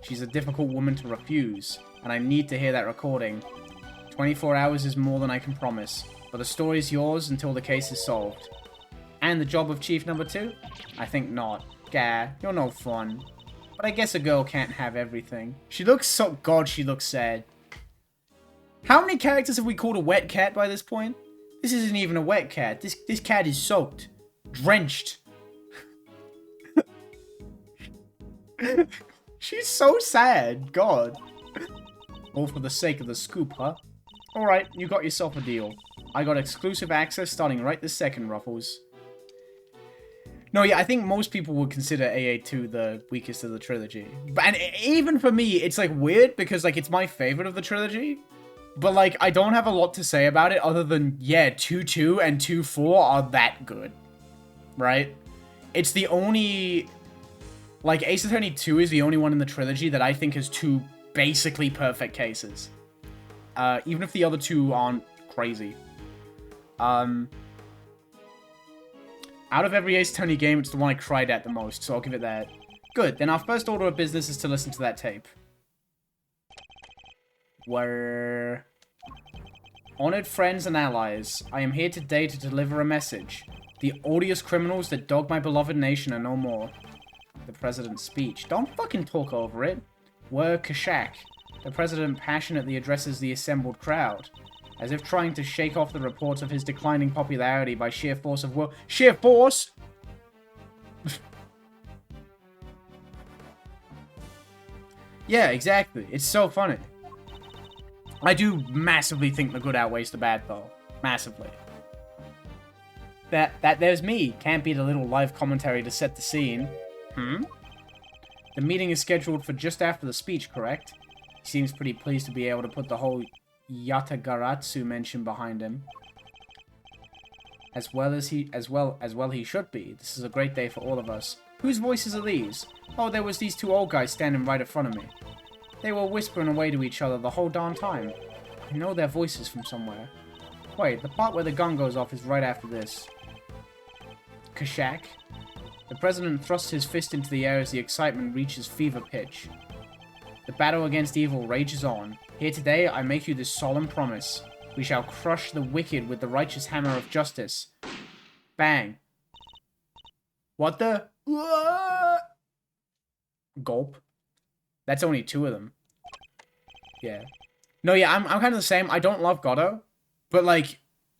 She's a difficult woman to refuse, and I need to hear that recording. 24 hours is more than I can promise, but the story's yours until the case is solved. And the job of chief number 2? I think not. Gah, you're no fun. But I guess a girl can't have everything. She looks so... God, she looks sad. How many characters have we called a wet cat by this point? This isn't even a wet cat. This cat is soaked. Drenched. She's so sad. God. All for the sake of the scoop, huh? Alright, you got yourself a deal. I got exclusive access starting right this second, Ruffles. No, yeah, I think most people would consider AA2 the weakest of the trilogy. And even for me, it's, like, weird because, like, it's my favorite of the trilogy. But, like, I don't have a lot to say about it other than, yeah, 2-2 and 2-4 are that good. Right? It's the only... Like, Ace Attorney 2 is the only one in the trilogy that I think has 2 basically perfect cases. Even if the other 2 aren't crazy. Out of every Ace Attorney game, it's the one I cried at the most, so I'll give it that. Good, then our first order of business is to listen to that tape. Honored friends and allies, I am here today to deliver a message. The odious criminals that dog my beloved nation are no more. The president's speech. Don't fucking talk over it. Kashak. The president passionately addresses the assembled crowd, as if trying to shake off the reports of his declining popularity by sheer force of will. Sheer force? Yeah, exactly. It's so funny. I do massively think the good outweighs the bad, though. Massively. That there's me. Can't beat a little live commentary to set the scene. The meeting is scheduled for just after the speech, correct? He seems pretty pleased to be able to put the whole Yatagaratsu mention behind him. As well he should be. This is a great day for all of us. Whose voices are these? Oh, there was these 2 old guys standing right in front of me. They were whispering away to each other the whole darn time. I know their voices from somewhere. Wait, the part where the gun goes off is right after this. Kashak. The president thrusts his fist into the air as the excitement reaches fever pitch. The battle against evil rages on. Here today, I make you this solemn promise. We shall crush the wicked with the righteous hammer of justice. Bang. What the? Gulp. That's only 2 of them. Yeah. No, yeah, I'm kind of the same. I don't love Godot, but, like,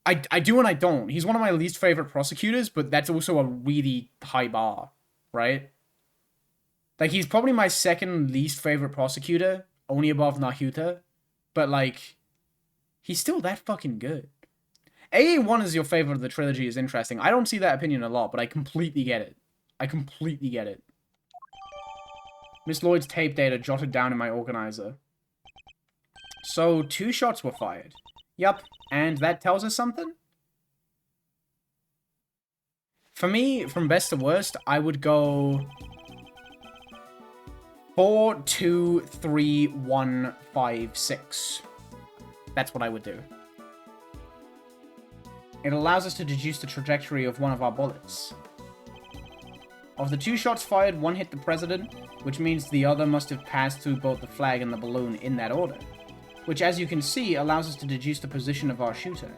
I do and I don't. He's one of my least favorite prosecutors, but that's also a really high bar, right? Like, he's probably my second least favorite prosecutor, only above Nahuta, but, like, he's still that fucking good. AA1 is your favorite of the trilogy is interesting. I don't see that opinion a lot, but I completely get it. I completely get it. Miss Lloyd's tape data jotted down in my organizer. So, 2 shots were fired. Yup, and that tells us something? For me, from best to worst, I would go 4, 2, 3, 1, 5, 6. That's what I would do. It allows us to deduce the trajectory of one of our bullets. Of the 2 shots fired, 1 hit the president, which means the other must have passed through both the flag and the balloon in that order. Which, as you can see, allows us to deduce the position of our shooter.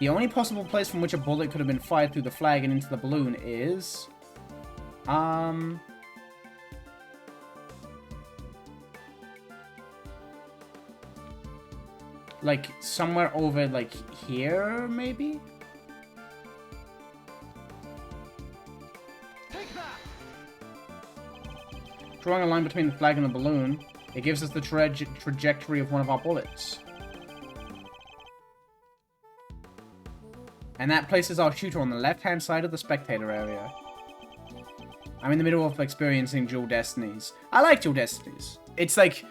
The only possible place from which a bullet could have been fired through the flag and into the balloon is... like, somewhere over, like, here, maybe? Drawing a line between the flag and the balloon, it gives us the trajectory of one of our bullets. And that places our shooter on the left-hand side of the spectator area. I'm in the middle of experiencing Dual Destinies. I like Dual Destinies. It's like...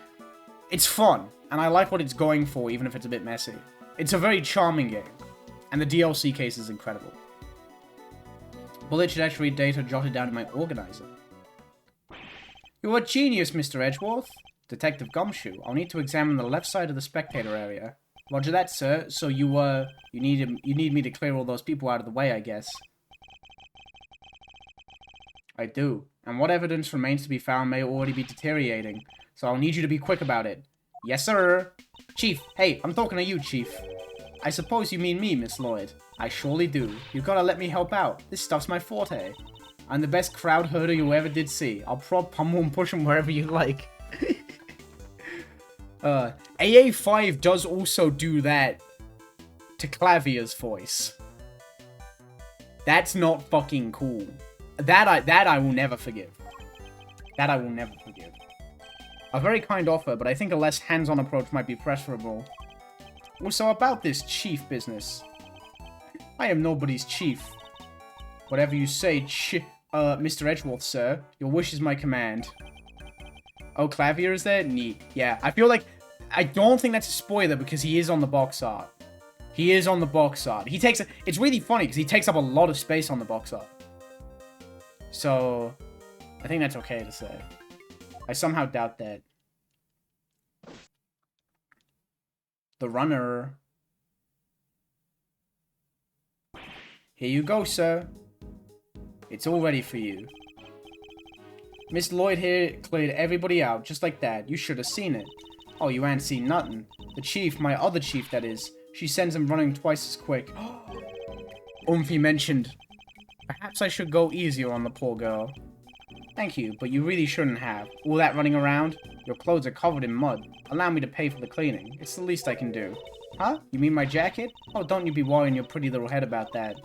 it's fun. And I like what it's going for, even if it's a bit messy. It's a very charming game. And the DLC case is incredible. Bullet trajectory data jotted down in my organizer. You're a genius, Mr. Edgeworth. Detective Gumshoe, I'll need to examine the left side of the spectator area. Roger that, sir. So you need me to clear all those people out of the way, I guess. I do. And what evidence remains to be found may already be deteriorating. So I'll need you to be quick about it. Yes, sir. Chief, hey, I'm talking to you, Chief. I suppose you mean me, Miss Lloyd. I surely do. You've got to let me help out. This stuff's my forte. I'm the best crowd herder you ever did see. I'll prod, pummel, and push them wherever you like. AA5 does also do that to Clavier's voice. That's not fucking cool. That I will never forgive. That I will never forgive. A very kind offer, but I think a less hands-on approach might be preferable. Also, about this chief business. I am nobody's chief. Whatever you say, Mr. Edgeworth, sir. Your wish is my command. Oh, Clavier is there? Neat. Yeah, I feel like... I don't think that's a spoiler because he is on the box art. He is on the box art. He takes... It's really funny because he takes up a lot of space on the box art. So, I think that's okay to say. I somehow doubt that. The runner. Here you go, sir. It's all ready for you. Miss Lloyd here cleared everybody out, just like that. You should have seen it. Oh, you ain't seen nothing. The chief, my other chief that is, she sends him running twice as quick. Umphy mentioned, perhaps I should go easier on the poor girl. Thank you, but you really shouldn't have. All that running around? Your clothes are covered in mud. Allow me to pay for the cleaning. It's the least I can do. Huh? You mean my jacket? Oh, don't you be worrying your pretty little head about that.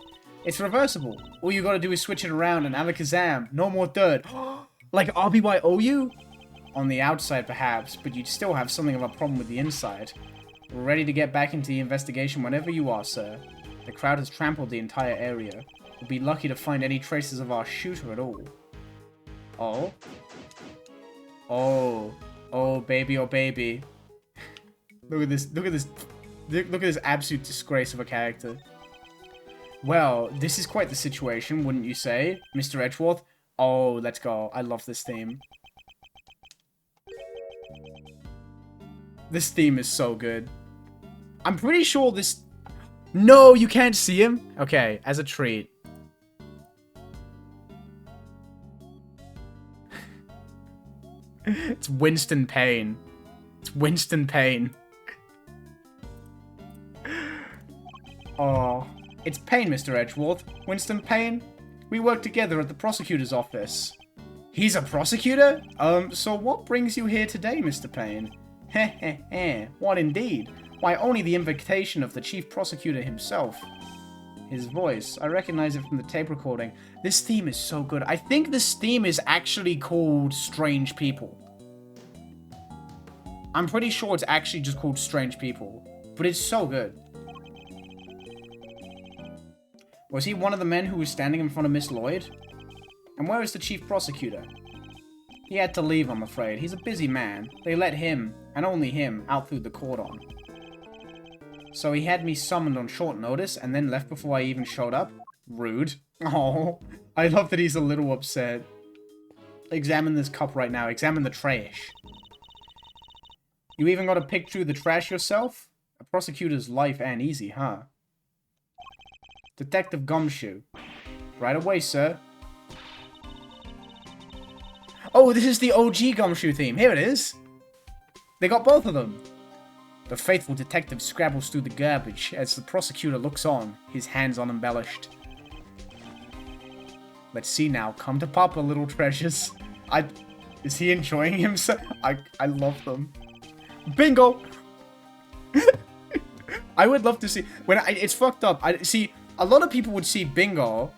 It's reversible. All you gotta do is switch it around and alakazam. No more dirt. Like RBYOU? On the outside, perhaps, but you'd still have something of a problem with the inside. We're ready to get back into the investigation whenever you are, sir. The crowd has trampled the entire area. We'll be lucky to find any traces of our shooter at all. Oh? Oh. Oh, baby, oh, baby. Look at this, look at this, look at this absolute disgrace of a character. Well, this is quite the situation, wouldn't you say, Mr. Edgeworth? Oh, let's go. I love this theme. This theme is so good. I'm pretty sure this... No, you can't see him? Okay, as a treat. It's Winston Payne. It's Winston Payne. Oh, it's Payne, Mr. Edgeworth. Winston Payne? We work together at the prosecutor's office. He's a prosecutor? So what brings you here today, Mr. Payne? Heh heh heh, what indeed? Why, only the invitation of the chief prosecutor himself. His voice, I recognize it from the tape recording. This theme is so good. I think this theme is actually called Strange People. I'm pretty sure it's actually just called Strange People. But it's so good. Was he one of the men who was standing in front of Miss Lloyd? And where is the chief prosecutor? He had to leave, I'm afraid. He's a busy man. They let him, and only him, out through the cordon. So he had me summoned on short notice, and then left before I even showed up? Rude. Oh, I love that he's a little upset. Examine this cup right now. Examine the trash. You even gotta pick through the trash yourself? A prosecutor's life ain't easy, huh? Detective Gumshoe. Right away, sir. Oh, this is the OG Gumshoe theme. Here it is. They got both of them. The faithful detective scrabbles through the garbage as the prosecutor looks on, his hands unembellished. Let's see now. Come to Papa, little treasures. Is he enjoying himself? I love them. Bingo! I would love to see... It's fucked up. See, a lot of people would see Bingo,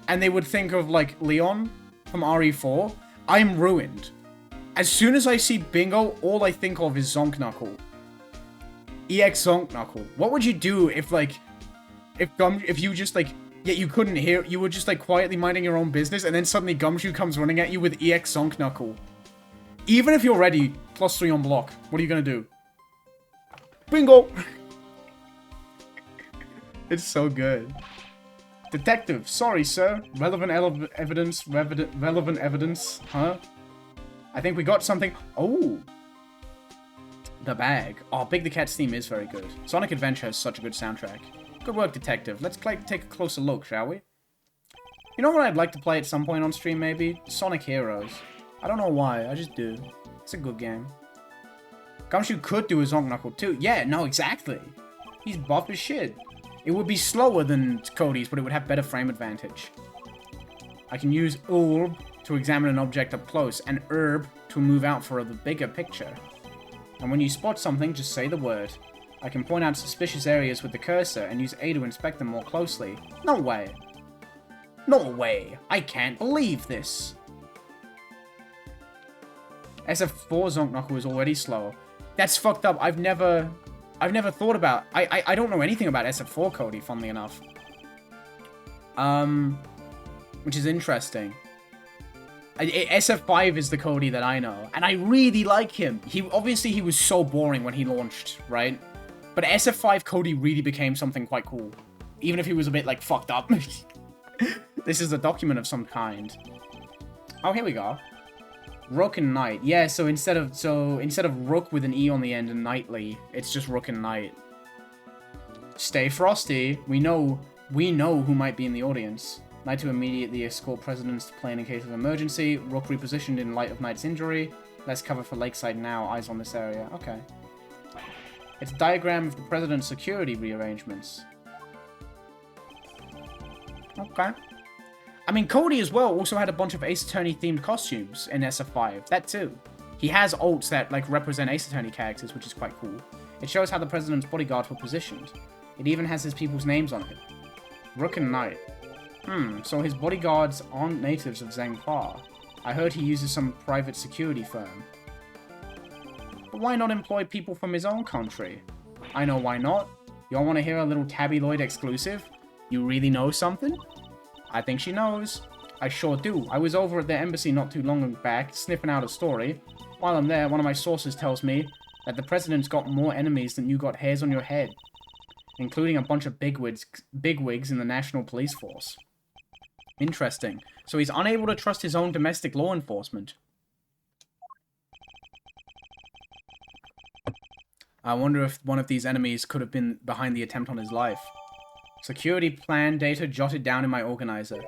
and they would think of, like, Leon from RE4. I'm ruined. As soon as I see Bingo, all I think of is Zonk Knuckle. EX Zonk Knuckle. What would you do if, like... If you just, like... Yeah, you couldn't hear... You were just, like, quietly minding your own business, and then suddenly Gumshoe comes running at you with EX Zonk Knuckle. Even if you're ready, +3 on block. What are you gonna do? Bingo! It's so good. Detective, sorry, sir. Relevant evidence. Relevant evidence. Huh? I think we got something. Oh! The bag. Oh, Big the Cat's theme is very good. Sonic Adventure has such a good soundtrack. Good work, Detective. Let's take a closer look, shall we? You know what I'd like to play at some point on stream, maybe? Sonic Heroes. I don't know why, I just do. It's a good game. Gumshoe could do a Zonk Knuckle too. Yeah, no, exactly. He's buff as shit. It would be slower than Cody's, but it would have better frame advantage. I can use Orb to examine an object up close, and Herb to move out for the bigger picture. And when you spot something, just say the word. I can point out suspicious areas with the cursor, and use A to inspect them more closely. No way. No way. I can't believe this. SF4 Zonk Knuckle is already slow. That's fucked up. I've never thought about... I don't know anything about SF4 Cody, funnily enough. Which is interesting. SF5 is the Cody that I know, and I really like him. Obviously he was so boring when he launched, right? But SF5 Cody really became something quite cool. Even if he was a bit, like, fucked up. This is a document of some kind. Oh, here we go. Rook and Knight. Yeah, so instead of Rook with an E on the end and Knightly, it's just Rook and Knight. Stay frosty. We know who might be in the audience. Knight to immediately escort presidents to plane in case of emergency. Rook repositioned in light of Knight's injury. Let's cover for Lakeside now. Eyes on this area. Okay. It's a diagram of the president's security rearrangements. Okay. I mean, Cody as well also had a bunch of Ace Attorney themed costumes in SF5. That too. He has ults that, like, represent Ace Attorney characters, which is quite cool. It shows how the president's bodyguards were positioned. It even has his people's names on it. Rook and Knight. So his bodyguards aren't natives of Zangpa. I heard he uses some private security firm. But why not employ people from his own country? I know why not. Y'all want to hear a little Tabloid exclusive? You really know something? I think she knows. I sure do. I was over at their embassy not too long back, sniffing out a story. While I'm there, one of my sources tells me that the president's got more enemies than you got hairs on your head, including a bunch of bigwigs in the National Police Force. Interesting. So he's unable to trust his own domestic law enforcement. I wonder if one of these enemies could have been behind the attempt on his life. Security plan data jotted down in my organizer.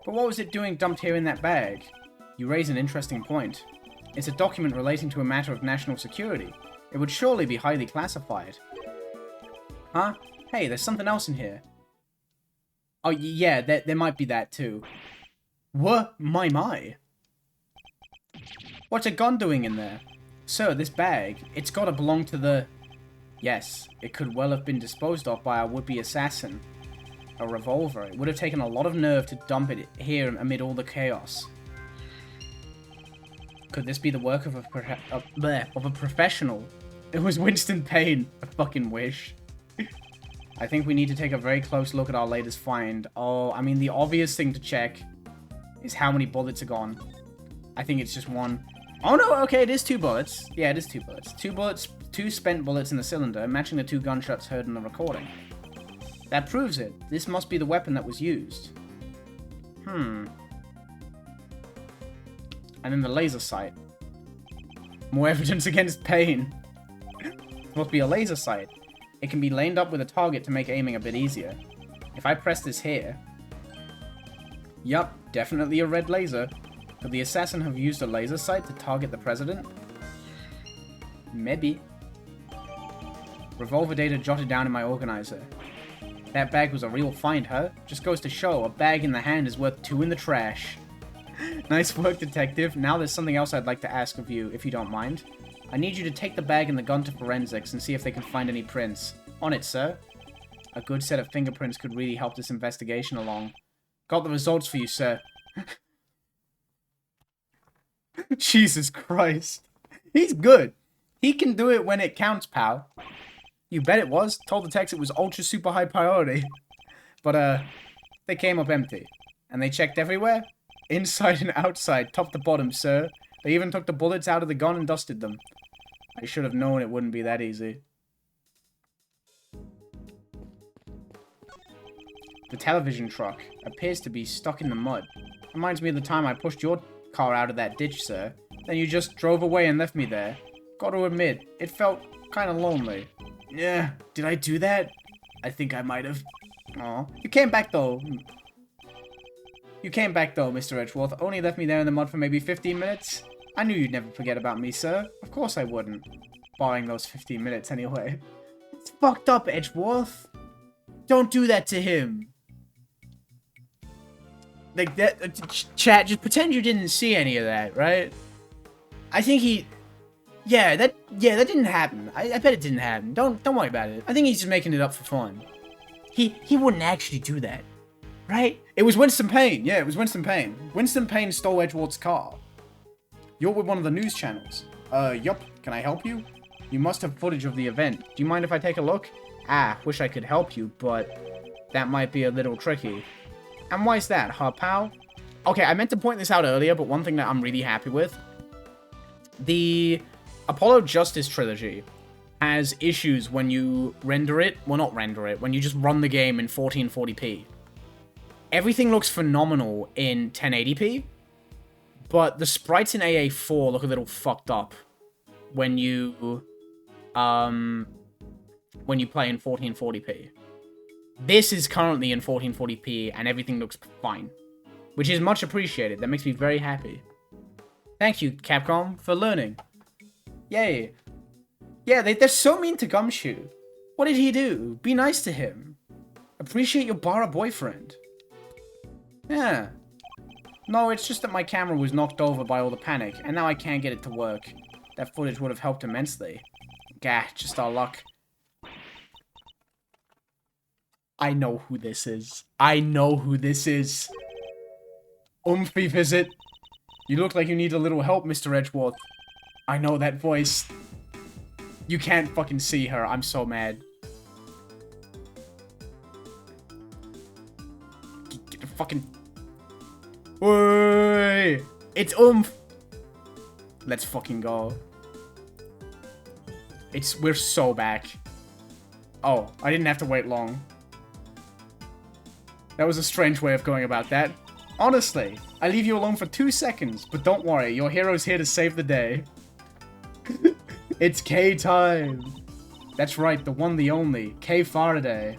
But what was it doing dumped here in that bag? You raise an interesting point. It's a document relating to a matter of national security. It would surely be highly classified. Huh? Hey, there's something else in here. Oh, yeah, there might be that too. What? My. What's a gun doing in there? Sir, this bag, it's gotta belong to the... Yes, it could well have been disposed of by a would-be assassin. A revolver. It would have taken a lot of nerve to dump it here amid all the chaos. Could this be the work of a professional? It was Winston Payne. I fucking wish. I think we need to take a very close look at our latest find. Oh, I mean, the obvious thing to check is how many bullets are gone. I think it's just one. Oh no, okay, it is 2 bullets. Yeah, it is 2 bullets. 2 bullets, 2 spent bullets in the cylinder, matching the 2 gunshots heard in the recording. That proves it. This must be the weapon that was used. And then the laser sight. More evidence against Payne. Must be a laser sight. It can be lined up with a target to make aiming a bit easier. If I press this here... Yup, definitely a red laser. Could the assassin have used a laser sight to target the president? Maybe. Revolver data jotted down in my organizer. That bag was a real find, huh? Just goes to show, a bag in the hand is worth 2 in the trash. Nice work, detective. Now there's something else I'd like to ask of you, if you don't mind. I need you to take the bag and the gun to forensics and see if they can find any prints. On it, sir. A good set of fingerprints could really help this investigation along. Got the results for you, sir. Jesus Christ. He's good. He can do it when it counts, pal. You bet it was. Told the techs it was ultra super high priority. But, they came up empty. And they checked everywhere? Inside and outside, top to bottom, sir. They even took the bullets out of the gun and dusted them. I should have known it wouldn't be that easy. The television truck appears to be stuck in the mud. Reminds me of the time I pushed your car out of that ditch, sir. Then you just drove away and left me there. Gotta admit, it felt kinda lonely. Yeah, did I do that? I think I might have. Aw. You came back though, Mr. Edgeworth. Only left me there in the mud for maybe 15 minutes. I knew you'd never forget about me, sir. Of course I wouldn't. Barring those 15 minutes anyway. It's fucked up, Edgeworth. Don't do that to him. Like, that, chat, just pretend you didn't see any of that, right? I think he... Yeah, that didn't happen. I bet it didn't happen. Don't worry about it. I think he's just making it up for fun. He wouldn't actually do that. Right? It was Winston Payne. Yeah, it was Winston Payne. Winston Payne stole Edgeworth's car. You're with one of the news channels. Yup. Can I help you? You must have footage of the event. Do you mind if I take a look? Ah, wish I could help you, but that might be a little tricky. And why's that, huh, pal? Okay, I meant to point this out earlier, but one thing that I'm really happy with. The Apollo Justice trilogy has issues when you render it. Well, not render it. When you just run the game in 1440p. Everything looks phenomenal in 1080p. But the sprites in AA4 look a little fucked up when you play in 1440p. This is currently in 1440p, and everything looks fine. Which is much appreciated. That makes me very happy. Thank you, Capcom, for learning. Yay. Yeah, they're so mean to Gumshoe. What did he do? Be nice to him. Appreciate your Bara boyfriend. Yeah. No, it's just that my camera was knocked over by all the panic, and now I can't get it to work. That footage would have helped immensely. Gah, just our luck. I know who this is. I know who this is. Oomphy visit. You look like you need a little help, Mr. Edgeworth. I know that voice. You can't fucking see her. I'm so mad. Get the fucking... Wait! It's Oomph! Let's fucking go. We're so back. Oh, I didn't have to wait long. That was a strange way of going about that. Honestly, I leave you alone for 2 seconds, but don't worry, your hero's here to save the day. It's K time. That's right, the one, the only, K Faraday.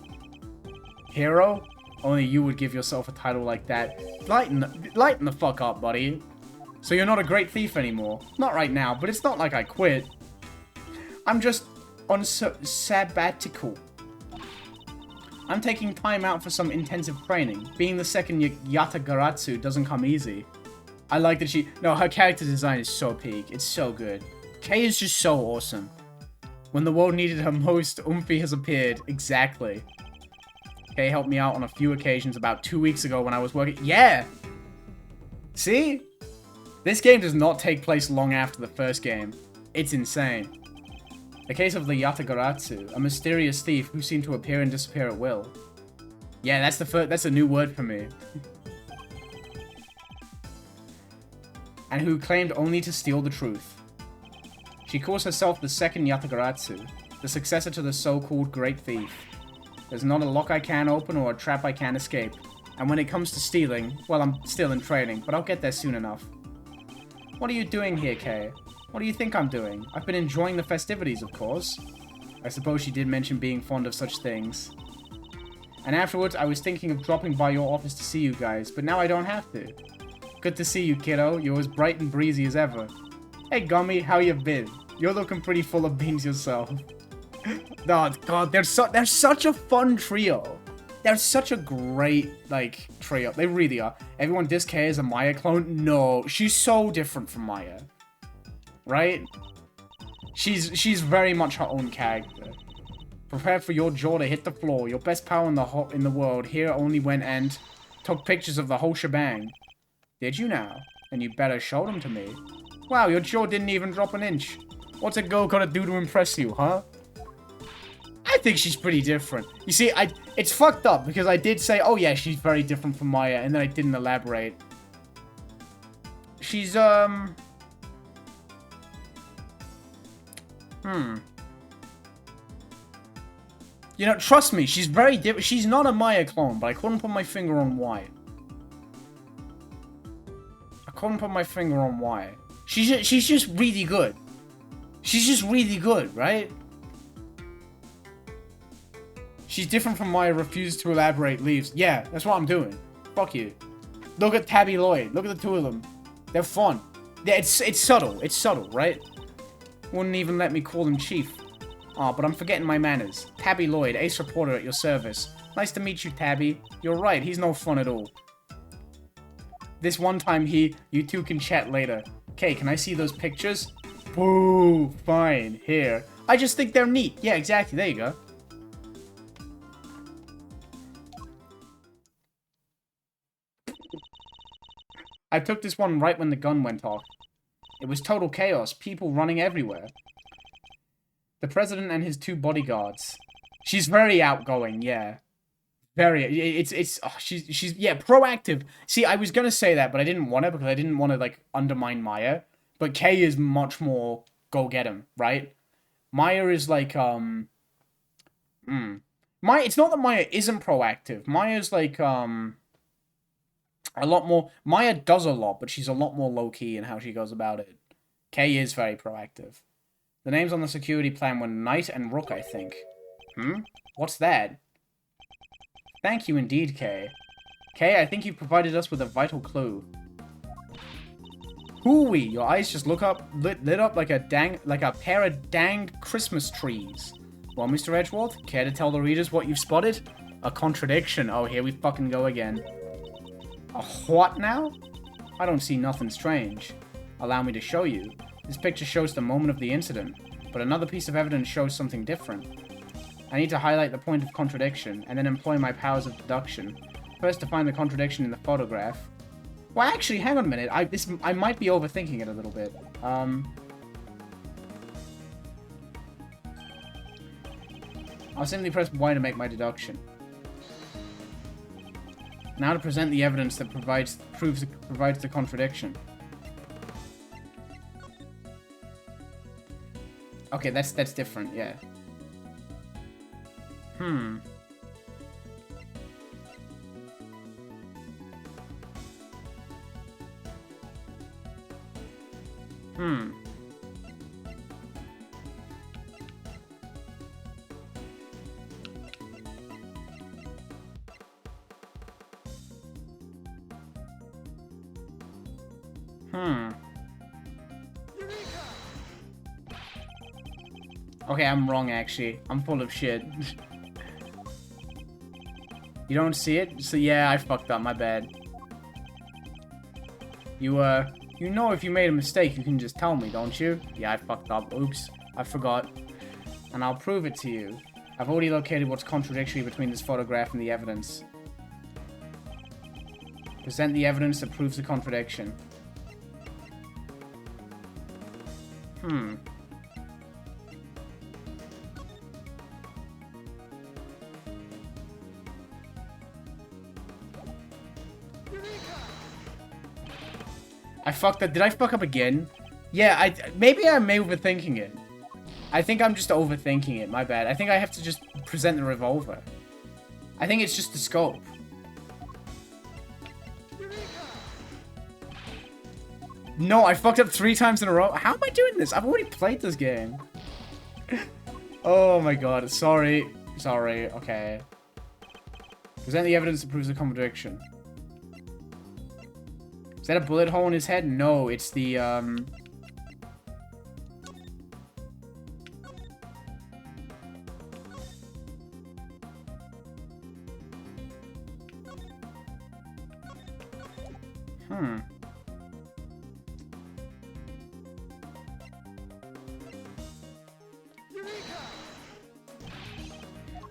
Hero? Only you would give yourself a title like that. Lighten the fuck up, buddy. So you're not a great thief anymore. Not right now, but it's not like I quit. I'm just on sabbatical. I'm taking time out for some intensive training. Being the second Yatagaratsu doesn't come easy. I like that no, her character design is so peak. It's so good. Kay is just so awesome. When the world needed her most, Oomphy has appeared. Exactly. Kay helped me out on a few occasions about 2 weeks ago when I was working. Yeah! See? This game does not take place long after the first game. It's insane. The case of the Yatagaratsu, a mysterious thief who seemed to appear and disappear at will. Yeah, that's a new word for me. And who claimed only to steal the truth. She calls herself the second Yatagaratsu, the successor to the so-called Great Thief. There's not a lock I can open or a trap I can escape. And when it comes to stealing, well, I'm still in training, but I'll get there soon enough. What are you doing here, Kay? What do you think I'm doing? I've been enjoying the festivities, of course. I suppose she did mention being fond of such things. And afterwards, I was thinking of dropping by your office to see you guys, but now I don't have to. Good to see you, kiddo. You're as bright and breezy as ever. Hey, Gummy, how you been? You're looking pretty full of beans yourself. No, God, they're such a fun trio. They're such a great, like, trio. They really are. Everyone diss Kay as a Maya clone? No, she's so different from Maya. Right? She's very much her own character. Prepare for your jaw to hit the floor. Your best power in the world. Here only went and took pictures of the whole shebang. Did you now? Then you better show them to me. Wow, your jaw didn't even drop an inch. What's a girl gotta do to impress you, huh? I think she's pretty different. You see, it's fucked up because I did say, oh yeah, she's very different from Maya, and then I didn't elaborate. She's, You know, trust me, she's very different. She's not a Maya clone, but I couldn't put my finger on why. She's just really good. She's just really good, right? She's different from Maya, refuses to elaborate, leaves. Yeah, that's what I'm doing. Fuck you. Look at Tabby Lloyd. Look at the two of them. They're fun. Yeah, it's subtle. It's subtle, right? Wouldn't even let me call him Chief. Aw, but I'm forgetting my manners. Tabby Lloyd, ace reporter at your service. Nice to meet you, Tabby. You're right, he's no fun at all. This one time you two can chat later. Okay, can I see those pictures? Boo, fine, here. I just think they're neat. Yeah, exactly, there you go. I took this one right when the gun went off. It was total chaos, people running everywhere. The president and his two bodyguards. She's very outgoing, yeah. Very, she's, yeah, proactive. See, I was gonna say that, but I didn't want to because I didn't want to, like, undermine Maya. But Kay is much more go get him, right? Maya is like, Maya, it's not that Maya isn't proactive. Maya's like, a lot more. Maya does a lot, but she's a lot more low-key in how she goes about it. Kay is very proactive. The names on the security plan were Knight and Rook, I think. What's that? Thank you indeed, Kay. Kay, I think you've provided us with a vital clue. Hooey! Your eyes just lit up like a pair of danged Christmas trees. Well, Mr. Edgeworth, care to tell the readers what you've spotted? A contradiction. Oh, here we fucking go again. A what now? I don't see nothing strange. Allow me to show you. This picture shows the moment of the incident, but another piece of evidence shows something different. I need to highlight the point of contradiction, and then employ my powers of deduction. First, to find the contradiction in the photograph. Well, actually, hang on a minute. I might be overthinking it a little bit. I'll simply press Y to make my deduction. Now to present the evidence that provides the contradiction. Okay, that's different, yeah. Okay, I'm wrong, actually. I'm full of shit. You don't see it? So yeah, I fucked up, my bad. You know if you made a mistake, you can just tell me, don't you? Yeah, I fucked up. Oops, I forgot. And I'll prove it to you. I've already located what's contradictory between this photograph and the evidence. Present the evidence that proves the contradiction. I fucked up. Did I fuck up again? Yeah, maybe I'm overthinking it. I think I'm just overthinking it. My bad. I think I have to just present the revolver. I think it's just the scope. No, I fucked up 3 times in a row. How am I doing this? I've already played this game. Oh my god. Sorry. Sorry. Okay. Present the evidence that proves the contradiction. Is that a bullet hole in his head? No, it's the,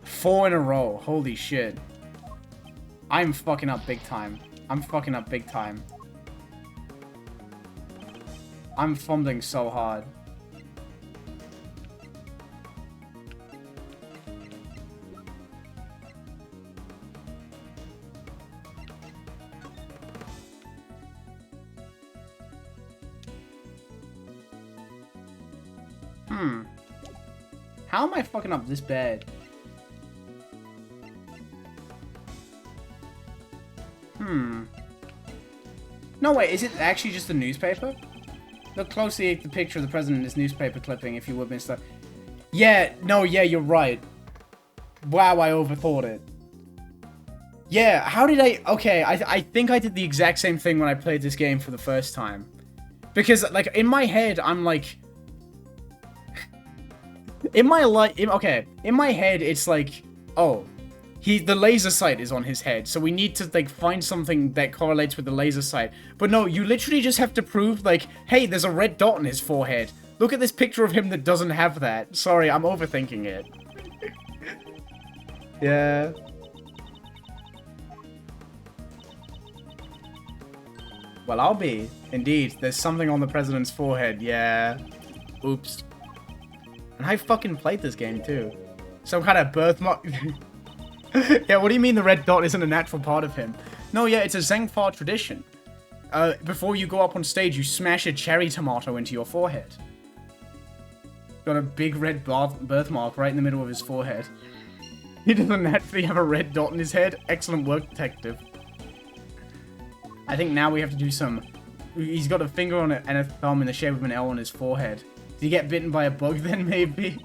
4 in a row. Holy shit. I'm fucking up big time. I'm fucking up big time. I'm fumbling so hard. How am I fucking up this bad? No, wait, is it actually just a newspaper? Look closely at the picture of the president in this newspaper clipping if you would miss that. Yeah, no, yeah, you're right. Wow, I overthought it. Yeah, how did I... Okay, I think I did the exact same thing when I played this game for the first time. Because, like, in my head, I'm like... in my head, it's like, oh, the laser sight is on his head, so we need to, like, find something that correlates with the laser sight. But no, you literally just have to prove, like, hey, there's a red dot on his forehead. Look at this picture of him that doesn't have that. Sorry, I'm overthinking it. Yeah. Well, I'll be. Indeed, there's something on the president's forehead. Yeah. Oops. And I fucking played this game, too. Some kind of birthmark... Yeah, what do you mean the red dot isn't a natural part of him? No, yeah, it's a Zangfar tradition. Before you go up on stage, you smash a cherry tomato into your forehead. Got a big red birthmark right in the middle of his forehead. He doesn't naturally have a red dot in his head. Excellent work, detective. I think now we have to do some... He's got a finger on it and a thumb in the shape of an L on his forehead. Did he get bitten by a bug then, maybe?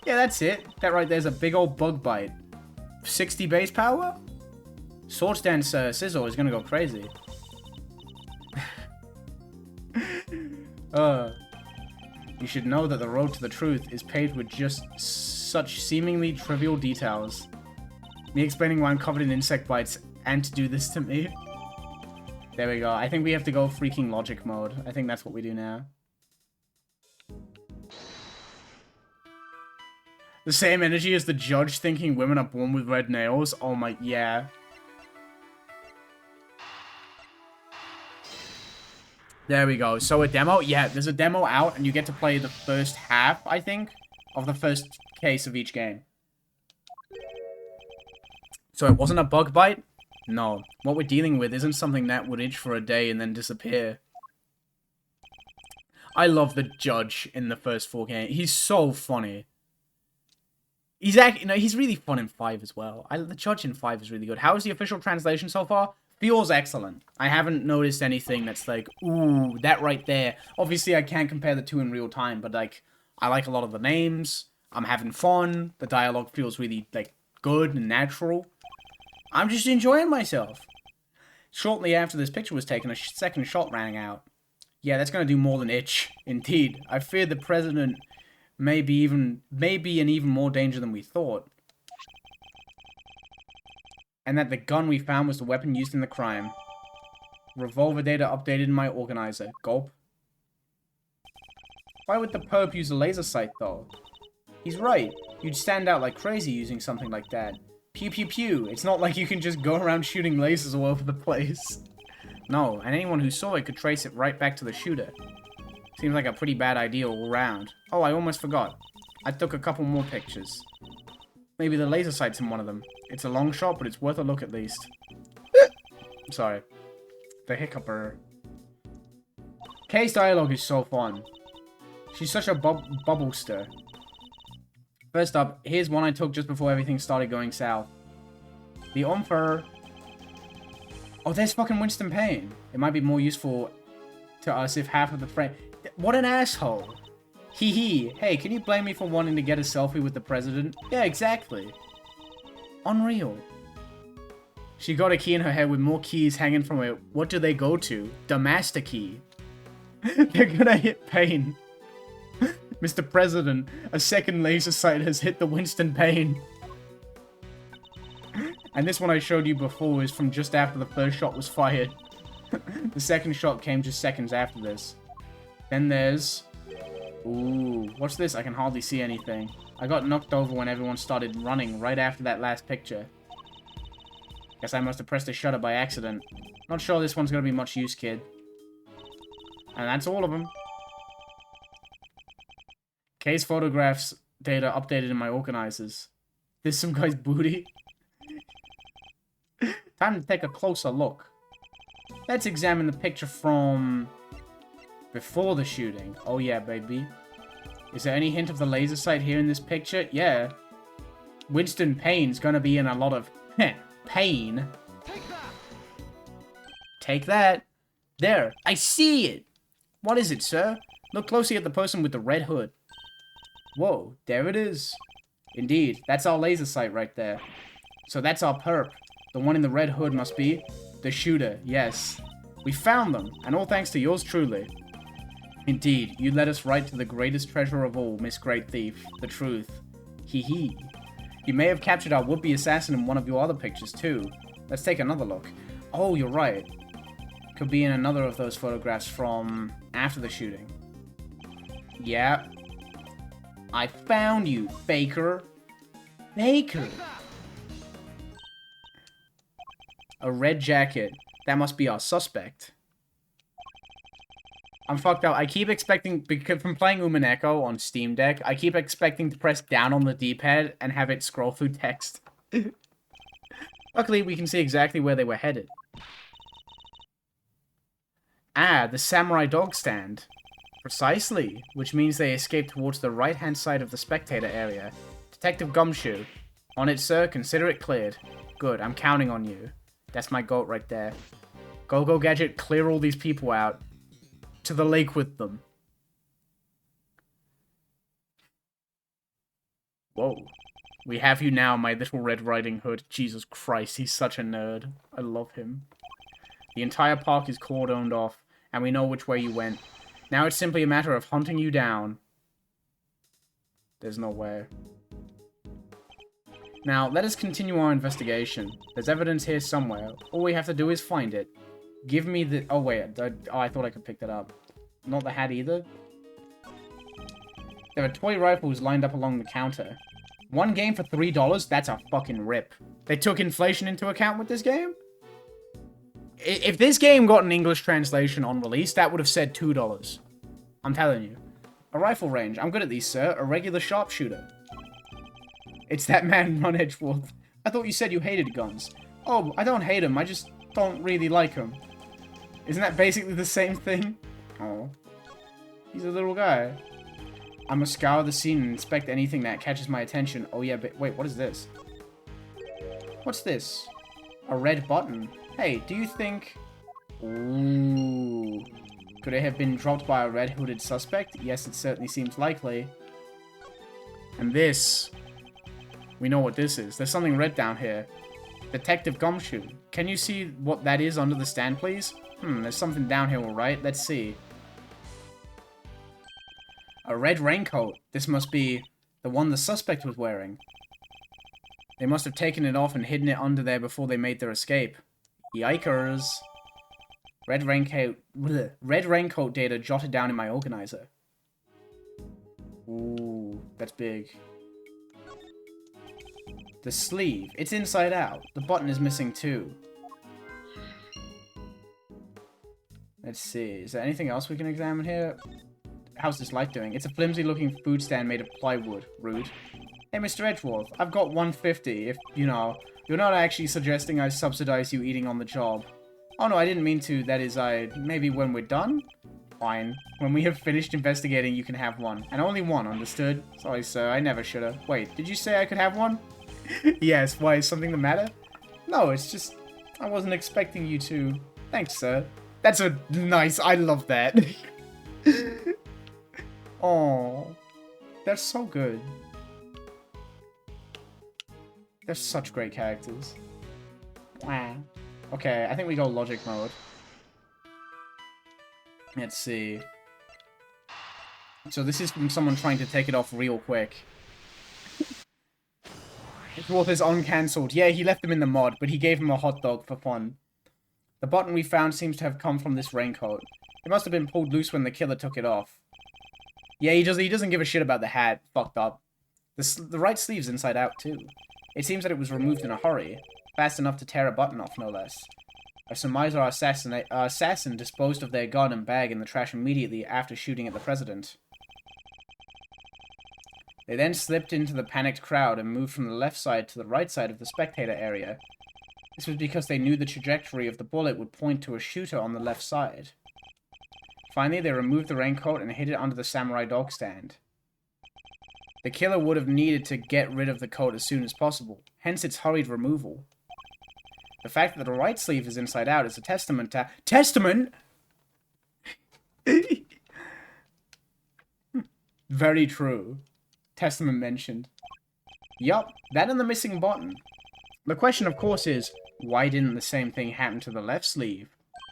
Yeah, that's it. That right there's a big old bug bite. 60 base power? Swords Dance Sizzle is gonna go crazy. You should know that the road to the truth is paved with just such seemingly trivial details. Me explaining why I'm covered in insect bites and to do this to me. There we go. I think we have to go freaking logic mode. I think that's what we do now. The same energy as the judge thinking women are born with red nails. Oh my, yeah. There we go. So a demo? Yeah, there's a demo out and you get to play the first half, I think, of the first case of each game. So it wasn't a bug bite? No. What we're dealing with isn't something that would itch for a day and then disappear. I love the judge in the first 4 games. He's so funny. He's actually, no, he's really fun in 5 as well. The judge in 5 is really good. How is the official translation so far? Feels excellent. I haven't noticed anything that's like, ooh, that right there. Obviously, I can't compare the two in real time, but like, I like a lot of the names. I'm having fun. The dialogue feels really like good and natural. I'm just enjoying myself. Shortly after this picture was taken, a second shot rang out. Yeah, that's gonna do more than itch. Indeed, I fear the president may be in even more danger than we thought. And that the gun we found was the weapon used in the crime. Revolver data updated in my organizer. Gulp. Why would the perp use a laser sight, though? He's right. You'd stand out like crazy using something like that. Pew pew pew. It's not like you can just go around shooting lasers all over the place. No, and anyone who saw it could trace it right back to the shooter. Seems like a pretty bad idea all around. Oh, I almost forgot. I took a couple more pictures. Maybe the laser sight's in one of them. It's a long shot, but it's worth a look at least. Sorry. The hiccuper. Kay's dialogue is so fun. She's such a bubblester. First up, here's one I took just before everything started going south. The Omfer. Oh, there's fucking Winston Payne. It might be more useful to us if half of the frame... What an asshole. Hee hee. Hey, can you blame me for wanting to get a selfie with the president? Yeah, exactly. Unreal. She got a key in her head with more keys hanging from it. What do they go to? The master key. They're gonna hit Payne. Mr. President, a second laser sight has hit the Winston Payne. And this one I showed you before is from just after the first shot was fired. The second shot came just seconds after this. Then there's... Ooh, what's this? I can hardly see anything. I got knocked over when everyone started running right after that last picture. Guess I must have pressed the shutter by accident. Not sure this one's gonna be much use, kid. And that's all of them. Case photographs data updated in my organizers. There's some guy's booty. Time to take a closer look. Let's examine the picture from before the shooting. Oh yeah, baby. Is there any hint of the laser sight here in this picture? Yeah. Winston Payne's gonna be in a lot of pain. Take that. Take that. There, I see it. What is it, sir? Look closely at the person with the red hood. Whoa, there it is. Indeed, that's our laser sight right there. So that's our perp. The one in the red hood must be the shooter, yes. We found them, and all thanks to yours truly. Indeed, you led us right to the greatest treasure of all, Miss Great Thief, the truth. Hee hee. You may have captured our would-be assassin in one of your other pictures, too. Let's take another look. Oh, you're right. Could be in another of those photographs from after the shooting. Yeah. I found you, faker. Faker. A red jacket. That must be our suspect. I'm fucked up. I keep expecting, because from playing Umineko on Steam Deck, I keep expecting to press down on the D-pad and have it scroll through text. Luckily, we can see exactly where they were headed. Ah, the samurai dog stand. Precisely, which means they escaped towards the right-hand side of the spectator area. Detective Gumshoe. On it, sir. Consider it cleared. Good, I'm counting on you. That's my goat right there. Go Gadget, clear all these people out. To the lake with them. Whoa. We have you now, my little Red Riding Hood. Jesus Christ, he's such a nerd. I love him. The entire park is cordoned off, and we know which way you went. Now it's simply a matter of hunting you down. There's no way. Now, let us continue our investigation. There's evidence here somewhere. All we have to do is find it. Give me the... Oh, wait. I thought I could pick that up. Not the hat either. There are toy rifles lined up along the counter. One game for $3? That's a fucking rip. They took inflation into account with this game? If this game got an English translation on release, that would have said $2. I'm telling you. A rifle range. I'm good at these, sir. A regular sharpshooter. It's that man, Ron Edgeworth. I thought you said you hated guns. Oh, I don't hate them. I just don't really like them. Isn't that basically the same thing? Oh. He's a little guy. I must scour the scene and inspect anything that catches my attention. Oh yeah, but wait, what is this? What's this? A red button. Hey, do you think... Ooh. Could it have been dropped by a red-hooded suspect? Yes, it certainly seems likely. And this... We know what this is. There's something red down here. Detective Gumshoe. Can you see what that is under the stand, please? There's something down here, alright. Let's see. A red raincoat. This must be the one the suspect was wearing. They must have taken it off and hidden it under there before they made their escape. Yikers. Red raincoat data jotted down in my organizer. Ooh, that's big. The sleeve. It's inside out. The button is missing too. Let's see. Is there anything else we can examine here? How's this light doing? It's a flimsy looking food stand made of plywood. Rude. Hey, Mr. Edgeworth. I've got $1.50 if, you know, you're not actually suggesting I subsidize you eating on the job. Oh no, I didn't mean to. That is, maybe when we're done? Fine. When we have finished investigating, you can have one. And only one, understood? Sorry, sir. I never should have. Wait, did you say I could have one? Yes, why, is something the matter? No, it's just, I wasn't expecting you to. Thanks, sir. That's a nice, I love that. Oh, they're so good. They're such great characters. Wow. Okay, I think we go logic mode. Let's see. So this is from someone trying to take it off real quick. Edgeworth is uncancelled. Yeah, he left him in the mod, but he gave him a hot dog for fun. The button we found seems to have come from this raincoat. It must have been pulled loose when the killer took it off. Yeah, he doesn't give a shit about the hat. Fucked up. The right sleeve's inside out, too. It seems that it was removed in a hurry. Fast enough to tear a button off, no less. I surmise our assassin disposed of their gun and bag in the trash immediately after shooting at the president. They then slipped into the panicked crowd and moved from the left side to the right side of the spectator area. This was because they knew the trajectory of the bullet would point to a shooter on the left side. Finally, they removed the raincoat and hid it under the samurai dog stand. The killer would have needed to get rid of the coat as soon as possible, hence its hurried removal. The fact that the right sleeve is inside out is a testament to... Testament?! Very true. Testament mentioned. Yup, that and the missing button. The question, of course, is, why didn't the same thing happen to the left sleeve?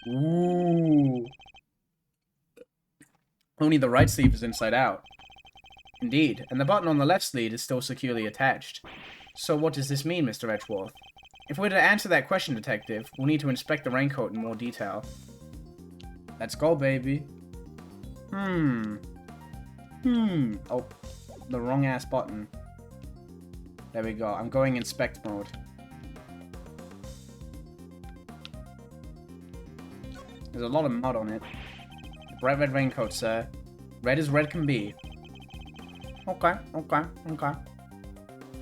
Ooh. Only the right sleeve is inside out. Indeed, and the button on the left sleeve is still securely attached. So what does this mean, Mr. Edgeworth? If we're to answer that question, Detective, we'll need to inspect the raincoat in more detail. Let's go, baby. Oh, the wrong-ass button. There we go. I'm going inspect mode. There's a lot of mud on it. Bright red raincoat, sir. Red as red can be. Okay.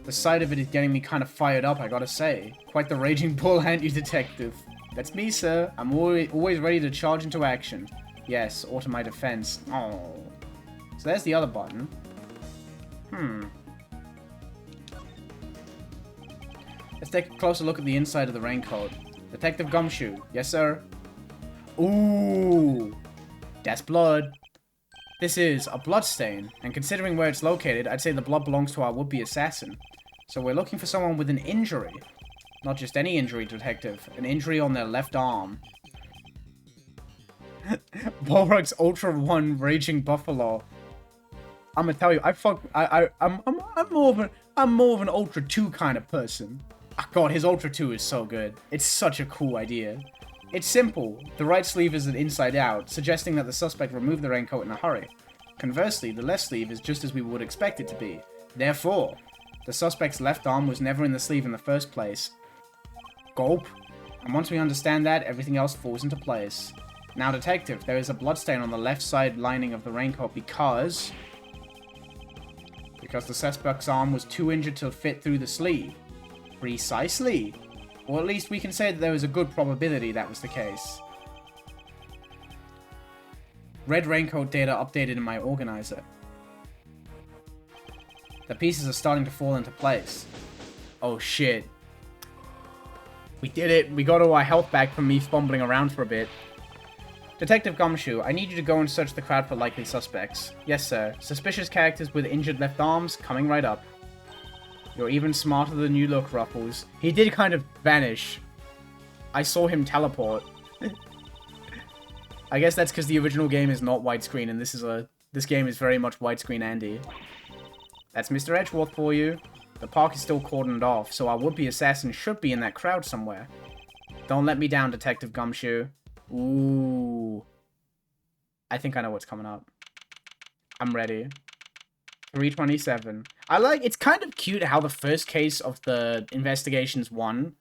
The sight of it is getting me kind of fired up, I gotta say. Quite the raging bull, aren't you, Detective? That's me, sir. I'm always ready to charge into action. Yes, or to my defense. Oh. So there's the other button. Let's take a closer look at the inside of the raincoat. Detective Gumshoe. Yes, sir? Ooh. That's blood. This is a blood stain, and considering where it's located, I'd say the blood belongs to our would-be assassin. So we're looking for someone with an injury. Not just any injury, Detective. An injury on their left arm. Balrog's Ultra 1 Raging Buffalo. I'm gonna tell you, I'm more of an Ultra 2 kind of person. Oh God, his Ultra 2 is so good. It's such a cool idea. It's simple. The right sleeve is an inside out, suggesting that the suspect removed the raincoat in a hurry. Conversely, the left sleeve is just as we would expect it to be. Therefore, the suspect's left arm was never in the sleeve in the first place. Gulp. And once we understand that, everything else falls into place. Now, Detective, there is a bloodstain on the left side lining of the raincoat because the suspect's arm was too injured to fit through the sleeve. Precisely. Or at least we can say that there was a good probability that was the case. Red raincoat data updated in my organizer. The pieces are starting to fall into place. Oh shit. We did it. We got all our health back from me fumbling around for a bit. Detective Gumshoe, I need you to go and search the crowd for likely suspects. Yes, sir. Suspicious characters with injured left arms, coming right up. You're even smarter than you look, Ruffles. He did kind of vanish. I saw him teleport. I guess that's because the original game is not widescreen, and this game is very much widescreen Andy. That's Mr. Edgeworth for you. The park is still cordoned off, so our would-be assassin should be in that crowd somewhere. Don't let me down, Detective Gumshoe. Ooh. I think I know what's coming up. I'm ready. 327. It's kind of cute how the first case of the Investigations 1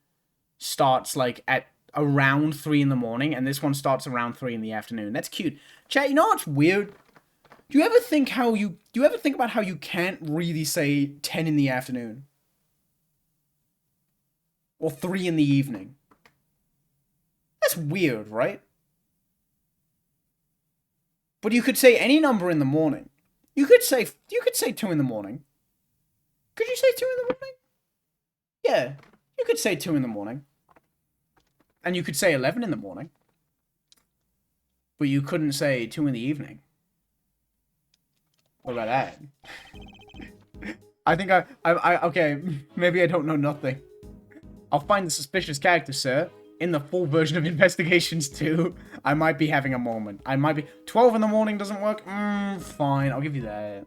starts, like, at around 3 in the morning, and this one starts around 3 in the afternoon. That's cute. Chat, you know what's weird? Do you ever think about how you can't really say 10 in the afternoon? Or 3 in the evening? That's weird, right? But you could say any number in the morning. You could say 2 in the morning. Could you say 2 in the morning? Yeah, you could say 2 in the morning. And you could say 11 in the morning. But you couldn't say 2 in the evening. What about that? I think okay, maybe I don't know nothing. I'll find the suspicious character, sir. In the full version of Investigations 2, I might be having a moment. 12 in the morning doesn't work? Fine, I'll give you that.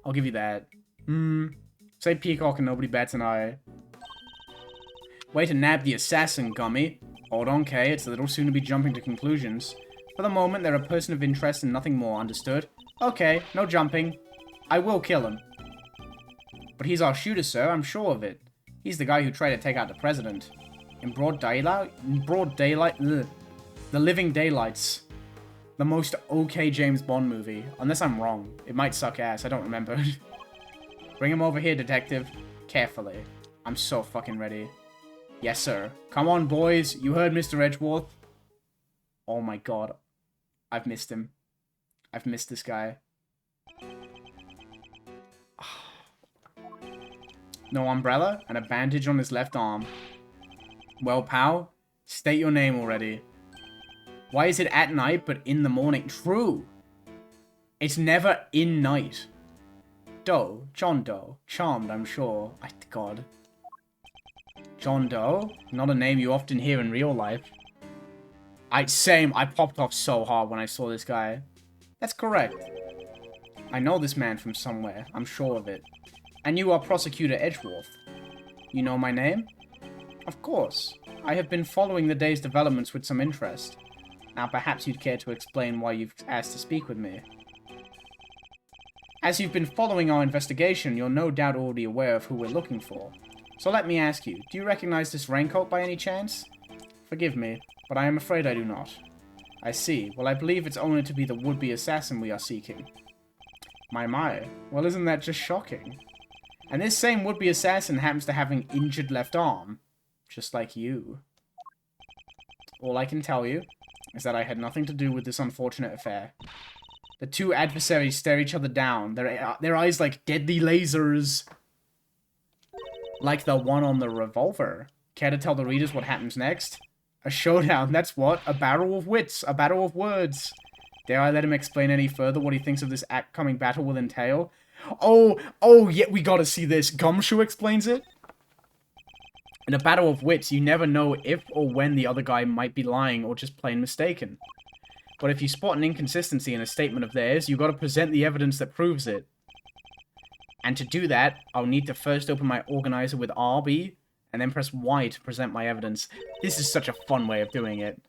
I'll give you that. Say peacock and nobody bats an eye. Way to nab the assassin, Gummy. Hold on, Kay. It's a little soon to be jumping to conclusions. For the moment, they're a person of interest and nothing more, understood? Okay, no jumping. I will kill him. But he's our shooter, sir. I'm sure of it. He's the guy who tried to take out the president. In broad daylight? Ugh. The Living Daylights. The most okay James Bond movie. Unless I'm wrong. It might suck ass. I don't remember. Bring him over here, detective. Carefully. I'm so fucking ready. Yes, sir. Come on, boys. You heard Mr. Edgeworth. Oh my god. I've missed him. I've missed this guy. No umbrella and a bandage on his left arm. Well, pal, state your name already. Why is it at night but in the morning? True. It's never in night. Doe. John Doe. Charmed, I'm sure. God. John Doe? Not a name you often hear in real life. Same. I popped off so hard when I saw this guy. That's correct. I know this man from somewhere. I'm sure of it. And you are Prosecutor Edgeworth. You know my name? Of course. I have been following the day's developments with some interest. Now perhaps you'd care to explain why you've asked to speak with me. As you've been following our investigation, you're no doubt already aware of who we're looking for. So let me ask you, do you recognize this raincoat by any chance? Forgive me, but I am afraid I do not. I see. Well, I believe it's only to be the would-be assassin we are seeking. My. Well, isn't that just shocking? And this same would-be assassin happens to have an injured left arm. Just like you. All I can tell you is that I had nothing to do with this unfortunate affair. The two adversaries stare each other down, their eyes like deadly lasers. Like the one on the revolver. Care to tell the readers what happens next? A showdown, that's what. A battle of wits, a battle of words. Dare I let him explain any further what he thinks of this upcoming battle will entail? Oh, yeah, we gotta see this. Gumshoe explains it. In a battle of wits, you never know if or when the other guy might be lying or just plain mistaken. But if you spot an inconsistency in a statement of theirs, you gotta present the evidence that proves it. And to do that, I'll need to first open my organizer with RB, and then press Y to present my evidence. This is such a fun way of doing it.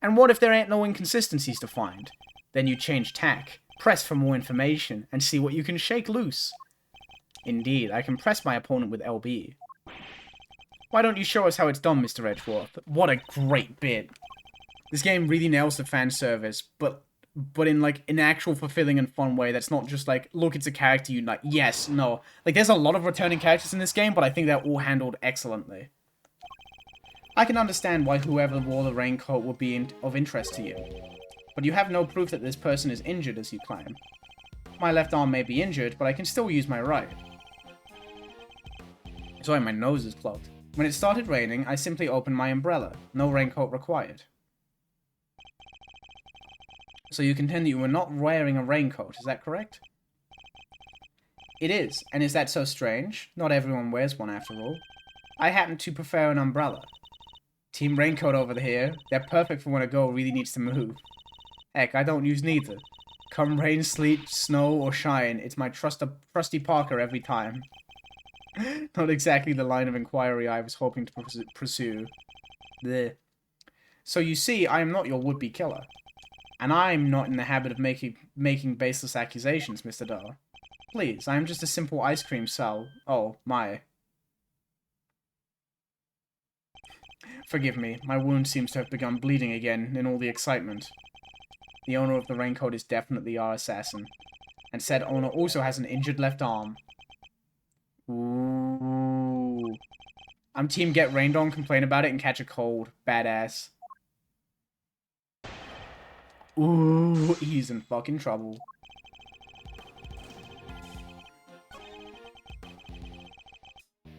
And what if there ain't no inconsistencies to find? Then you change tack, press for more information, and see what you can shake loose. Indeed, I can press my opponent with LB. Why don't you show us how it's done, Mr. Edgeworth? What a great bit. This game really nails the fan service, but in like an actual fulfilling and fun way that's not just like, look, it's a character you like. Yes, no. Like, there's a lot of returning characters in this game, but I think they're all handled excellently. I can understand why whoever wore the raincoat would be of interest to you. But you have no proof that this person is injured, as you claim. My left arm may be injured, but I can still use my right. Sorry, my nose is plugged. When it started raining, I simply opened my umbrella. No raincoat required. So you contend that you were not wearing a raincoat, is that correct? It is, and is that so strange? Not everyone wears one after all. I happen to prefer an umbrella. Team Raincoat over here, they're perfect for when a girl really needs to move. Heck, I don't use neither. Come rain, sleet, snow, or shine, it's my trusty Parker every time. Not exactly the line of inquiry I was hoping to pursue. Bleh. So you see, I am not your would-be killer. And I'm not in the habit of making baseless accusations, Mr. Doe. Please, I am just a simple ice cream cell. Oh, my. Forgive me, my wound seems to have begun bleeding again in all the excitement. The owner of the raincoat is definitely our assassin. And said owner also has an injured left arm. Ooh. I'm team get rained on, complain about it, and catch a cold. Badass. Ooh, he's in fucking trouble.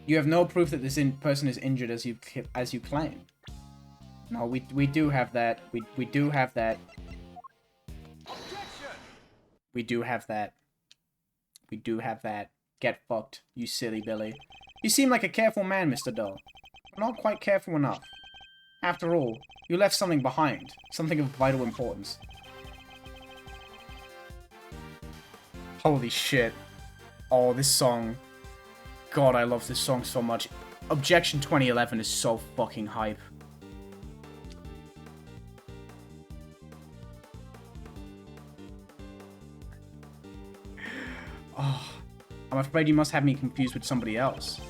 You have no proof that this person is injured as you claim. No, we do have that. We do have that. We do have that. We do have that. Get fucked, you silly Billy. You seem like a careful man, Mr. Doe, but not quite careful enough. After all, you left something behind, something of vital importance. Holy shit. Oh, this song. God, I love this song so much. Objection 2011 is so fucking hype. I'm afraid you must have me confused with somebody else.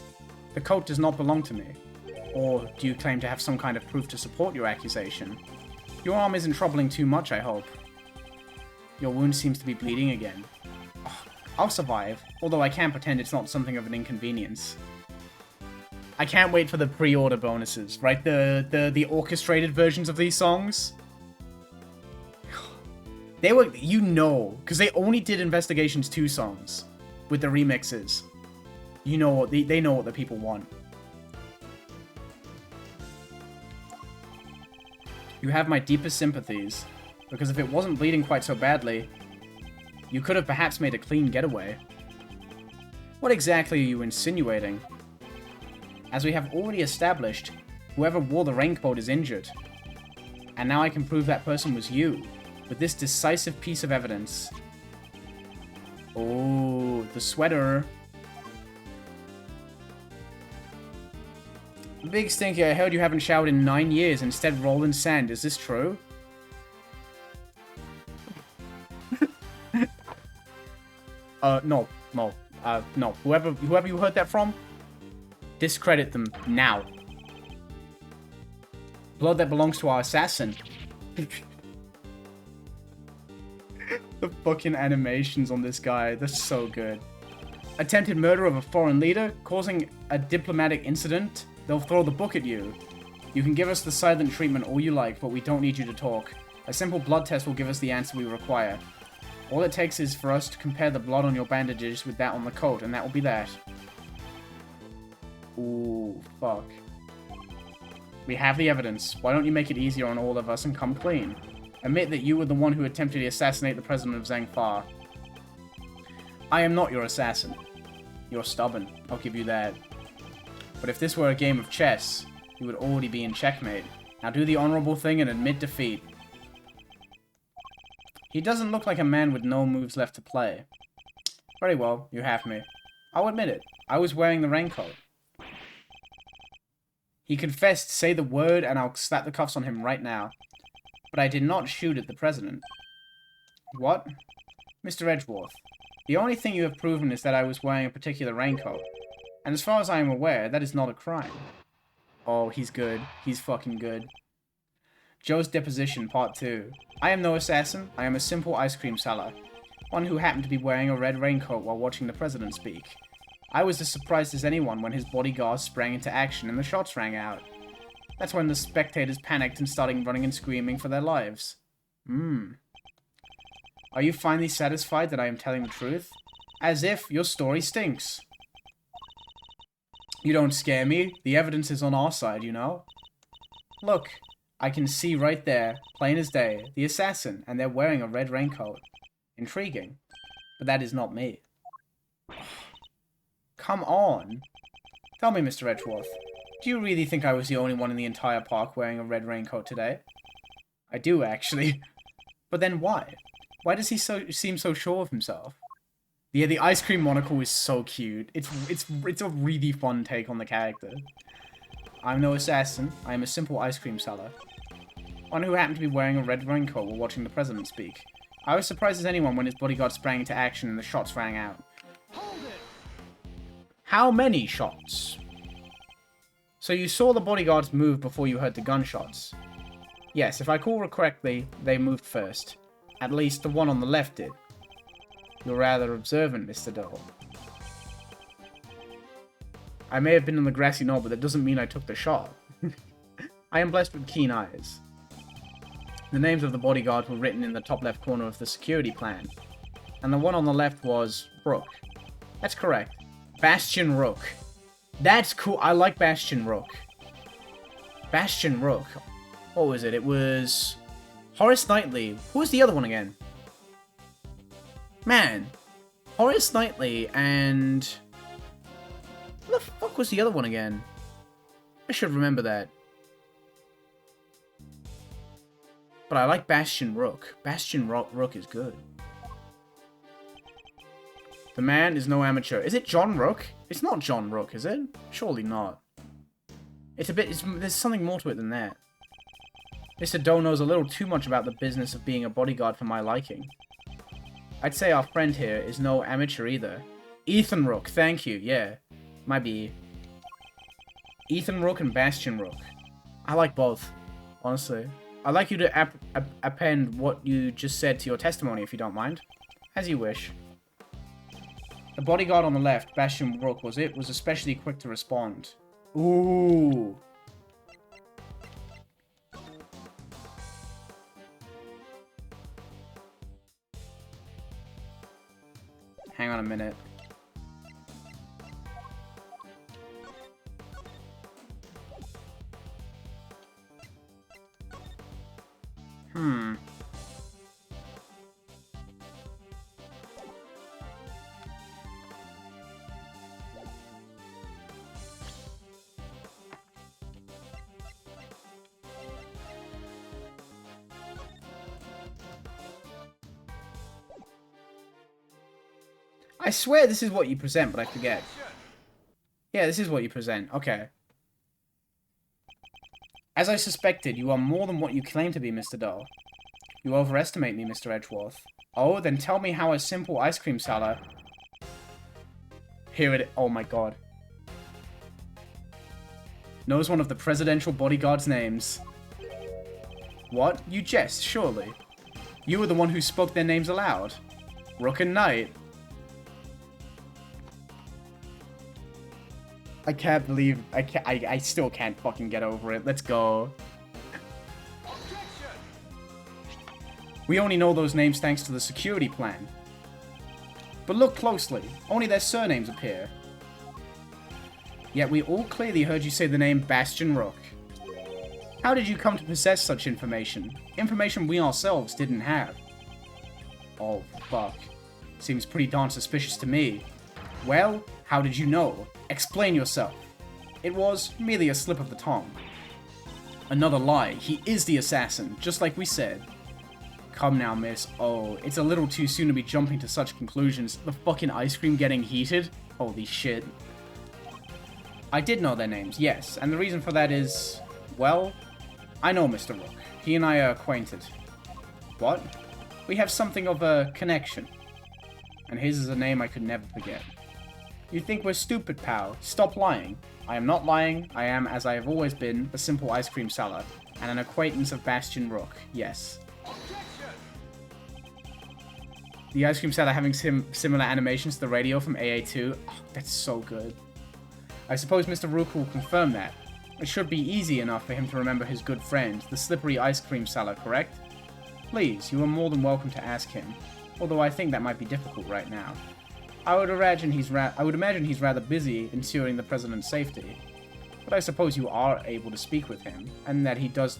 The coat does not belong to me. Or do you claim to have some kind of proof to support your accusation? Your arm isn't troubling too much, I hope. Your wound seems to be bleeding again. I'll survive, although I can't pretend it's not something of an inconvenience. I can't wait for the pre-order bonuses, right? The orchestrated versions of these songs. They were, you know, because they only did Investigations 2 songs with the remixes. You know what, they know what the people want. You have my deepest sympathies, because if it wasn't bleeding quite so badly, you could have perhaps made a clean getaway. What exactly are you insinuating? As we have already established, whoever wore the raincoat is injured. And now I can prove that person was you, with this decisive piece of evidence. Oh, the sweater. Big Stinky, I heard you haven't showered in 9 years, instead roll in sand. Is this true? No. Whoever you heard that from, discredit them now. Blood that belongs to our assassin. The fucking animations on this guy, they're so good. Attempted murder of a foreign leader, causing a diplomatic incident. They'll throw the book at you. You can give us the silent treatment all you like, but we don't need you to talk. A simple blood test will give us the answer we require. All it takes is for us to compare the blood on your bandages with that on the coat, and that will be that. Ooh, fuck. We have the evidence. Why don't you make it easier on all of us and come clean? Admit that you were the one who attempted to assassinate the president of Zangfar. I am not your assassin. You're stubborn, I'll give you that. But if this were a game of chess, you would already be in checkmate. Now do the honorable thing and admit defeat. He doesn't look like a man with no moves left to play. Very well, you have me. I'll admit it. I was wearing the raincoat. He confessed, say the word, and I'll slap the cuffs on him right now. But I did not shoot at the president. What? Mr. Edgeworth, the only thing you have proven is that I was wearing a particular raincoat. And as far as I am aware, that is not a crime. Oh, he's good. He's fucking good. Joe's deposition, part 2. I am no assassin. I am a simple ice cream seller. One who happened to be wearing a red raincoat while watching the president speak. I was as surprised as anyone when his bodyguards sprang into action and the shots rang out. That's when the spectators panicked and started running and screaming for their lives. Are you finally satisfied that I am telling the truth? As if your story stinks. You don't scare me. The evidence is on our side, you know? Look, I can see right there, plain as day, the assassin, and they're wearing a red raincoat. Intriguing. But that is not me. Come on. Tell me, Mr. Edgeworth, do you really think I was the only one in the entire park wearing a red raincoat today? I do, actually. But then why? Why does he seem so sure of himself? Yeah, the ice cream monocle is so cute. It's a really fun take on the character. I'm no assassin. I am a simple ice cream seller. One who happened to be wearing a red raincoat while watching the president speak. I was surprised as anyone when his bodyguard sprang into action and the shots rang out. Hold it! How many shots? So you saw the bodyguards move before you heard the gunshots. Yes, if I recall correctly, they moved first. At least the one on the left did. You're rather observant, Mr. Dole. I may have been on the grassy knoll, but that doesn't mean I took the shot. I am blessed with keen eyes. The names of the bodyguards were written in the top left corner of the security plan. And the one on the left was Rook. That's correct. Bastion Rook. That's cool. I like Bastion Rook. Bastion Rook. What was it? It was Horace Knightley. Who was the other one again? Man. Horace Knightley and... What the fuck was the other one again? I should remember that. But I like Bastion Rook. Bastion Rook is good. The man is no amateur. Is it John Rook? It's not John Rook, is it? Surely not. It's a bit... there's something more to it than that. Mr. Doe knows a little too much about the business of being a bodyguard for my liking. I'd say our friend here is no amateur either. Ethan Rook, thank you, yeah. Might be Ethan Rook and Bastion Rook. I like both, honestly. I'd like you to append what you just said to your testimony, if you don't mind. As you wish. The bodyguard on the left, Bastion Rook, was especially quick to respond. Ooh. Hang on a minute. I swear this is what you present, but I forget. Yeah, this is what you present. Okay. As I suspected, you are more than what you claim to be, Mr. Dull. You overestimate me, Mr. Edgeworth. Oh, then tell me how a simple ice cream seller... Here it... Oh my god. Knows one of the presidential bodyguard's names. What? You jest, surely. You were the one who spoke their names aloud. Rook and Knight. I can't believe... I still can't fucking get over it. Let's go. We only know those names thanks to the security plan. But look closely. Only their surnames appear. Yet we all clearly heard you say the name Bastion Rook. How did you come to possess such information? Information we ourselves didn't have. Oh, fuck. Seems pretty darn suspicious to me. Well, how did you know? Explain yourself. It was merely a slip of the tongue. Another lie. He is the assassin, just like we said. Come now, miss. Oh, it's a little too soon to be jumping to such conclusions. The fucking ice cream getting heated? Holy shit. I did know their names, yes, and the reason for that is... Well, I know Mr. Rook. He and I are acquainted. What? We have something of a connection. And his is a name I could never forget. You think we're stupid, pal? Stop lying. I am not lying. I am, as I have always been, a simple ice cream seller, and an acquaintance of Bastion Rook, yes. The ice cream seller having similar animations to the radio from AA2. Oh, that's so good. I suppose Mr. Rook will confirm that. It should be easy enough for him to remember his good friend, the slippery ice cream seller, correct? Please, you are more than welcome to ask him, although I think that might be difficult right now. I would imagine he's rather busy ensuring the president's safety. But I suppose you are able to speak with him, and that he does...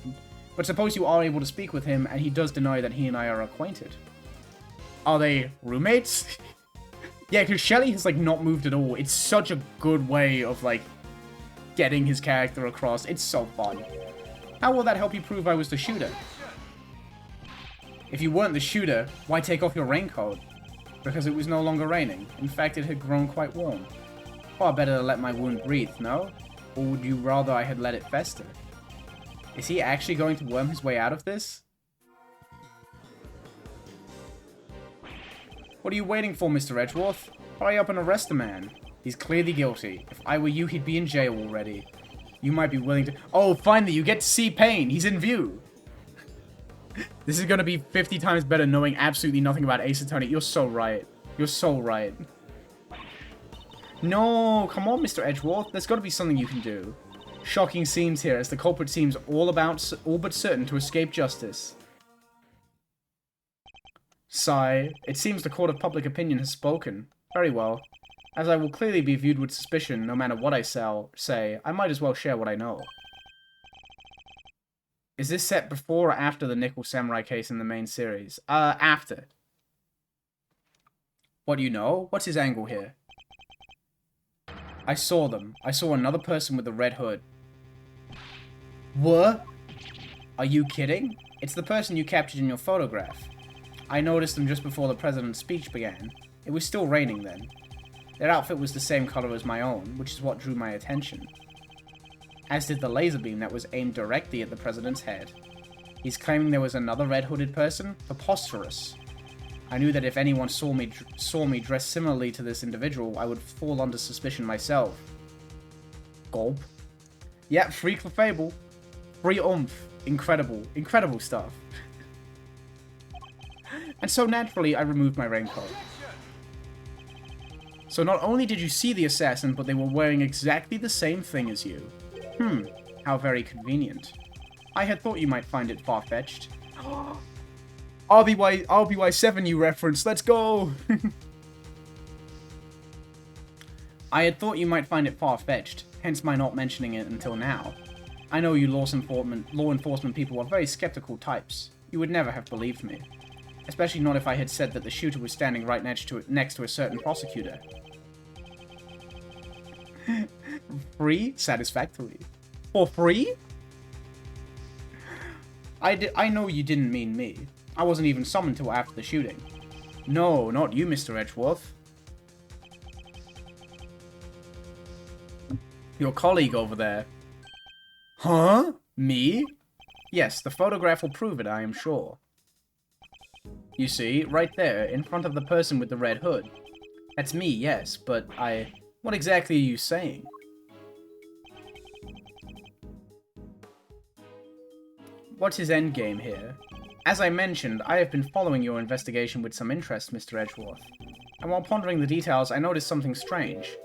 But suppose you are able to speak with him, and he does deny that he and I are acquainted. Are they roommates? Yeah, because Shelly has, like, not moved at all. It's such a good way of, like, getting his character across. It's so fun. How will that help you prove I was the shooter? If you weren't the shooter, why take off your raincoat? Because it was no longer raining. In fact, it had grown quite warm. Far better to let my wound breathe, no? Or would you rather I had let it fester? Is he actually going to worm his way out of this? What are you waiting for, Mr. Edgeworth? Hurry up and arrest the man. He's clearly guilty. If I were you, he'd be in jail already. You might be willing to... Oh, finally, you get to see Payne. He's in view. This is going to be 50 times better knowing absolutely nothing about Ace Attorney. You're so right. You're so right. No, come on, Mr. Edgeworth. There's got to be something you can do. Shocking scenes here as the culprit seems all but certain to escape justice. Sigh. It seems the court of public opinion has spoken. Very well. As I will clearly be viewed with suspicion no matter what I say, I might as well share what I know. Is this set before or after the Nickel Samurai case in the main series? After. What do you know? What's his angle here? I saw them. I saw another person with a red hood. What? Are you kidding? It's the person you captured in your photograph. I noticed them just before the president's speech began. It was still raining then. Their outfit was the same color as my own, which is what drew my attention. As did the laser beam that was aimed directly at the president's head. He's claiming there was another red-hooded person? Preposterous. I knew that if anyone saw me dressed similarly to this individual, I would fall under suspicion myself. Gulp. Yeah, free Clefable. Free oomph. Incredible. Incredible stuff. And so naturally, I removed my raincoat. So not only did you see the assassin, but they were wearing exactly the same thing as you. How very convenient. I had thought you might find it far-fetched. RBY7 you referenced, let's go! I had thought you might find it far-fetched, hence my not mentioning it until now. I know you law enforcement people are very skeptical types. You would never have believed me. Especially not if I had said that the shooter was standing right next to a certain prosecutor. Free? Satisfactory. For free? I know you didn't mean me. I wasn't even summoned till after the shooting. No, not you, Mr. Edgeworth. Your colleague over there. Huh? Me? Yes, the photograph will prove it, I am sure. You see, right there, in front of the person with the red hood. That's me, yes, but what exactly are you saying? What's his endgame here? As I mentioned, I have been following your investigation with some interest, Mr. Edgeworth. And while pondering the details, I noticed something strange.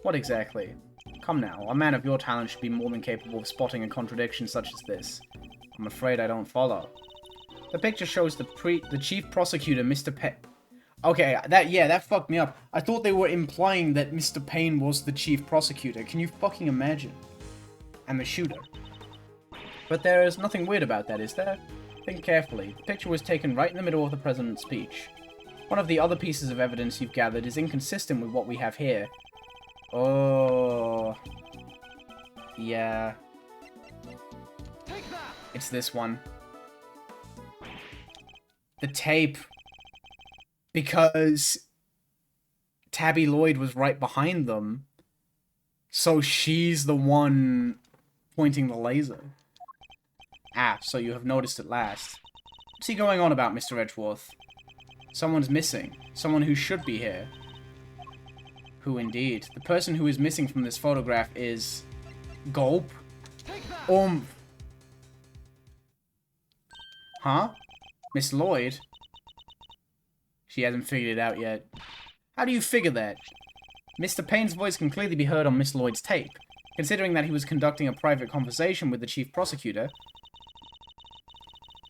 What exactly? Come now, a man of your talent should be more than capable of spotting a contradiction such as this. I'm afraid I don't follow. The picture shows the chief prosecutor, Mr. Payne. Okay, that fucked me up. I thought they were implying that Mr. Payne was the chief prosecutor. Can you fucking imagine? And the shooter. But there is nothing weird about that, is there? Think carefully. The picture was taken right in the middle of the president's speech. One of the other pieces of evidence you've gathered is inconsistent with what we have here. Oh. Yeah. It's this one. The tape. Because Tabby Lloyd was right behind them. So she's the one pointing the laser. Ah, so you have noticed at last. What's he going on about, Mr. Edgeworth? Someone's missing. Someone who should be here. Who indeed? The person who is missing from this photograph is... Gulp? Huh? Miss Lloyd? She hasn't figured it out yet. How do you figure that? Mr. Payne's voice can clearly be heard on Miss Lloyd's tape. Considering that he was conducting a private conversation with the chief prosecutor,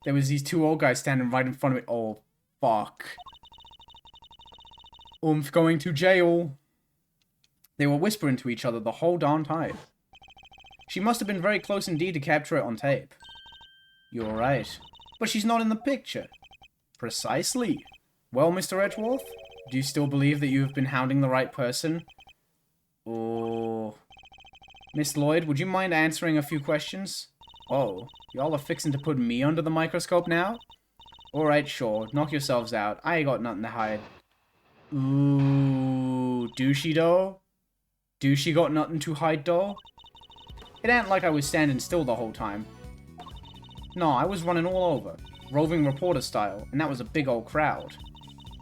there was these two old guys standing right in front of it. Oh, fuck. Going to jail. They were whispering to each other the whole darn time. She must have been very close indeed to capture it on tape. You're right. But she's not in the picture. Precisely. Well, Mr. Edgeworth, do you still believe that you have been hounding the right person? Oh. Miss Lloyd, would you mind answering a few questions? Oh, y'all are fixing to put me under the microscope now? Alright, sure. Knock yourselves out. I ain't got nothing to hide. Ooh, douchey though? Douchey got nothing to hide though? It ain't like I was standing still the whole time. No, I was running all over. Roving reporter style, and that was a big old crowd.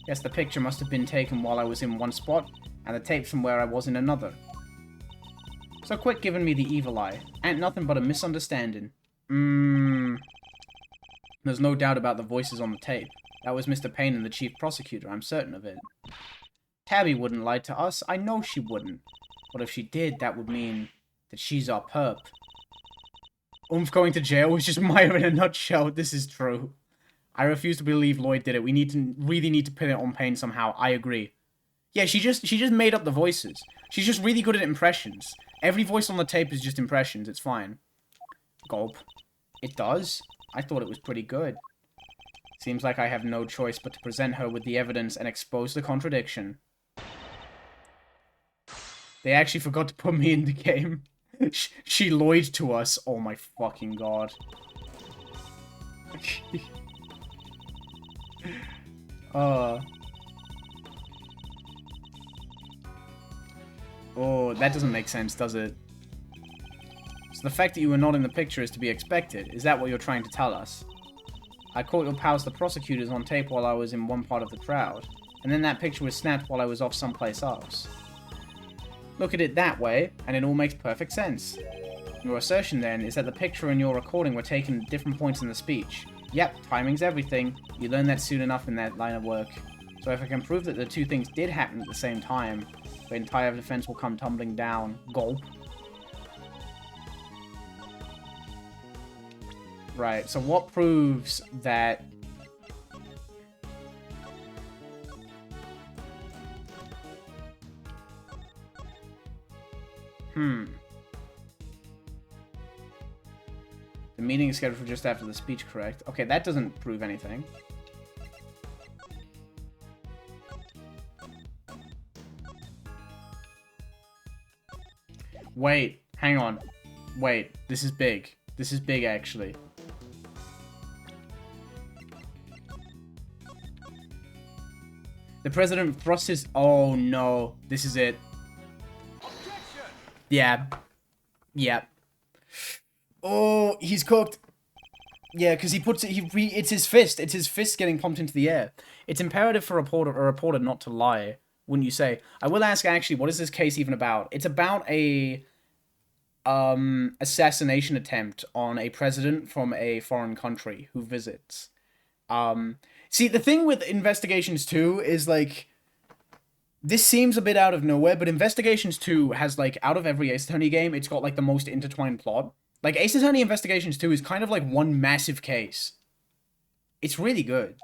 Guess the picture must have been taken while I was in one spot, and the tape's from where I was in another. So quit giving me the evil eye. Ain't nothing but a misunderstanding. There's no doubt about the voices on the tape. That was Mr. Payne and the chief prosecutor, I'm certain of it. Tabby wouldn't lie to us, I know she wouldn't. But if she did, that would mean that she's our perp. Going to jail was just Maya in a nutshell. This is true. I refuse to believe Lloyd did it. We really need to pin it on Payne somehow. I agree. Yeah, she just made up the voices. She's just really good at impressions. Every voice on the tape is just impressions. It's fine. Gulp. It does? I thought it was pretty good. Seems like I have no choice but to present her with the evidence and expose the contradiction. They actually forgot to put me in the game. She Lloyd to us. Oh my fucking god. Oh, that doesn't make sense, does it? So the fact that you were not in the picture is to be expected. Is that what you're trying to tell us? I caught your pals, the prosecutors, on tape while I was in one part of the crowd. And then that picture was snapped while I was off someplace else. Look at it that way, and it all makes perfect sense. Your assertion, then, is that the picture and your recording were taken at different points in the speech. Yep, timing's everything. You learn that soon enough in that line of work. So if I can prove that the two things did happen at the same time, the entire defense will come tumbling down. Gulp. Right, so what proves that... The meeting is scheduled for just after the speech, correct? Okay, that doesn't prove anything. Wait, hang on. Wait, this is big. This is big, actually. The president thrust his... Oh, no. This is it. Objection! Yeah. Yeah. Oh, he's cooked. Yeah, because he puts it... it's his fist. It's his fist getting pumped into the air. It's imperative for a reporter not to lie, wouldn't you say? I will ask, actually, what is this case even about? It's about a... assassination attempt on a president from a foreign country who visits. See, the thing with Investigations 2 is, like, this seems a bit out of nowhere, but Investigations 2 has, like, out of every Ace Attorney game, it's got, like, the most intertwined plot. Like, Ace Attorney Investigations 2 is kind of like one massive case. It's really good.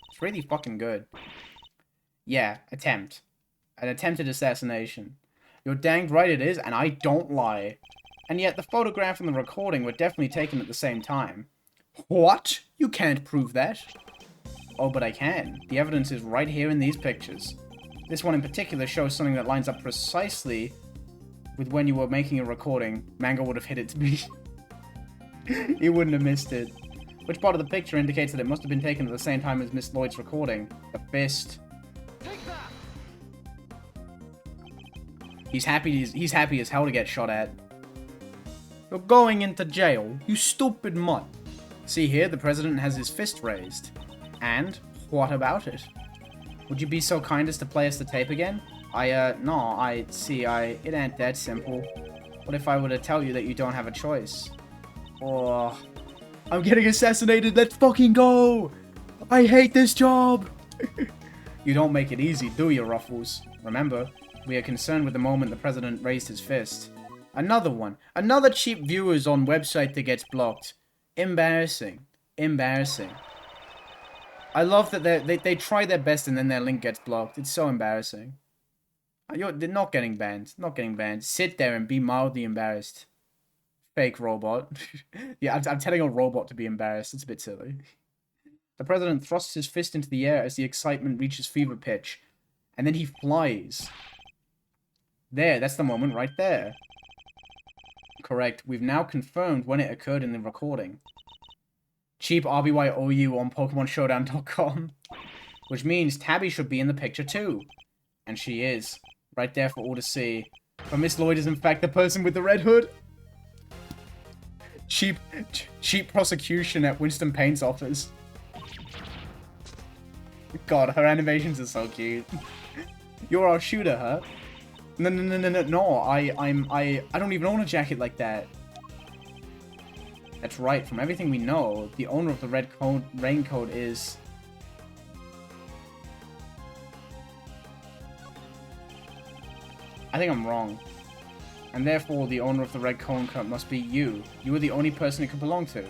It's really fucking good. Yeah, attempt. An attempted assassination. You're danged right it is, and I don't lie. And yet, the photograph and the recording were definitely taken at the same time. What? You can't prove that. Oh, but I can. The evidence is right here in these pictures. This one in particular shows something that lines up precisely with when you were making a recording. Mango would have hit it to me. He wouldn't have missed it. Which part of the picture indicates that it must have been taken at the same time as Miss Lloyd's recording? The fist. Take that! He's happy as hell to get shot at. You're going into jail, you stupid mutt. See here, the president has his fist raised. And what about it? Would you be so kind as to play us the tape again? It ain't that simple. What if I were to tell you that you don't have a choice? Or... I'm getting assassinated, let's fucking go! I hate this job! You don't make it easy, do you, Ruffles? Remember, we are concerned with the moment the president raised his fist. Another one. Another cheap viewers on website that gets blocked. Embarrassing. Embarrassing. I love that they try their best and then their link gets blocked. It's so embarrassing. They're not getting banned. Not getting banned. Sit there and be mildly embarrassed. Fake robot. Yeah, I'm telling a robot to be embarrassed. It's a bit silly. The president thrusts his fist into the air as the excitement reaches fever pitch. And then he flies. There, that's the moment right there. Correct. We've now confirmed when it occurred in the recording. Cheap RBYOU on PokemonShowdown.com. Which means Tabby should be in the picture too. And she is. Right there for all to see. But Miss Lloyd is in fact the person with the red hood. Cheap prosecution at Winston Payne's office. God, her animations are so cute. You're our shooter, huh? No, I don't even own a jacket like that. That's right, from everything we know, the owner of the red raincoat is... I think I'm wrong. And therefore, the owner of the red raincoat must be you. You are the only person it could belong to.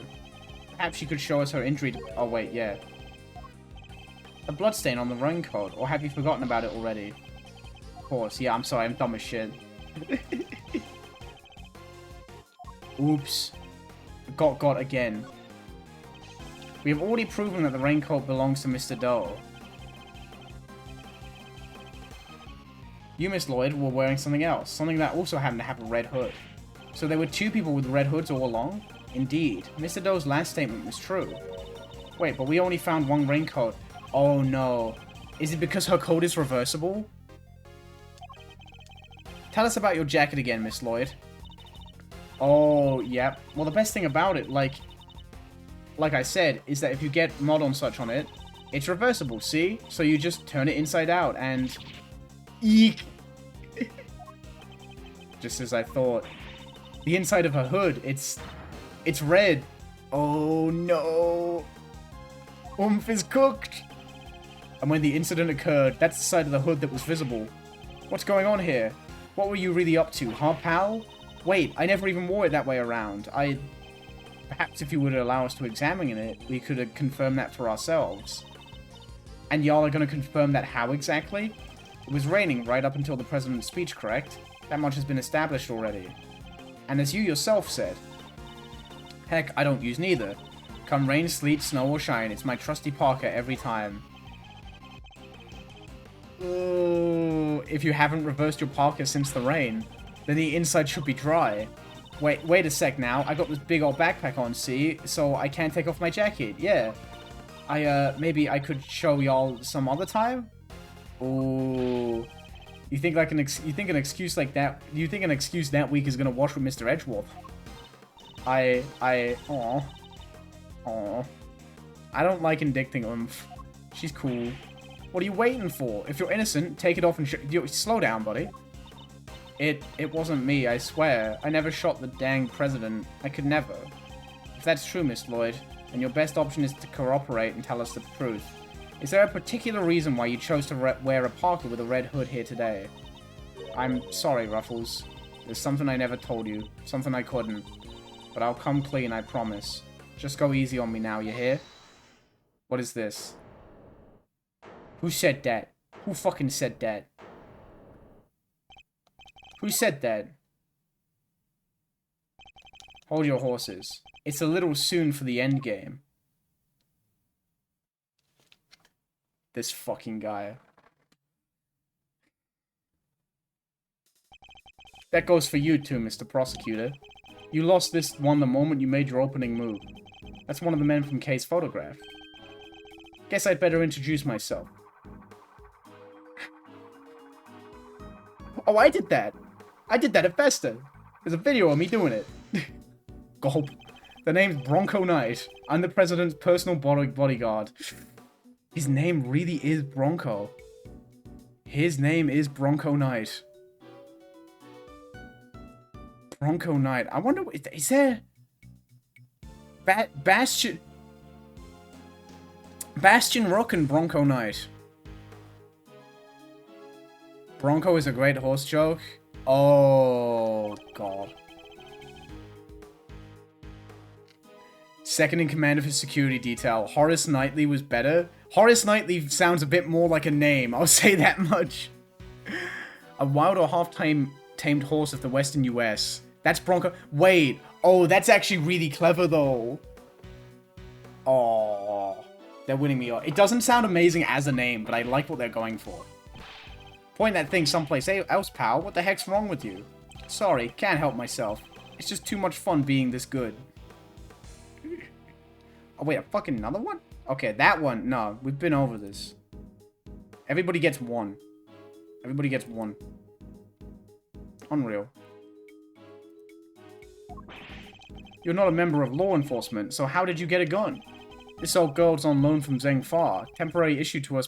Perhaps you could show us her injury to... Oh, wait, yeah. A bloodstain on the raincoat, or have you forgotten about it already? Of course, yeah, I'm sorry, I'm dumb as shit. Oops. Got again. We have already proven that the raincoat belongs to Mr. Doe. You, Miss Lloyd, were wearing something else. Something that also happened to have a red hood. So there were two people with red hoods all along? Indeed. Mr. Doe's last statement was true. Wait, but we only found one raincoat. Oh no. Is it because her coat is reversible? Tell us about your jacket again, Miss Lloyd. Oh, yep. Well, the best thing about it, like... like I said, is that if you get mod on such on it, it's reversible, see? So you just turn it inside out and... Eek! Just as I thought. The inside of her hood, it's red. Oh no! Oomph is cooked! And when the incident occurred, that's the side of the hood that was visible. What's going on here? What were you really up to, huh, pal? Wait, I never even wore it that way around. Perhaps if you would allow us to examine it, we could have confirmed that for ourselves. And y'all are gonna confirm that how exactly? It was raining right up until the president's speech, correct? That much has been established already. And as you yourself said. Heck, I don't use neither. Come rain, sleet, snow, or shine, it's my trusty parka every time. Ooh, if you haven't reversed your parka since the rain, then the inside should be dry. Wait a sec now. I got this big old backpack on, see? So I can't take off my jacket. Yeah. Maybe I could show y'all some other time? Ooh. You think an excuse like that... You think an excuse that weak is gonna wash with Mr. Edgeworth? Aw. I don't like indicting Oomph. She's cool. What are you waiting for? If you're innocent, take it off and slow down, buddy. It wasn't me, I swear. I never shot the dang president. I could never. If that's true, Miss Lloyd, then your best option is to cooperate and tell us the truth. Is there a particular reason why you chose to wear a parka with a red hood here today? I'm sorry, Ruffles. There's something I never told you. Something I couldn't. But I'll come clean, I promise. Just go easy on me now, you hear? What is this? Who said that? Who fucking said that? Who said that? Hold your horses. It's a little soon for the end game. This fucking guy. That goes for you too, Mr. Prosecutor. You lost this one the moment you made your opening move. That's one of the men from Kay's photograph. Guess I'd better introduce myself. Oh, I did that! I did that at Festa! There's a video of me doing it. Gulp. The name's Bronco Knight. I'm the president's personal bodyguard. His name really is Bronco. His name is Bronco Knight. Bronco Knight. I wonder, is there... Bastion Rook and Bronco Knight. Bronco is a great horse joke. Oh, God. Second in command of his security detail. Horace Knightley was better. Horace Knightley sounds a bit more like a name. I'll say that much. A wild or half-tamed horse of the western US. That's Bronco. Wait. Oh, that's actually really clever, though. Oh. They're winning me off. It doesn't sound amazing as a name, but I like what they're going for. Point that thing someplace else, pal. What the heck's wrong with you? Sorry, can't help myself. It's just too much fun being this good. Oh, wait, a fucking another one? Okay, that one. No, we've been over this. Everybody gets one. Everybody gets one. Unreal. You're not a member of law enforcement, so how did you get a gun? This old girl's on loan from Zheng Fa. Temporary issued to us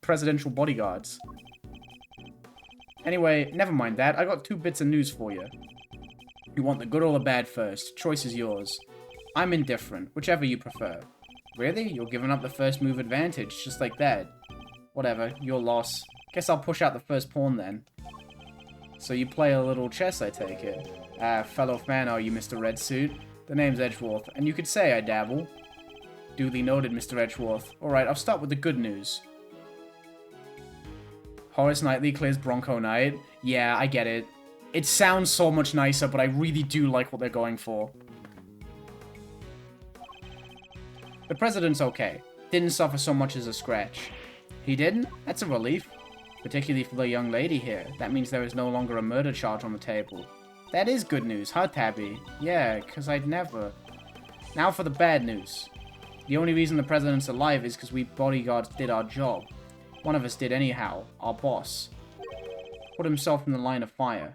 presidential bodyguards. Anyway, never mind that. I got 2 bits of news for you. You want the good or the bad first. Choice is yours. I'm indifferent. Whichever you prefer. Really? You're giving up the first move advantage, just like that. Whatever. Your loss. Guess I'll push out the first pawn then. So you play a little chess, I take it. Fellow fan are you, Mr. Red Suit? The name's Edgeworth, and you could say I dabble. Duly noted, Mr. Edgeworth. Alright, I'll start with the good news. Horace Knightley clears Bronco Knight. Yeah, I get it. It sounds so much nicer, but I really do like what they're going for. The president's okay. Didn't suffer so much as a scratch. He didn't? That's a relief. Particularly for the young lady here. That means there is no longer a murder charge on the table. That is good news, huh, Tabby? Yeah, 'cause I'd never... Now for the bad news. The only reason the president's alive is because we bodyguards did our job. One of us did anyhow, our boss. Put himself in the line of fire.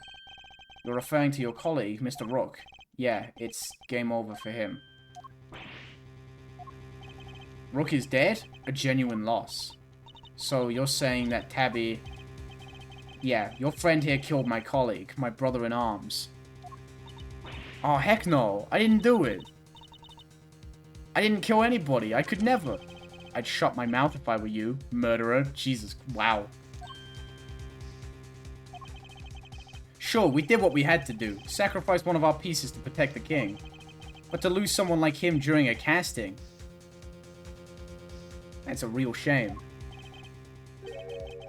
You're referring to your colleague, Mr. Rook. Yeah, it's game over for him. Rook is dead? A genuine loss. So you're saying that Tabby... Yeah, your friend here killed my colleague, my brother-in-arms. Oh, heck no. I didn't do it. I didn't kill anybody. I could never. I'd shut my mouth if I were you, murderer. Jesus, wow. Sure, we did what we had to do. Sacrifice one of our pieces to protect the king. But to lose someone like him during a casting... That's a real shame.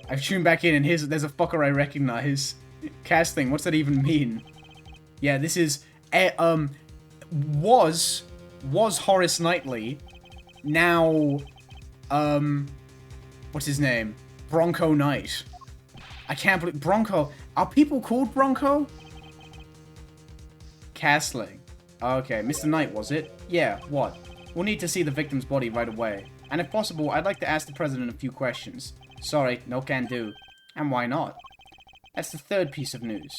I've tuned back in and there's a fucker I recognize. Casting, what's that even mean? Yeah, this is... Was Horace Knightley. Now... What's his name? Bronco Knight. I can't believe... Bronco... Are people called Bronco? Castling. Okay, Mr. Knight, was it? Yeah, what? We'll need to see the victim's body right away. And if possible, I'd like to ask the president a few questions. Sorry, no can do. And why not? That's the third piece of news.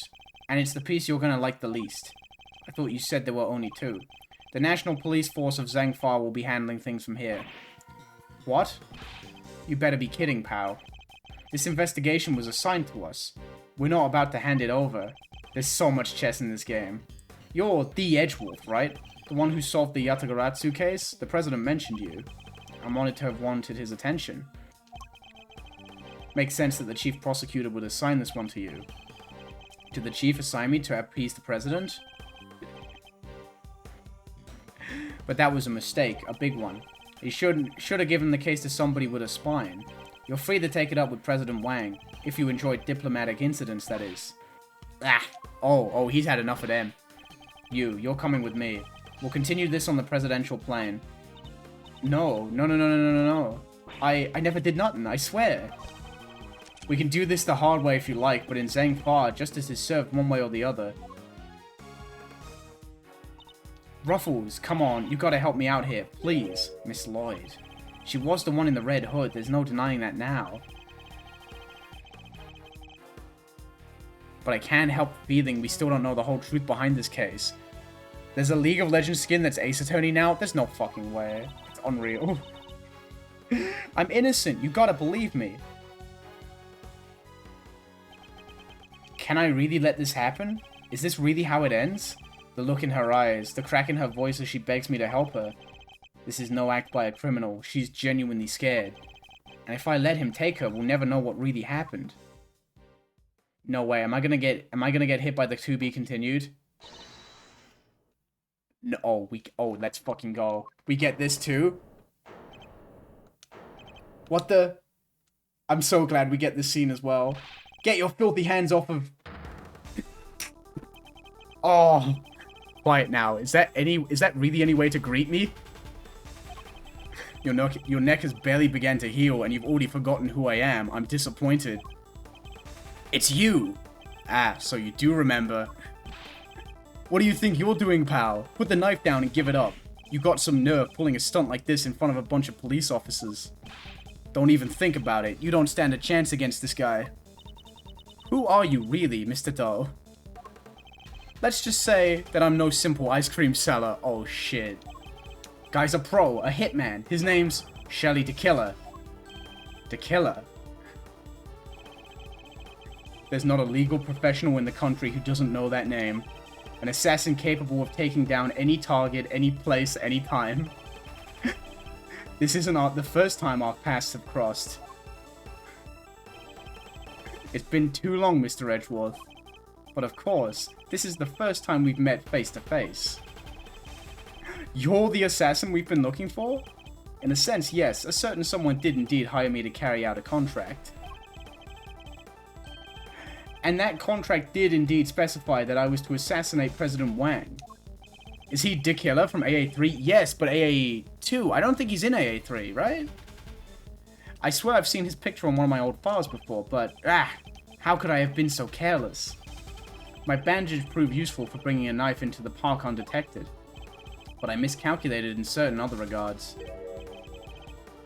And it's the piece you're gonna like the least. I thought you said there were only two. The National Police Force of Zhangfar will be handling things from here. What? You better be kidding, pal. This investigation was assigned to us. We're not about to hand it over. There's so much chess in this game. You're the Edgewolf, right? The one who solved the Yatagaratsu case? The president mentioned you. I wanted to have wanted his attention. Makes sense that the chief prosecutor would assign this one to you. Did the chief assign me to appease the president? But that was a mistake, a big one. He should have given the case to somebody with a spine. You're free to take it up with President Wang, if you enjoy diplomatic incidents, that is. Ah! Oh, he's had enough of them. You're coming with me. We'll continue this on the presidential plane. No. I never did nothing, I swear. We can do this the hard way if you like, but in Zhangfar, justice is served one way or the other. Ruffles, come on, you gotta help me out here, please. Miss Lloyd. She was the one in the red hood, there's no denying that now. But I can't help feeling we still don't know the whole truth behind this case. There's a League of Legends skin that's Ace Attorney now? There's no fucking way. It's unreal. I'm innocent, you gotta believe me. Can I really let this happen? Is this really how it ends? The look in her eyes, the crack in her voice as she begs me to help her. This is no act by a criminal, she's genuinely scared. And if I let him take her, we'll never know what really happened. No way, am I gonna get hit by the to be continued? No, let's fucking go. We get this too? What the? I'm so glad we get this scene as well. Get your filthy hands off of... Oh. Quiet now. Is that really any way to greet me? Your neck has barely began to heal and you've already forgotten who I am. I'm disappointed. It's you! Ah, so you do remember. What do you think you're doing, pal? Put the knife down and give it up. You got some nerve pulling a stunt like this in front of a bunch of police officers. Don't even think about it. You don't stand a chance against this guy. Who are you really, Mr. Doe? Let's just say that I'm no simple ice cream seller. Oh shit. Guy's a pro, a hitman. His name's Shelly DeKiller. DeKiller? There's not a legal professional in the country who doesn't know that name. An assassin capable of taking down any target, any place, any time. This isn't the first time our paths have crossed. It's been too long, Mr. Edgeworth. But of course, this is the first time we've met face to face. You're the assassin we've been looking for? In a sense, yes, a certain someone did indeed hire me to carry out a contract. And that contract did indeed specify that I was to assassinate President Wang. Is he DeKiller from AA3? Yes, but AA2? I don't think he's in AA3, right? I swear I've seen his picture on one of my old files before, but how could I have been so careless? My bandage proved useful for bringing a knife into the park undetected, but I miscalculated in certain other regards.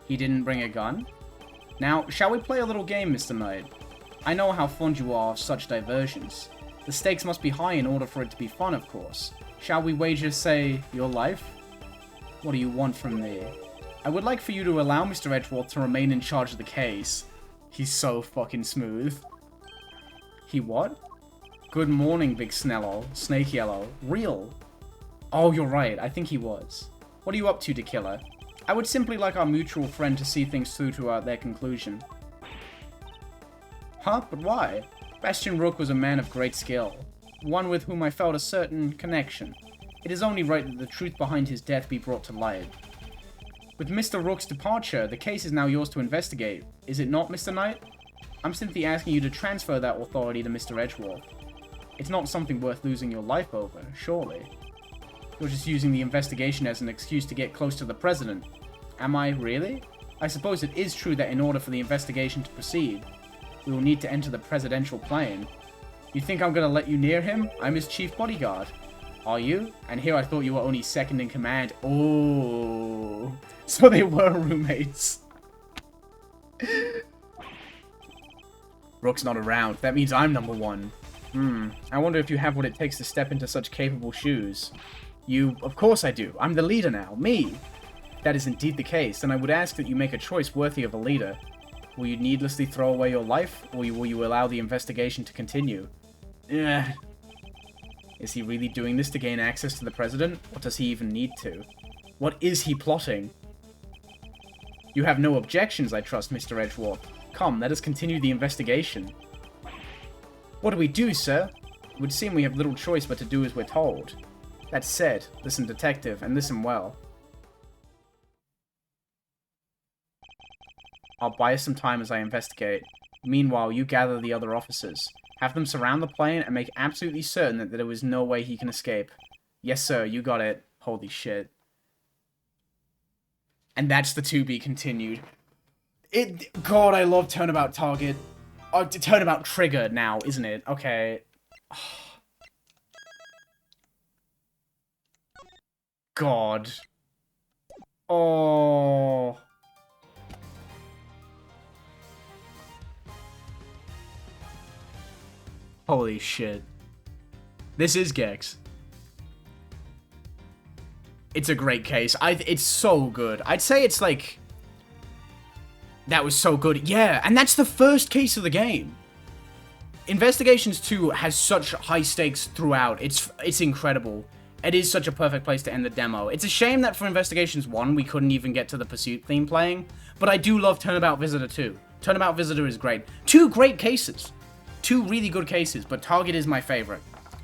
He didn't bring a gun? Now, shall we play a little game, Mr. Knight? I know how fond you are of such diversions. The stakes must be high in order for it to be fun, of course. Shall we wager, say, your life? What do you want from me? I would like for you to allow Mr. Edgeworth to remain in charge of the case. He's so fucking smooth. He what? Good morning, Big Snello. Snake Yellow. Real. Oh, you're right. I think he was. What are you up to, Killer? I would simply like our mutual friend to see things through to their conclusion. Huh? But why? Bastian Rook was a man of great skill. One with whom I felt a certain connection. It is only right that the truth behind his death be brought to light. With Mr. Rook's departure, the case is now yours to investigate. Is it not, Mr. Knight? I'm simply asking you to transfer that authority to Mr. Edgeworth. It's not something worth losing your life over, surely. You're just using the investigation as an excuse to get close to the President. Am I, really? I suppose it is true that in order for the investigation to proceed, we will need to enter the presidential plane. You think I'm gonna let you near him? I'm his chief bodyguard. Are you? And here I thought you were only second in command. Oh, so they were roommates. Rook's not around. That means I'm number one. I wonder if you have what it takes to step into such capable shoes. You, of course I do. I'm the leader now. Me. If that is indeed the case, then I would ask that you make a choice worthy of a leader. Will you needlessly throw away your life, or will you allow the investigation to continue? Ugh. Is he really doing this to gain access to the President, or does he even need to? What is he plotting? You have no objections, I trust, Mr. Edgeworth. Come, let us continue the investigation. What do we do, sir? It would seem we have little choice but to do as we're told. That said, listen, detective, and listen well. I'll buy us some time as I investigate. Meanwhile, you gather the other officers. Have them surround the plane and make absolutely certain that there is no way he can escape. Yes, sir, you got it. Holy shit. And that's the to be continued. God, I love Turnabout Target. Oh, Turnabout Trigger now, isn't it? Okay. God. Oh. Holy shit. This is Gex. It's a great case. It's so good. I'd say it's like... That was so good. Yeah, and that's the first case of the game. Investigations 2 has such high stakes throughout. It's incredible. It is such a perfect place to end the demo. It's a shame that for Investigations 1, we couldn't even get to the Pursuit theme playing. But I do love Turnabout Visitor 2. Turnabout Visitor is great. 2 great cases. 2 really good cases, but Target is my favorite.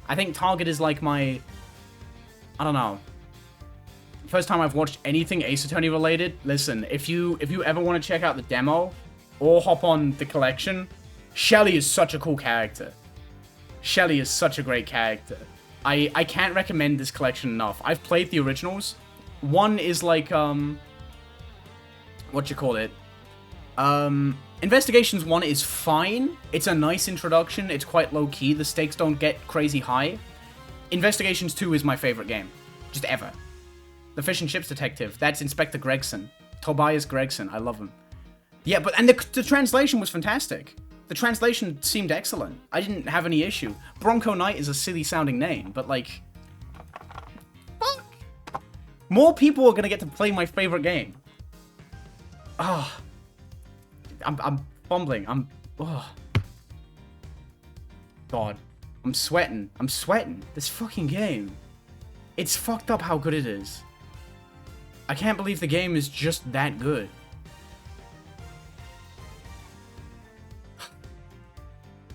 I think Target is like my... I don't know. First time I've watched anything Ace Attorney related. Listen, if you ever want to check out the demo, or hop on the collection, Shelly is such a cool character. Shelly is such a great character. I can't recommend this collection enough. I've played the originals. One is like, what you call it? Investigations 1 is fine. It's a nice introduction. It's quite low-key. The stakes don't get crazy high. Investigations 2 is my favorite game. Just ever. The Fish and Chips Detective. That's Inspector Gregson. Tobias Gregson. I love him. Yeah, and the translation was fantastic. The translation seemed excellent. I didn't have any issue. Bronco Knight is a silly-sounding name, but like... Fuck! More people are gonna get to play my favorite game. Ah. I'm fumbling. Oh. God. I'm sweating. This fucking game. It's fucked up how good it is. I can't believe the game is just that good.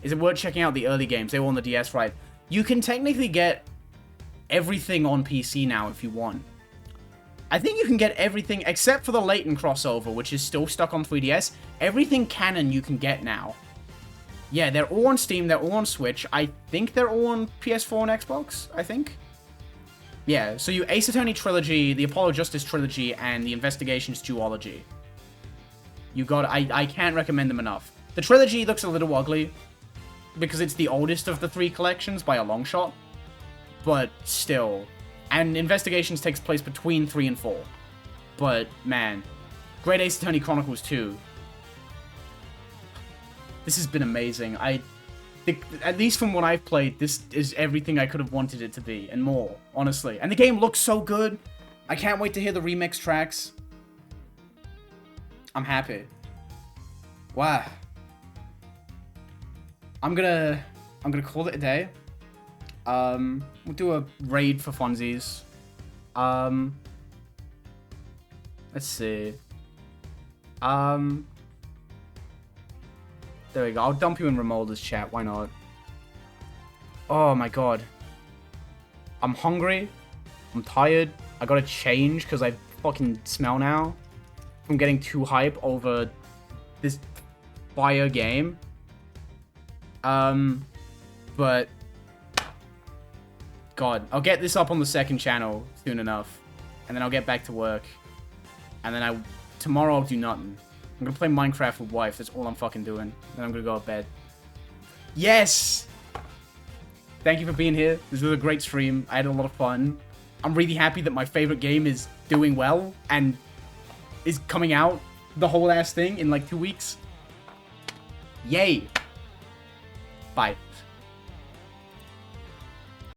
Is it worth checking out the early games? They were on the DS, right? You can technically get everything on PC now if you want. I think you can get everything except for the Layton crossover, which is still stuck on 3DS. Everything canon you can get now. Yeah, they're all on Steam, they're all on Switch. I think they're all on PS4 and Xbox, I think. Yeah, so you Ace Attorney Trilogy, the Apollo Justice Trilogy, and the Investigations Duology. You got I can't recommend them enough. The Trilogy looks a little ugly, because it's the oldest of the 3 collections by a long shot. But still. And Investigations takes place between 3 and 4. But, man. Great Ace Attorney Chronicles 2. This has been amazing. At least from what I've played, this is everything I could have wanted it to be, and more, honestly. And the game looks so good. I can't wait to hear the remix tracks. I'm happy. Wow. I'm gonna call it a day. We'll do a raid for funsies. Let's see. There we go. I'll dump you in Ramolda's chat. Why not? Oh my god. I'm hungry. I'm tired. I gotta change because I fucking smell now. I'm getting too hype over this fire game. But God, I'll get this up on the second channel soon enough, and then I'll get back to work, and then tomorrow I'll do nothing. I'm gonna play Minecraft with wife. That's all I'm fucking doing. Then I'm gonna go to bed. Yes! Thank you for being here. This was a great stream. I had a lot of fun. I'm really happy that my favorite game is doing well and is coming out the whole ass thing in like 2 weeks. Yay! Bye.